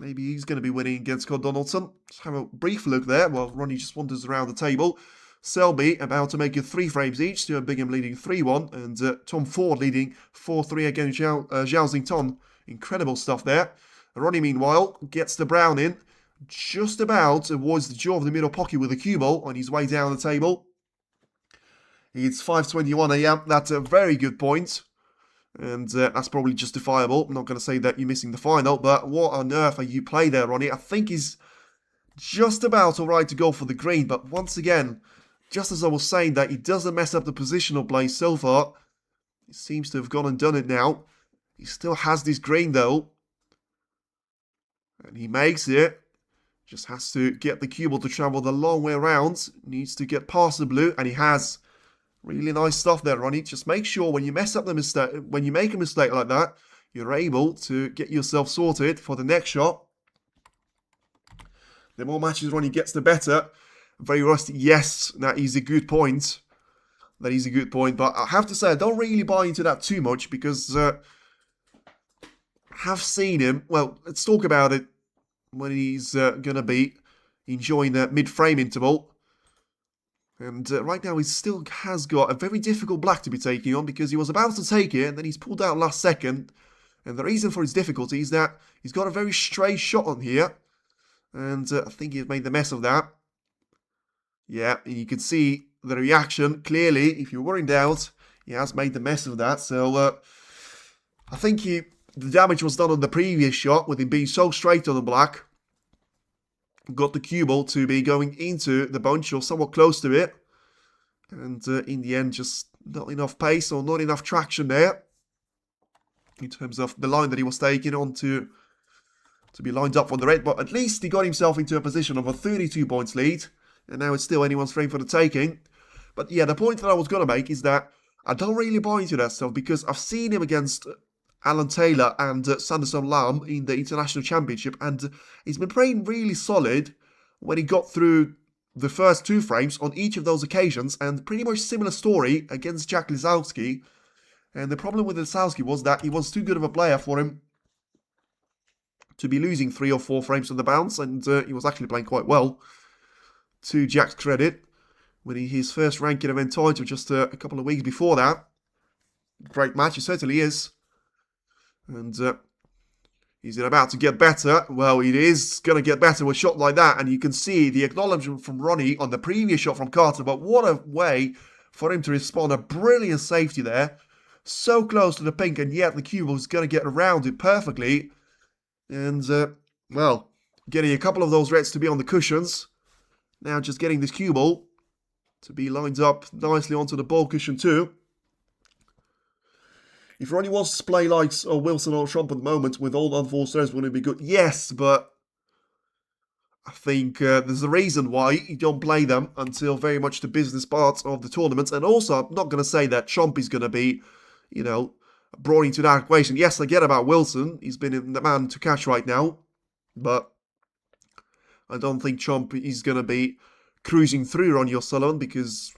Maybe he's going to be winning against Scott Donaldson. Just have a brief look there while Ronnie just wanders around the table. Selby about to make it 3 frames each. Stuart Bingham leading 3-1. And Tom Ford leading 4-3 against Zhao Xington. Incredible stuff there. Ronnie, meanwhile, gets the brown in. Just about avoids the jaw of the middle pocket with a cue ball on his way down the table. It's 5:21 AM. That's a very good point. And that's probably justifiable. I'm not going to say that you're missing the final, but what on earth are you playing there, Ronnie? I think he's just about alright to go for the green, but once again, just as I was saying that he doesn't mess up the positional play so far, he seems to have gone and done it now. He still has this green though. And he makes it. Just has to get the cue ball to travel the long way around. Needs to get past the blue, and he has. Really nice stuff there, Ronnie. Just make sure when you mess up the mistake, when you make a mistake like that, you're able to get yourself sorted for the next shot. The more matches Ronnie gets, the better. Very rusty. Yes, that is a good point. That is a good point. But I have to say, I don't really buy into that too much because I have seen him. Well, let's talk about it when he's going to be enjoying the mid-frame interval. And right now he still has got a very difficult black to be taking on because he was about to take it and then he's pulled out last second. And the reason for his difficulty is that he's got a very stray shot on here. And I think he's made the mess of that. Yeah, and you can see the reaction clearly. If you were in doubt, he has made the mess of that. So I think the damage was done on the previous shot with him being so straight on the black. Got the cue ball to be going into the bunch or somewhat close to it. And in the end, just not enough pace or not enough traction there. In terms of the line that he was taking on to be lined up for the red. But at least he got himself into a position of a 32 points lead. And now it's still anyone's frame for the taking. But yeah, the point that I was going to make is that I don't really buy into that stuff. Because I've seen him against Alan Taylor and Sanderson Lam in the International Championship, and he's been playing really solid when he got through the first 2 frames on each of those occasions, and pretty much similar story against Jack Lisowski. And the problem with Lisowski was that he was too good of a player for him to be losing 3 or 4 frames on the bounce, and he was actually playing quite well, to Jack's credit, winning his first ranking event title just a couple of weeks before that. great match. It certainly is. And is it about to get better? Well, it is going to get better with a shot like that. And you can see the acknowledgement from Ronnie on the previous shot from Carter. But what a way for him to respond. A brilliant safety there. So close to the pink, and yet the cue ball is going to get around it perfectly. And, well, getting a couple of those reds to be on the cushions. Now just getting this cue ball to be lined up nicely onto the ball cushion too. If Ronnie wants to play like Wilson or Trump at the moment with all unforced errors, wouldn't it be good? Yes, but I think there's a reason why you don't play them until very much the business part of the tournament. And also, I'm not going to say that Trump is going to be, you know, brought into that equation. Yes, I get about Wilson. He's been in the man to catch right now. But I don't think Trump is going to be cruising through Ronnie O'Sullivan, because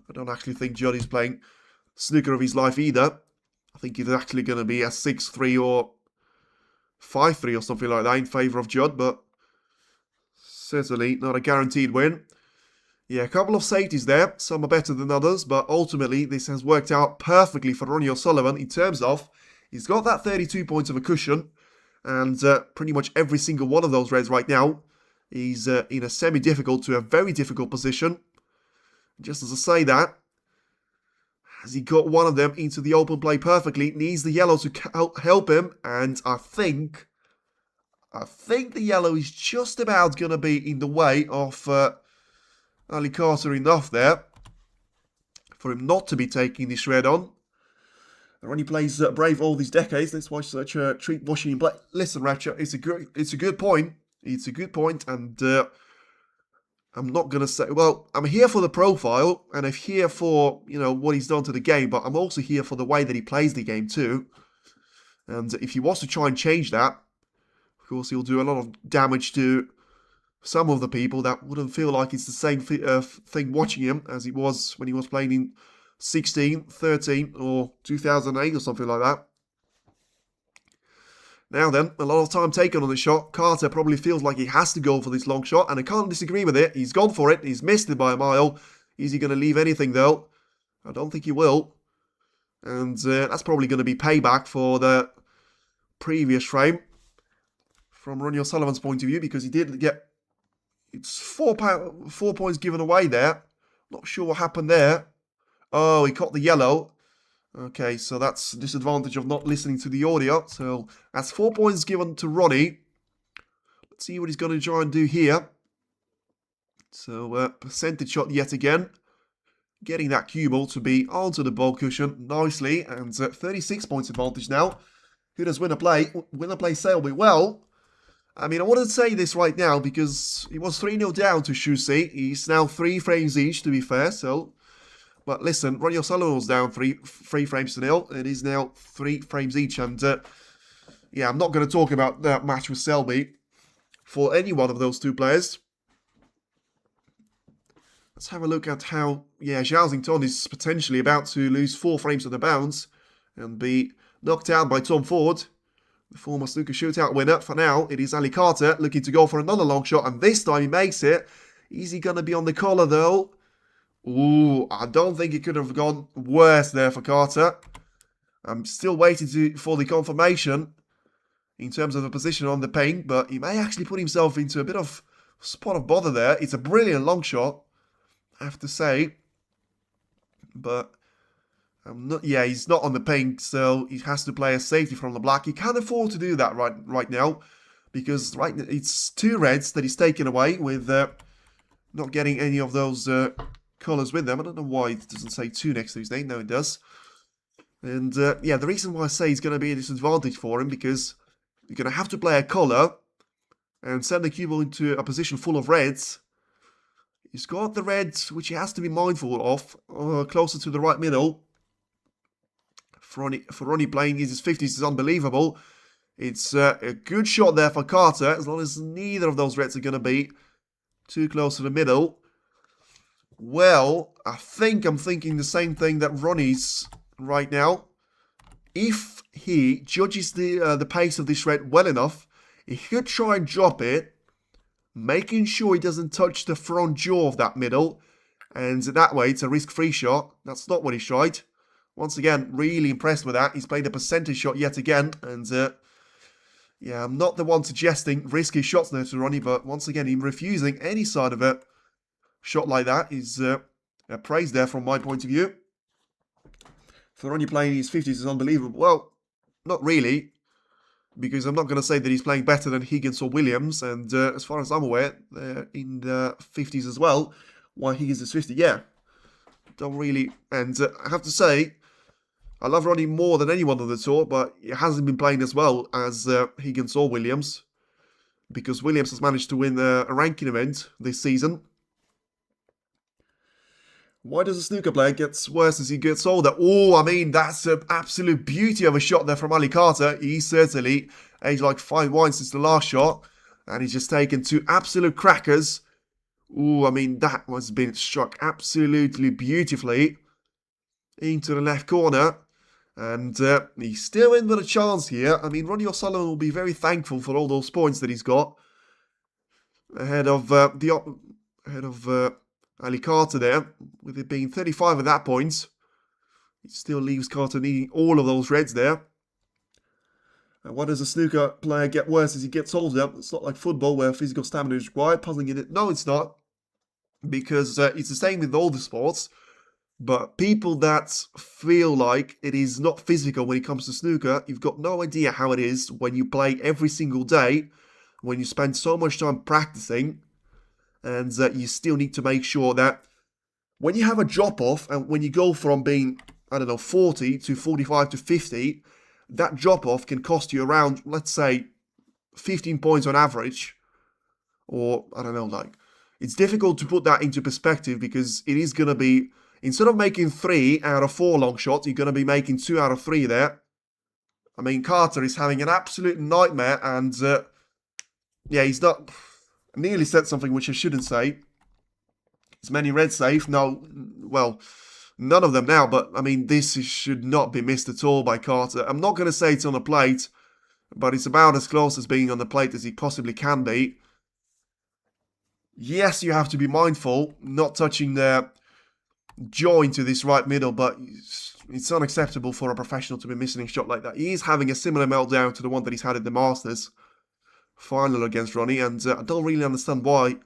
I don't actually think Johnny's playing snooker of his life either. I think he's actually going to be a 6-3 or 5-3 or something like that in favour of Judd, but certainly not a guaranteed win. Yeah, a couple of safeties there. Some are better than others, but ultimately this has worked out perfectly for Ronnie O'Sullivan in terms of he's got that 32 points of a cushion, and pretty much every single one of those reds right now is in a semi-difficult to a very difficult position. Just as I say that, has he got one of them into the open play perfectly? Needs the yellow to help him, and I think the yellow is just about going to be in the way of Ali Carter enough there for him not to be taking this red on. And when he plays Brave all these decades, let's watch such a treat watching him play. Listen, Ratchet, it's a good point. It's a good point, and I'm not going to say... Well, I'm here for the profile, and I'm here for, you know, what he's done to the game, but I'm also here for the way that he plays the game too. And if he wants to try and change that, of course, he'll do a lot of damage to some of the people that wouldn't feel like it's the same thing watching him as it was when he was playing in 16, 13, or 2008 or something like that. Now then, a lot of time taken on the shot. Carter probably feels like he has to go for this long shot, and I can't disagree with it. He's gone for it. He's missed it by a mile. Is he going to leave anything, though? I don't think he will. And that's probably going to be payback for the previous frame from Ronnie O'Sullivan's point of view, because he did get... It's 4 points given away there. Not sure what happened there. Oh, he caught the yellow. Okay, so that's the disadvantage of not listening to the audio. So that's 4 points given to Ronnie. Let's see what he's going to try and do here. So percentage shot yet again. Getting that cue ball to be onto the ball cushion nicely. And 36 points advantage now. Who does winner play? Winner play Selby. Well, I mean, I wouldn't say this right now because he was 3-0 down to Shusey. He's now 3 frames each, to be fair. So, but listen, Ronnie O'Sullivan was down 3 frames to 0. It is now 3 frames each. And yeah, I'm not going to talk about that match with Selby for any one of those two players. Let's have a look at how, yeah, Zhao is potentially about to lose 4 frames on the bounce and be knocked out by Tom Ford. The former snooker shootout winner. For now, it is Ali Carter looking to go for another long shot, and this time he makes it. Is he going to be on the collar, though? Ooh, I don't think it could have gone worse there for Carter. I'm still waiting for the confirmation in terms of the position on the pink, but he may actually put himself into a bit of spot of bother there. It's a brilliant long shot, I have to say. But he's not on the pink, so he has to play a safety from the black. He can't afford to do that right now, because it's 2 reds that he's taken away with not getting any of those colours with them. I don't know why it doesn't say 2 next to his name. No, it does. And yeah, the reason why I say it's going to be a disadvantage for him, because you're going to have to play a colour and send the cue ball into a position full of reds. He's got the reds, which he has to be mindful of, closer to the right middle. For Ronnie playing his 50s is unbelievable. It's a good shot there for Carter, as long as neither of those reds are going to be too close to the middle. Well, I think I'm thinking the same thing that Ronnie's right now. If he judges the pace of this red well enough, he could try and drop it, making sure he doesn't touch the front jaw of that middle. And that way, it's a risk-free shot. That's not what he tried. once again, really impressed with that. He's played a percentage shot yet again. And, yeah, I'm not the one suggesting risky shots there to Ronnie. But once again, him refusing any side of a shot like that is praise there from my point of view. For Ronnie playing his 50s is unbelievable. Well, not really. Because I'm not going to say that he's playing better than Higgins or Williams. And as far as I'm aware, they're in the 50s as well. While Higgins is 50, yeah. Don't really... And I have to say, I love Ronnie more than anyone on the tour. But he hasn't been playing as well as Higgins or Williams. Because Williams has managed to win a ranking event this season. Why does a snooker player get worse as he gets older? Oh, I mean, that's an absolute beauty of a shot there from Ali Carter. He's certainly aged like fine wine since the last shot. And he's just taken 2 absolute crackers. Oh, I mean, that has been struck absolutely beautifully into the left corner. And he's still in with a chance here. I mean, Ronnie O'Sullivan will be very thankful for all those points that he's got. Ahead of Ali Carter there, with it being 35 at that point. It still leaves Carter needing all of those reds there. And why does a snooker player get worse as he gets older? It's not like football where physical stamina is required. Puzzling in it. No, it's not. Because it's the same with all the sports. But people that feel like it is not physical when it comes to snooker, you've got no idea how it is when you play every single day. When you spend so much time practicing. And you still need to make sure that when you have a drop-off and when you go from being, I don't know, 40 to 45 to 50, that drop-off can cost you around, let's say, 15 points on average. Or, I don't know, like, it's difficult to put that into perspective because it is going to be, instead of making 3 out of 4 long shots, you're going to be making 2 out of 3 there. I mean, Carter is having an absolute nightmare and, yeah, he's not... Nearly said something which I shouldn't say. Is many red safe? No, well, none of them now. But, I mean, this should not be missed at all by Carter. I'm not going to say it's on the plate. But it's about as close as being on the plate as he possibly can be. Yes, you have to be mindful. Not touching the joint to this right middle. But it's unacceptable for a professional to be missing a shot like that. He is having a similar meltdown to the one that he's had at the Masters final against Ronnie, and I don't really understand why.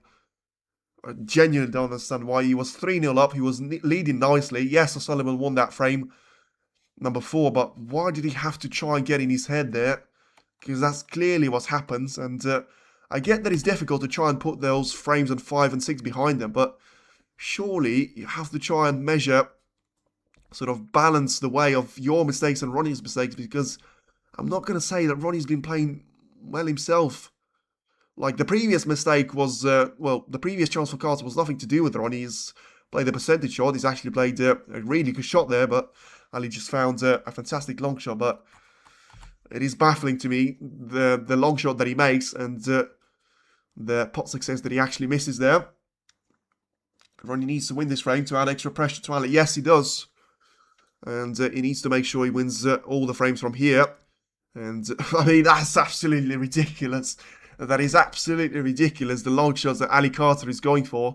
I genuinely don't understand why. He was 3-0 up, he was leading nicely. Yes, O'Sullivan won that frame, number 4, but why did he have to try and get in his head there? Because that's clearly what happens, and I get that it's difficult to try and put those frames on 5 and 6 behind them, but surely you have to try and measure, sort of balance the way of your mistakes and Ronnie's mistakes, because I'm not going to say that Ronnie's been playing well himself. Like, the previous mistake was, well, the previous chance for Carter was nothing to do with Ronnie. He's played a percentage shot. He's actually played a really good shot there, but Ali just found a fantastic long shot. But it is baffling to me, the long shot that he makes and the pot success that he actually misses there. Ronnie needs to win this frame to add extra pressure to Ali. Yes, he does. And he needs to make sure he wins all the frames from here. And, I mean, that's absolutely ridiculous. That is absolutely ridiculous, the long shots that Ali Carter is going for.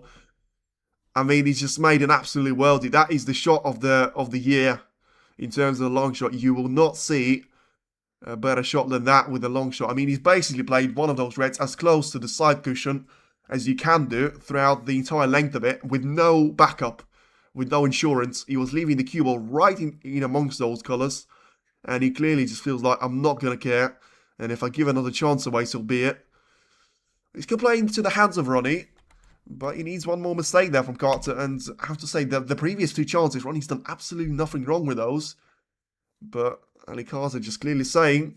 I mean, he's just made an absolute worldie. That is the shot of the year in terms of the long shot. You will not see a better shot than that with a long shot. I mean, he's basically played one of those reds as close to the side cushion as you can do throughout the entire length of it with no backup, with no insurance. He was leaving the cue ball right in amongst those colours. And he clearly just feels like, I'm not going to care. And if I give another chance away, so be it. He's playing to the hands of Ronnie. But he needs one more mistake there from Carter. And I have to say, that the previous 2 chances, Ronnie's done absolutely nothing wrong with those. But Ali Carter just clearly saying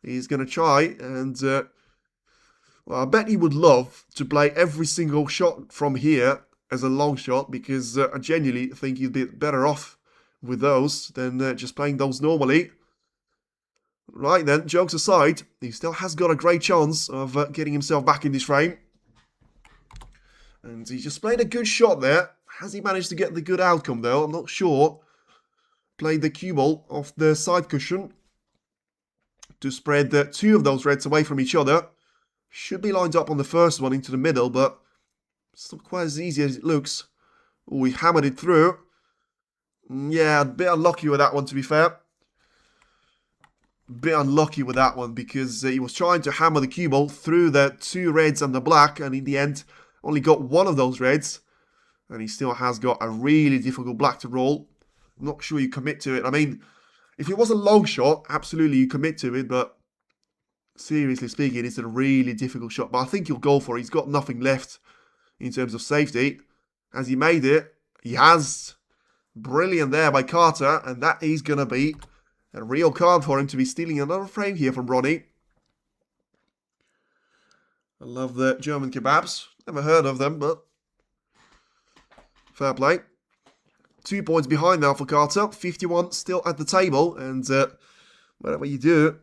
he's going to try. And, well, I bet he would love to play every single shot from here as a long shot. Because I genuinely think he'd be better off with those than just playing those normally. Right then, jokes aside, he still has got a great chance of getting himself back in this frame. And he just played a good shot there. Has he managed to get the good outcome though? I'm not sure. Played the cue ball off the side cushion to spread 2 of those reds away from each other. Should be lined up on the first one into the middle, but it's not quite as easy as it looks. Oh, he hammered it through. Yeah, a bit unlucky with that one, to be fair. Bit unlucky with that one because he was trying to hammer the cue ball through the 2 reds and the black, and in the end only got 1 of those reds, and he still has got a really difficult black to roll. I'm not sure you commit to it. I mean, if it was a long shot, absolutely you commit to it, but seriously speaking, it's a really difficult shot. But I think he'll go for it. He's got nothing left in terms of safety. Has he made it? He has. Brilliant there by Carter, and that is going to be a real card for him to be stealing another frame here from Ronnie. I love the German kebabs. Never heard of them, but fair play. 2 points behind now for Carter. 51 still at the table, and whatever you do,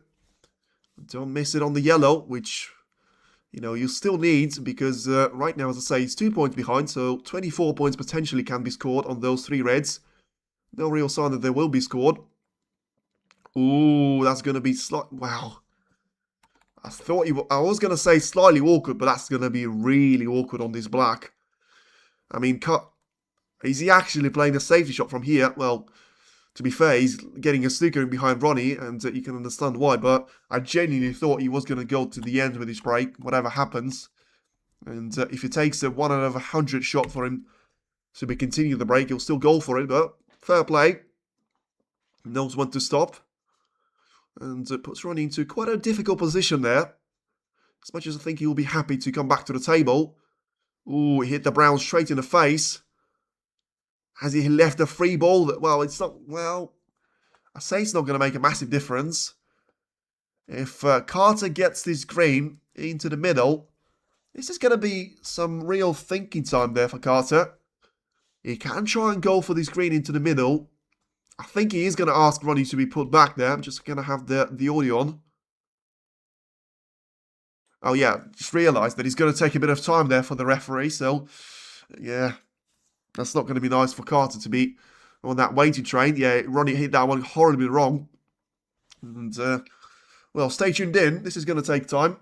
don't miss it on the yellow, which, you know, you still need, because right now, as I say, it's 2 points behind, so 24 points potentially can be scored on those 3 reds. No real sign that they will be scored. Ooh, that's going to be wow. I was going to say slightly awkward, but that's going to be really awkward on this black. I mean, is he actually playing a safety shot from here? Well, to be fair, he's getting a snooker in behind Ronnie, and you can understand why, but I genuinely thought he was going to go to the end with his break, whatever happens. And if it takes a 1 out of 100 shot for him to be continue the break, he'll still go for it, but fair play. Knows when to stop. And puts Ronnie into quite a difficult position there. As much as I think he will be happy to come back to the table. Ooh, he hit the brown straight in the face. Has he left a free ball? Well, it's not... Well, I say it's not going to make a massive difference. If Carter gets this green into the middle, this is going to be some real thinking time there for Carter. He can try and go for this green into the middle. I think he is going to ask Ronnie to be put back there. I'm just going to have the audio on. Oh yeah, just realised that he's going to take a bit of time there for the referee. So, yeah, that's not going to be nice for Carter to be on that waiting train. Yeah, Ronnie hit that one horribly wrong. And, well, stay tuned in. This is going to take time.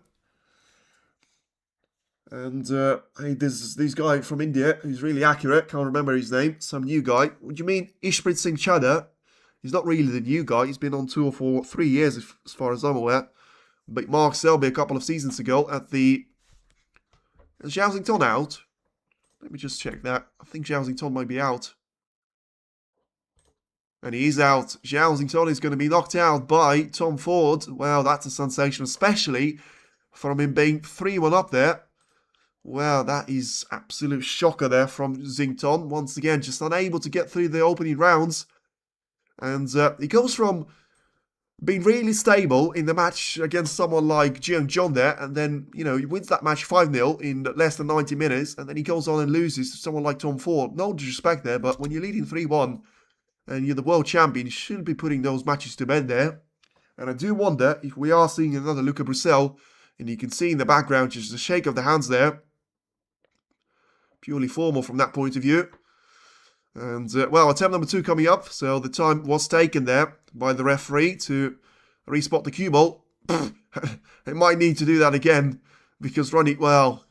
And, hey, there's this guy from India who's really accurate. Can't remember his name. Some new guy. What do you mean, Ishpreet Singh Chadha? He's not really the new guy. He's been on tour for 3 years, as far as I'm aware. But Mark Selby a couple of seasons ago at the... Is Zhao out? Let me just check that. I think Zhao might be out. And he is out. Zhao is going to be knocked out by Tom Ford. Well, that's a sensation, especially from him being 3-1 up there. Well, that is absolute shocker there from Xington. Once again, just unable to get through the opening rounds. And he goes from being really stable in the match against someone like Jiang John there. And then, you know, he wins that match 5-0 in less than 90 minutes. And then he goes on and loses to someone like Tom Ford. No disrespect there, but when you're leading 3-1 and you're the world champion, you shouldn't be putting those matches to bed there. And I do wonder if we are seeing another Luca Broussel. And you can see in the background just the shake of the hands there. Purely formal from that point of view. And, well, attempt number 2 coming up. So the time was taken there by the referee to respot the cue ball. It might need to do that again. Because Ronnie, well,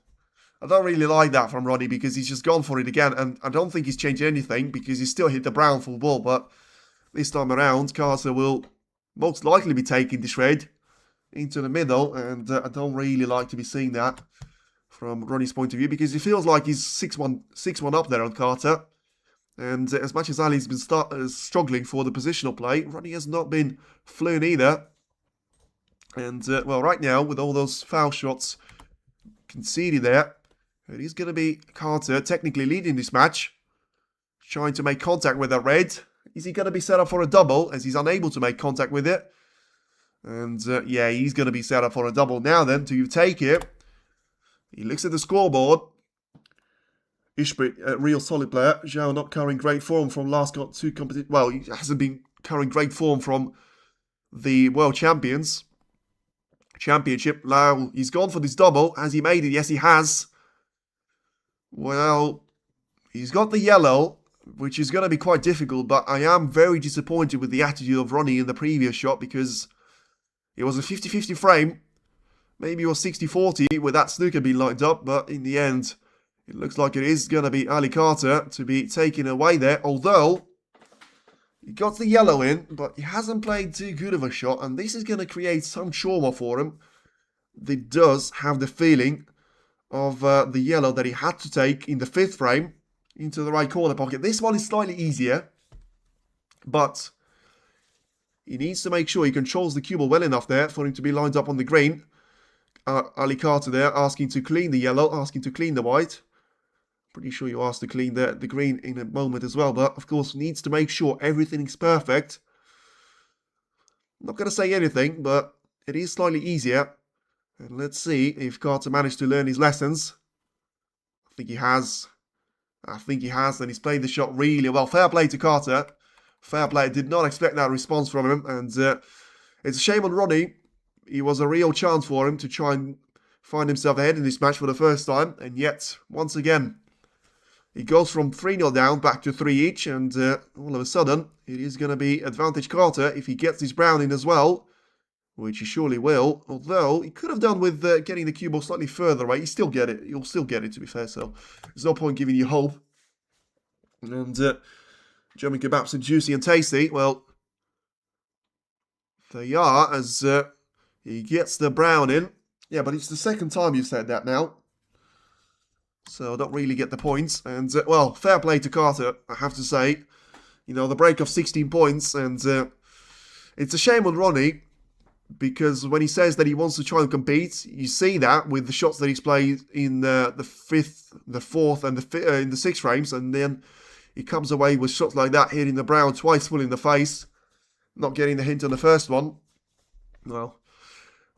I don't really like that from Ronnie because he's just gone for it again. And I don't think he's changed anything because he still hit the brown full ball. But this time around, Carter will most likely be taking this red into the middle. And I don't really like to be seeing that from Ronnie's point of view, because he feels like he's 6-1 up there on Carter. And as much as Ali's been struggling for the positional play, Ronnie has not been fluent either. And, well, right now, with all those foul shots conceded there, it is going to be Carter technically leading this match, trying to make contact with that red. Is he going to be set up for a double, as he's unable to make contact with it? And, yeah, he's going to be set up for a double now then, to take it. He looks at the scoreboard. Ishpreet, a real solid player. Zhao not carrying great form from last 2 competitions. Well, he hasn't been carrying great form from the World Championship. Now, he's gone for this double. Has he made it? Yes, he has. Well, he's got the yellow, which is going to be quite difficult, but I am very disappointed with the attitude of Ronnie in the previous shot because it was a 50-50 frame. Maybe it was 60-40 with that snooker being lined up, but in the end, it looks like it is going to be Ali Carter to be taken away there. Although, He got the yellow in, but he hasn't played too good of a shot, and this is going to create some trauma for him. That does have the feeling of the yellow that he had to take in the 5th frame into the right corner pocket. This one is slightly easier, but he needs to make sure he controls the cue ball well enough there for him to be lined up on the green. Ali Carter there asking to clean the yellow, asking to clean the white. Pretty sure you asked to clean the green in a moment as well, but of course needs to make sure everything is perfect. I'm not going to say anything, but it is slightly easier. And let's see if Carter managed to learn his lessons. I think he has. And he's played the shot really well. Fair play to Carter. Fair play. Did not expect that response from him. And it's a shame on Ronnie. He was a real chance for him to try and find himself ahead in this match for the first time. And yet, once again, he goes from 3-0 down back to 3 each. And all of a sudden, it is going to be advantage Carter if he gets his brown in as well. Which he surely will. Although, he could have done with getting the cue ball slightly further away. He'll still get it, to be fair. So, there's no point giving you hope. And German kebabs are juicy and tasty. Well, they are as he gets the brown in. Yeah, but it's the second time you've said that now. So I don't really get the points. And, well, fair play to Carter, I have to say. You know, the break of 16 points. And it's a shame on Ronnie. Because when he says that he wants to try and compete, you see that with the shots that he's played in the 5th, the 4th, and in the 6th frames. And then he comes away with shots like that, hitting the brown twice full in the face. Not getting the hint on the first one. Well,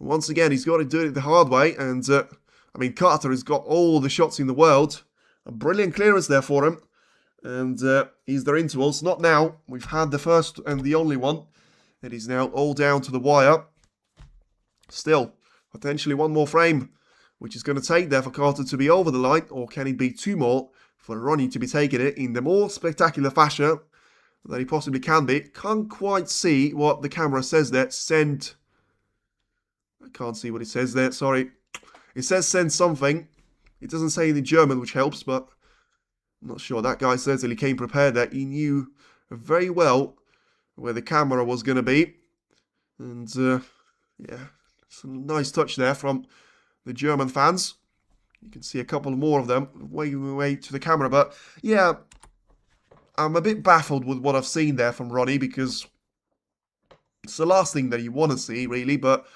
once again, he's got to do it the hard way. And, I mean, Carter has got all the shots in the world. A brilliant clearance there for him. And he's there into us. Not now. We've had the first and the only one. It is now all down to the wire. Still, potentially one more frame, which is going to take there for Carter to be over the line. Or can it be 2 more for Ronnie to be taking it in the more spectacular fashion that he possibly can be? Can't quite see what the camera says there. Send. I can't see what it says there, sorry. It says send something. It doesn't say in German, which helps, but I'm not sure. That guy certainly came prepared there. He knew very well where the camera was going to be. And, yeah, some nice touch there from the German fans. You can see a couple more of them waving away to the camera. But, yeah, I'm a bit baffled with what I've seen there from Ronnie because it's the last thing that you want to see, really. But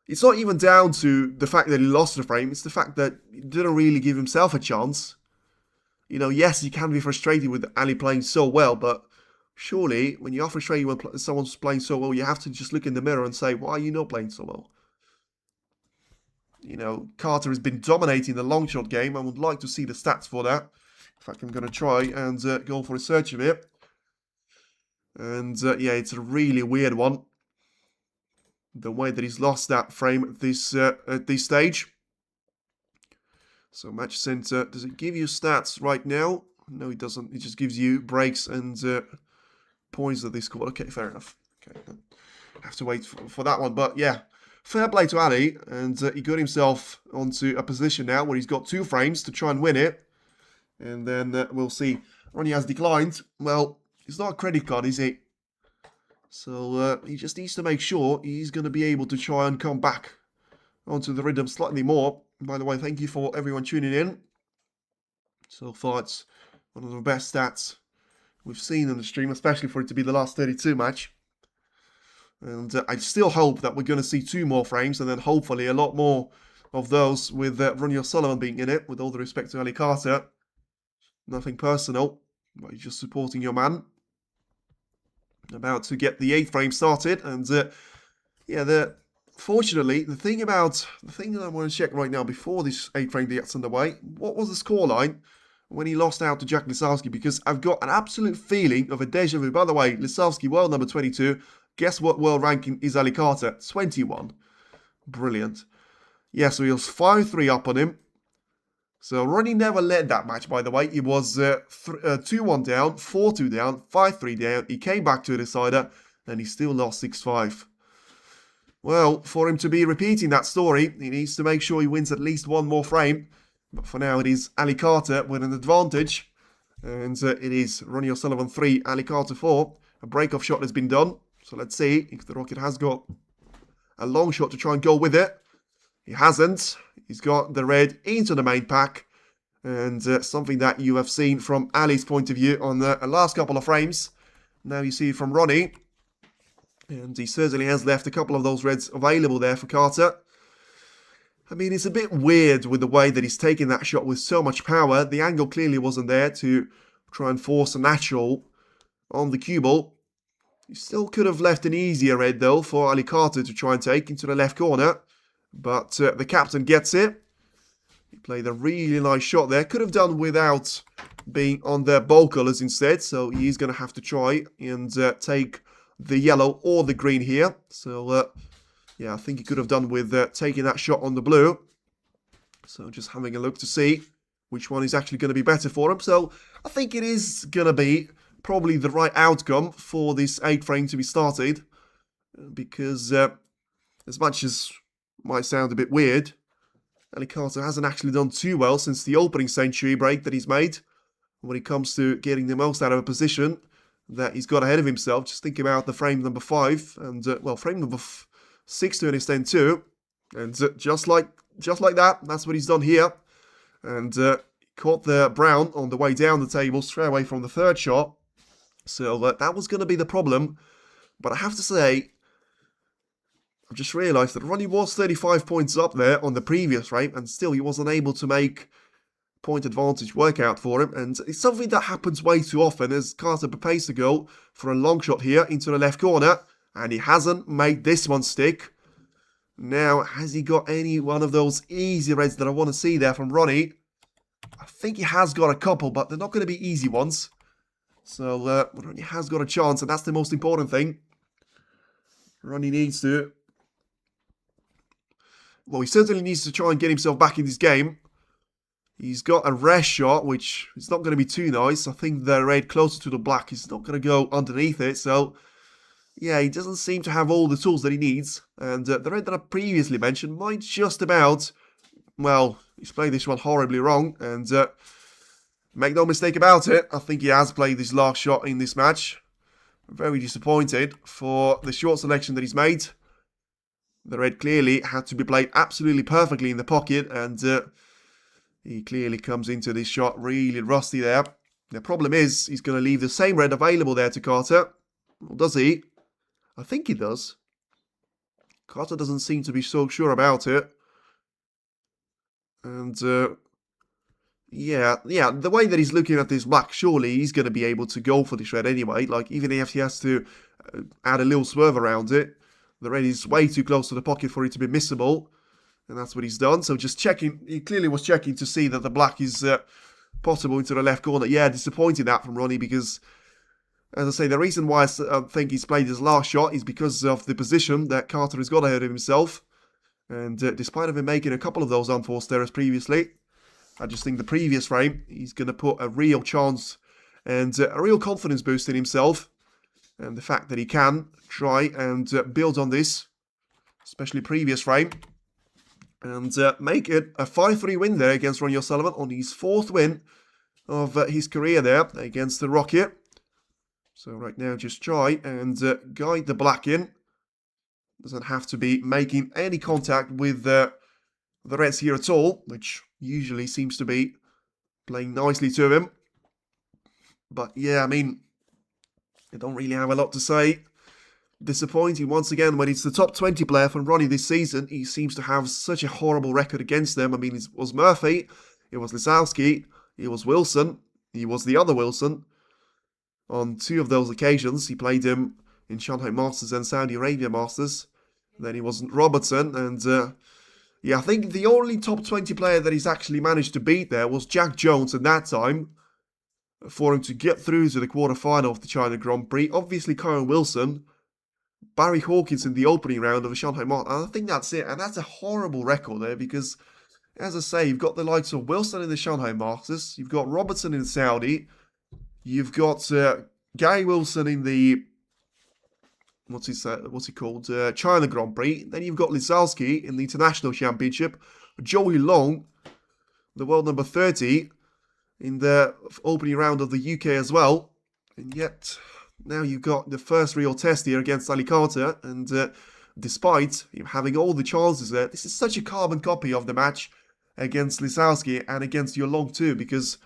it's not even down to the fact that he lost the frame. It's the fact that he didn't really give himself a chance. You know, yes, you can be frustrated with Ali playing so well, but surely, when you are frustrated when someone's playing so well, you have to just look in the mirror and say, why are you not playing so well? You know, Carter has been dominating the long shot game. I would like to see the stats for that. In fact, I'm going to try and go for a search of it. And, yeah, it's a really weird one. The way that he's lost that frame at this stage. So, Match Center, does it give you stats right now? No, it doesn't. It just gives you breaks and points that they scored. Okay, fair enough. Okay, have to wait for that one. But yeah, fair play to Ali. And he got himself onto a position now where he's got 2 frames to try and win it. And then we'll see. Ronnie has declined. Well, it's not a credit card, is it? So he just needs to make sure he's going to be able to try and come back onto the rhythm slightly more. By the way, thank you for everyone tuning in. So far, it's one of the best stats we've seen in the stream, especially for it to be the last 32 match. And I still hope that we're going to see 2 more frames, and then hopefully a lot more of those with Ronnie O'Sullivan being in it, with all the respect to Ali Carter. Nothing personal, but you're just supporting your man. About to get the 8th frame started, and yeah, fortunately, the thing that I want to check right now before this 8th frame gets underway, what was the scoreline when he lost out to Jack Lisowski? Because I've got an absolute feeling of a deja vu. By the way, Lisowski, world number 22. Guess what world ranking is Ali Carter? 21. Brilliant. Yeah, so he was 5-3 up on him. So Ronnie never led that match, by the way. He was 2-1 down, 4-2 down, 5-3 down. He came back to a decider, and he still lost 6-5. Well, for him to be repeating that story, he needs to make sure he wins at least 1 more frame. But for now, it is Ali Carter with an advantage. And it is Ronnie O'Sullivan 3, Ali Carter 4. a break-off shot has been done. So let's see if the Rocket has got a long shot to try and go with it. He hasn't. He's got the red into the main pack. And something that you have seen from Ali's point of view on the last couple of frames. Now you see it from Ronnie. And he certainly has left a couple of those reds available there for Carter. I mean, it's a bit weird with the way that he's taking that shot with so much power. The angle clearly wasn't there to try and force a natural on the cue ball. He still could have left an easier red, though, for Ali Carter to try and take into the left corner. But the captain gets it. He played a really nice shot there. Could have done without being on the ball colours instead. So he's going to have to try and take the yellow or the green here. So, yeah, I think he could have done with taking that shot on the blue. So just having a look to see which one is actually going to be better for him. So I think it is going to be probably the right outcome for this 8th frame to be started. Because as much as it might sound a bit weird, Ali Carter hasn't actually done too well since the opening century break that he's made. When it comes to getting the most out of a position that he's got ahead of himself. Just think about the frame number 5 and, well, frame number 6 to an extent too. And just like that, that's what he's done here. And caught the brown on the way down the table straight away from the 3rd shot. So that was going to be the problem. But I have to say, I've just realised that Ronnie was 35 points up there on the previous frame. And still he wasn't able to make point advantage work out for him, and it's something that happens way too often as Carter prepares to go for a long shot here into the left corner, and he hasn't made this one stick. Now, has he got any one of those easy reds that I want to see there from Ronnie? I think he has got a couple, but they're not going to be easy ones. So, Ronnie has got a chance, and that's the most important thing. Ronnie needs to... Well, he certainly needs to try and get himself back in this game. He's got a rare shot, which is not going to be too nice. I think the red closer to the black is not going to go underneath it. So, yeah, he doesn't seem to have all the tools that he needs. And the red that I previously mentioned might just about... Well, he's played this one horribly wrong. And make no mistake about it, I think he has played this last shot in this match. Very disappointed for the short selection that he's made. The red clearly had to be played absolutely perfectly in the pocket. And... he clearly comes into this shot really rusty there. The problem is, he's going to leave the same red available there to Carter. Or does he? I think he does. Carter doesn't seem to be so sure about it. And, yeah, the way that he's looking at this black, surely he's going to be able to go for this red anyway. Like, even if he has to add a little swerve around it, the red is way too close to the pocket for it to be missable. And that's what he's done. So just checking. He clearly was checking to see that the black is possible into the left corner. Yeah, disappointing that from Ronnie because, as I say, the reason why I think he's played his last shot is because of the position that Carter has got ahead of himself. And despite of him making a couple of those unforced errors previously, I just think the previous frame, he's going to put a real chance and a real confidence boost in himself. And the fact that he can try and build on this, especially previous frame. And make it a 5-3 win there against Ronnie O'Sullivan on his 4th win of his career there against the Rocket. So right now just try and guide the black in. Doesn't have to be making any contact with the reds here at all, which usually seems to be playing nicely to him. But yeah, I mean, I don't really have a lot to say. Disappointing once again when it's the top 20 player from Ronnie this season. He seems to have such a horrible record against them. I mean, it was Murphy, it was Lisowski, it was Wilson, he was the other Wilson. On 2 of those occasions, he played him in Shanghai Masters and Saudi Arabia Masters. Then he wasn't Robertson, and yeah, I think the only top 20 player that he's actually managed to beat there was Jack Jones at that time. For him to get through to the quarterfinal of the China Grand Prix. Obviously, Kyle Wilson, Barry Hawkins in the opening round of the Shanghai Masters. And I think that's it. And that's a horrible record there because, as I say, you've got the likes of Wilson in the Shanghai Masters. You've got Robertson in Saudi. You've got Gary Wilson in the, what's he called? China Grand Prix. Then you've got Lisowski in the International Championship. Joey Long, the world number 30, in the opening round of the UK as well. And yet, now you've got the first real test here against Ali Carter, and despite him having all the chances there, this is such a carbon copy of the match against Lisowski and against Yolong too, because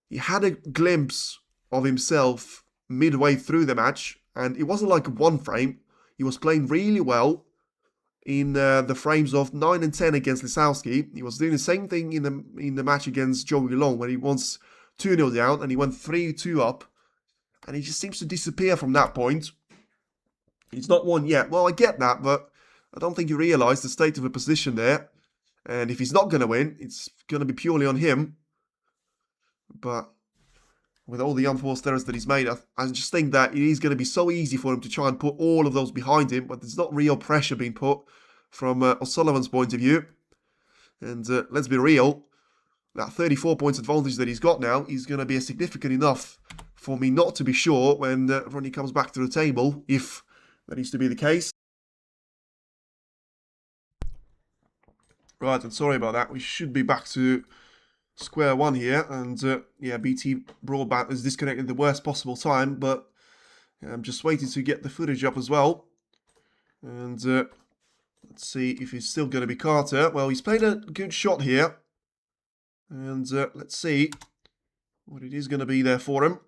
he had a glimpse of himself midway through the match, and it wasn't like one frame. He was playing really well in the frames of 9 and 10 against Lisowski. He was doing the same thing in the match against Joe Yolong, where he was 2-0 down and he went 3-2 up, and he just seems to disappear from that point. He's not won yet. Well, I get that, but I don't think you realise the state of the position there. And if he's not going to win, it's going to be purely on him. But with all the unforced errors that he's made, I just think that it is going to be so easy for him to try and put all of those behind him. But there's not real pressure being put from O'Sullivan's point of view. And let's be real, that 34 points advantage that he's got now is going to be significant enough for me not to be sure when Ronnie comes back to the table, if that needs to be the case. Right, and sorry about that. We should be back to square one here. And yeah, BT Broadband is disconnected at the worst possible time. But I'm just waiting to get the footage up as well. And let's see if he's still going to be Carter. Well, he's played a good shot here. And let's see what it is going to be there for him.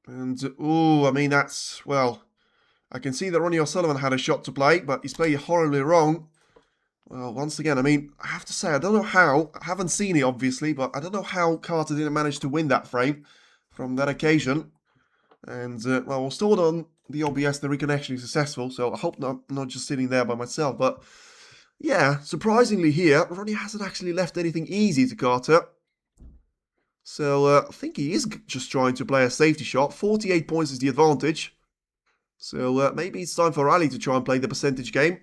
And, oh, I mean, that's, well, I can see that Ronnie O'Sullivan had a shot to play, but he's played it horribly wrong. Well, once again, I mean, I have to say, I don't know how, I haven't seen it, obviously, but I don't know how Carter didn't manage to win that frame from that occasion. And, well, we're still on the OBS, the reconnection is successful, so I hope I'm not just sitting there by myself. But, yeah, surprisingly here, Ronnie hasn't actually left anything easy to Carter. So, I think he is just trying to play a safety shot. 48 points is the advantage. So, maybe it's time for Ali to try and play the percentage game.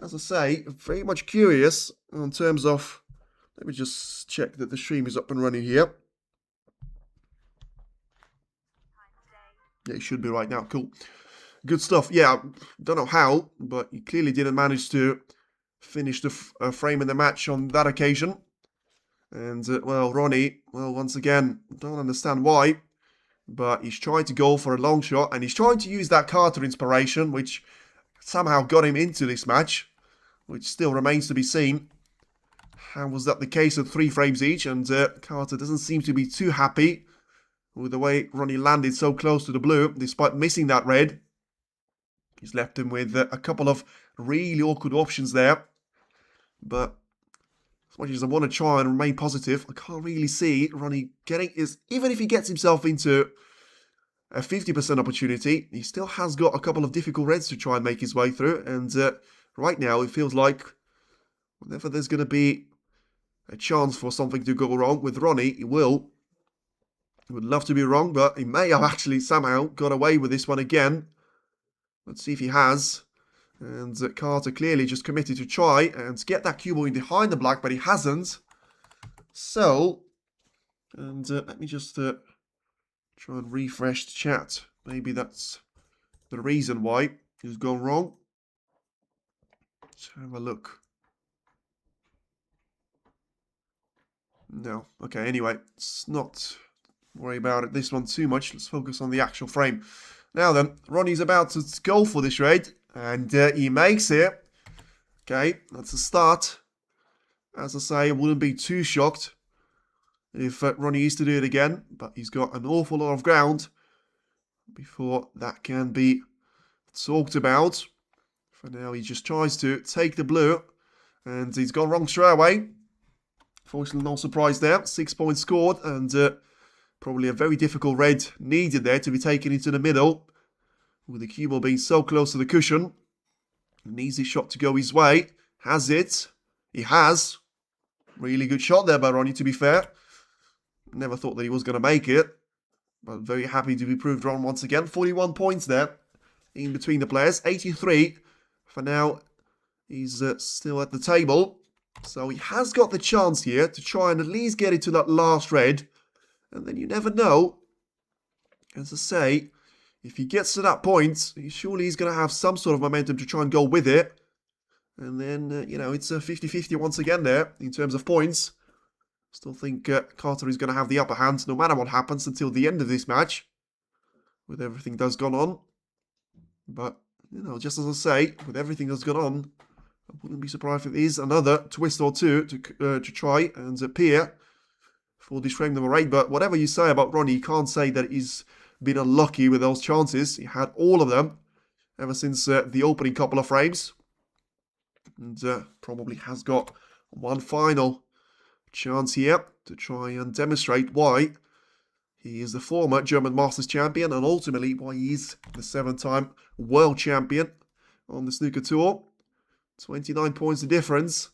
As I say, very much curious in terms of... Let me just check that the stream is up and running here. Yeah, it should be right now. Cool. Good stuff. Yeah, don't know how, but he clearly didn't manage to finish the frame in the match on that occasion. And, well, Ronnie, well, once again, don't understand why, but he's trying to go for a long shot, and he's trying to use that Carter inspiration, which somehow got him into this match, which still remains to be seen. How was that the case at 3 frames each? And Carter doesn't seem to be too happy with the way Ronnie landed so close to the blue, despite missing that red. He's left him with a couple of really awkward options there, but as much as I want to try and remain positive, I can't really see Ronnie getting his... Even if he gets himself into a 50% opportunity, he still has got a couple of difficult reds to try and make his way through. And right now, it feels like whenever there's going to be a chance for something to go wrong with Ronnie, he will. He would love to be wrong, but he may have actually somehow got away with this one again. Let's see if he has. And Carter clearly just committed to try and get that cue ball in behind the black, but he hasn't. So, and let me just try and refresh the chat. Maybe that's the reason why he's gone wrong. Let's have a look. No. Okay, anyway, let's not worry about it, this one too much. Let's focus on the actual frame. Now then, Ronnie's about to go for this raid. And he makes it. Okay, that's a start. As I say, I wouldn't be too shocked if Ronnie is to do it again. But he's got an awful lot of ground before that can be talked about. For now, he just tries to take the blue. And he's gone wrong straight away. Fortunately, no surprise there. 6 points scored. And probably a very difficult red needed there to be taken into the middle. With the cue ball being so close to the cushion. An easy shot to go his way. Has it? He has. Really good shot there by Ronnie, to be fair. Never thought that he was going to make it. But very happy to be proved wrong once again. 41 points there in between the players. 83. For now, he's still at the table. So he has got the chance here to try and at least get it to that last red. And then you never know. As I say... If he gets to that point, surely he's going to have some sort of momentum to try and go with it. And then, you know, it's a 50-50 once again there in terms of points. Still think Carter is going to have the upper hand no matter what happens until the end of this match, with everything that's gone on. But, you know, just as I say, with everything that's gone on, I wouldn't be surprised if there is another twist or two to try and appear for this frame number 8. But whatever you say about Ronnie, you can't say that he's been unlucky with those chances. He had all of them ever since the opening couple of frames. And probably has got one final chance here to try and demonstrate why he is the former German Masters champion and ultimately why he is the 7-time world champion on the snooker tour. 29 points the difference.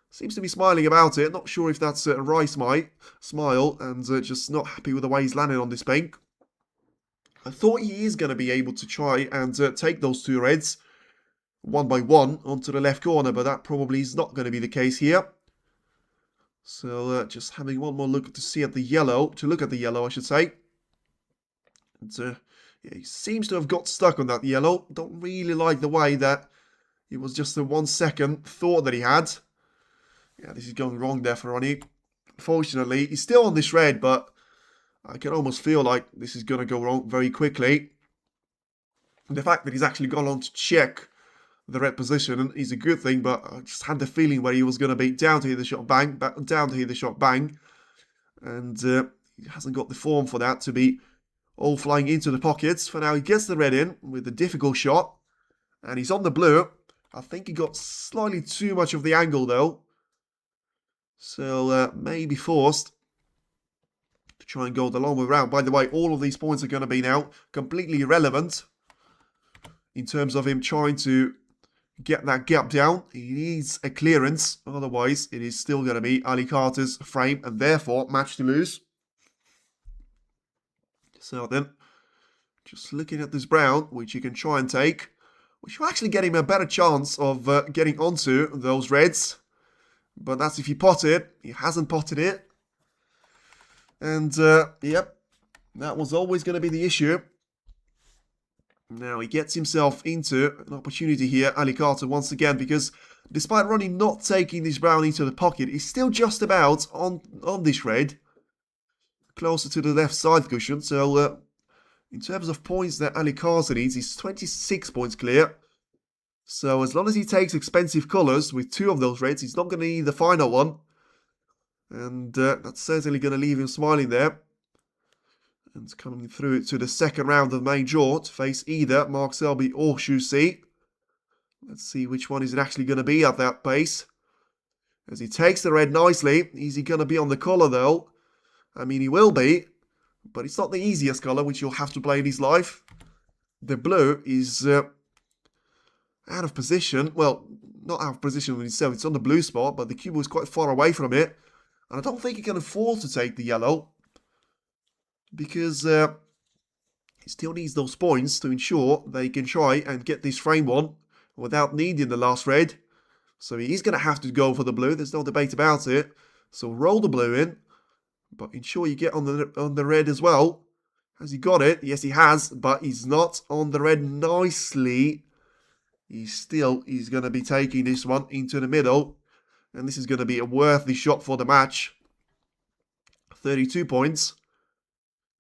Seems to be smiling about it. Not sure if that's a right smile and just not happy with the way he's landing on this bank. I thought he is going to be able to try and take those 2 reds one by one onto the left corner, but that probably is not going to be the case here. So just having one more look to look at the yellow, I should say. And, yeah, he seems to have got stuck on that yellow. Don't really like the way that it was just a 1 second thought that he had. Yeah, this is going wrong there for Ronnie. Fortunately, he's still on this red, but I can almost feel like this is going to go wrong very quickly. And the fact that he's actually gone on to check the red position is a good thing, but I just had the feeling where he was going to be down to hit the shot, bang, back, down to hit the shot, bang. And he hasn't got the form for that to be all flying into the pockets. For now, he gets the red in with a difficult shot, and he's on the blue. I think he got slightly too much of the angle, though. So, maybe forced to try and go the long way around. By the way, all of these points are going to be now completely irrelevant in terms of him trying to get that gap down. He needs a clearance, otherwise it is still going to be Ali Carter's frame and therefore match to lose. So then, just looking at this brown, which you can try and take, which will actually get him a better chance of getting onto those reds. But that's if you pot it. He hasn't potted it. And, yep, that was always going to be the issue. Now he gets himself into an opportunity here, Ali Carter, once again, because despite Ronnie not taking this brown into the pocket, he's still just about on this red, closer to the left side cushion. So, in terms of points that Ali Carter needs, he's 26 points clear. So, as long as he takes expensive colours with 2 of those reds, he's not going to need the final one. And that's certainly going to leave him smiling there. And coming through to the second round of the main draw to face either Mark Selby or Shu Si. Let's see which one is it actually going to be at that pace. As he takes the red nicely. Is he going to be on the colour though? I mean, he will be. But it's not the easiest colour which you'll have to play in his life. The blue is out of position. Well, not out of position with itself. It's on the blue spot, but the cube was quite far away from it. And I don't think he can afford to take the yellow. Because he still needs those points to ensure they can try and get this frame one without needing the last red. So he is going to have to go for the blue. There's no debate about it. So roll the blue in. But ensure you get on the red as well. Has he got it? Yes, he has. But he's not on the red nicely. He's going to be taking this one into the middle. And this is going to be a worthy shot for the match. 32 points.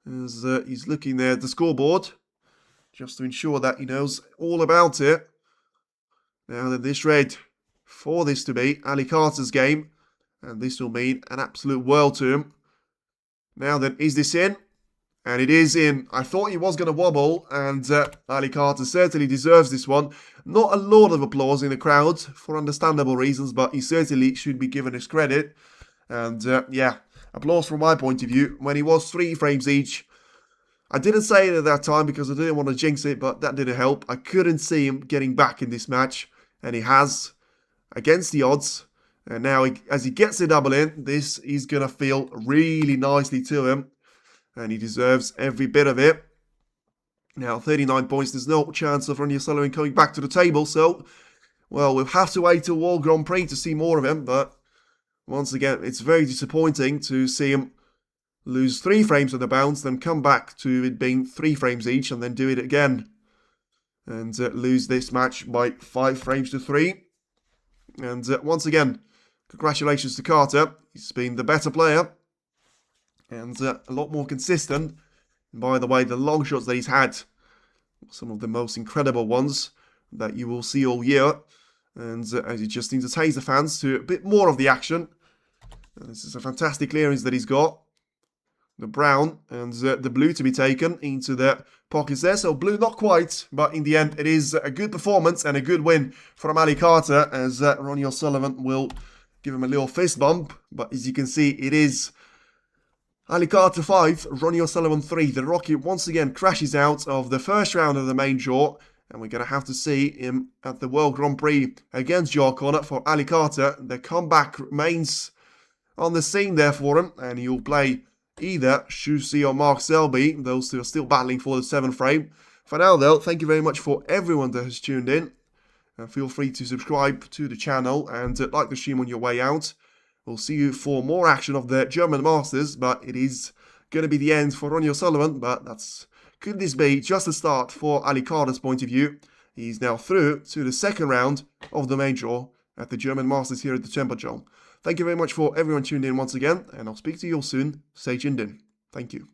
As he's looking there at the scoreboard. Just to ensure that he knows all about it. Now then, this red. For this to be Ali Carter's game. And this will mean an absolute world to him. Now then, is this in? And it is in. I thought he was going to wobble. And Ali Carter certainly deserves this one. Not a lot of applause in the crowd. For understandable reasons. But he certainly should be given his credit. And yeah. Applause from my point of view. When he was 3 frames each. I didn't say it at that time because I didn't want to jinx it. But that didn't help. I couldn't see him getting back in this match. And he has. Against the odds. And now, as he gets the double in, this is going to feel really nicely to him. And he deserves every bit of it. Now, 39 points. There's no chance of Ronnie O'Sullivan coming back to the table. So, well, we'll have to wait till World Grand Prix to see more of him. But, once again, it's very disappointing to see him lose 3 frames on the bounce. Then come back to it being 3 frames each. And then do it again. And lose this match by 5 frames to 3. And once again, Congratulations to Carter. He's been the better player and a lot more consistent. And by the way, the long shots that he's had, some of the most incredible ones that you will see all year. And as he just entertains the fans to a bit more of the action. And this is a fantastic clearance that he's got. The brown and the blue to be taken into the pockets there. So blue not quite, but in the end it is a good performance and a good win from Ali Carter, as Ronnie O'Sullivan will give him a little fist bump. But as you can see, it is Ali Carter 5, Ronnie O'Sullivan 3. The Rocket once again crashes out of the first round of the main draw. And we're going to have to see him at the World Grand Prix against Joe O'Connor for Ali Carter. The comeback remains on the scene there for him. And he'll play either Shusi or Mark Selby. Those two are still battling for the 7th frame. For now though, thank you very much for everyone that has tuned in. Feel free to subscribe to the channel and like the stream on your way out. We'll see you for more action of the German Masters, but it is going to be the end for Ronnie O'Sullivan. But could this be just the start for Ali Carter's point of view? He's now through to the 2nd round of the main draw at the German Masters here at the Tempodrome. Thank you very much for everyone tuned in once again, and I'll speak to you all soon. Stay tuned in. Thank you.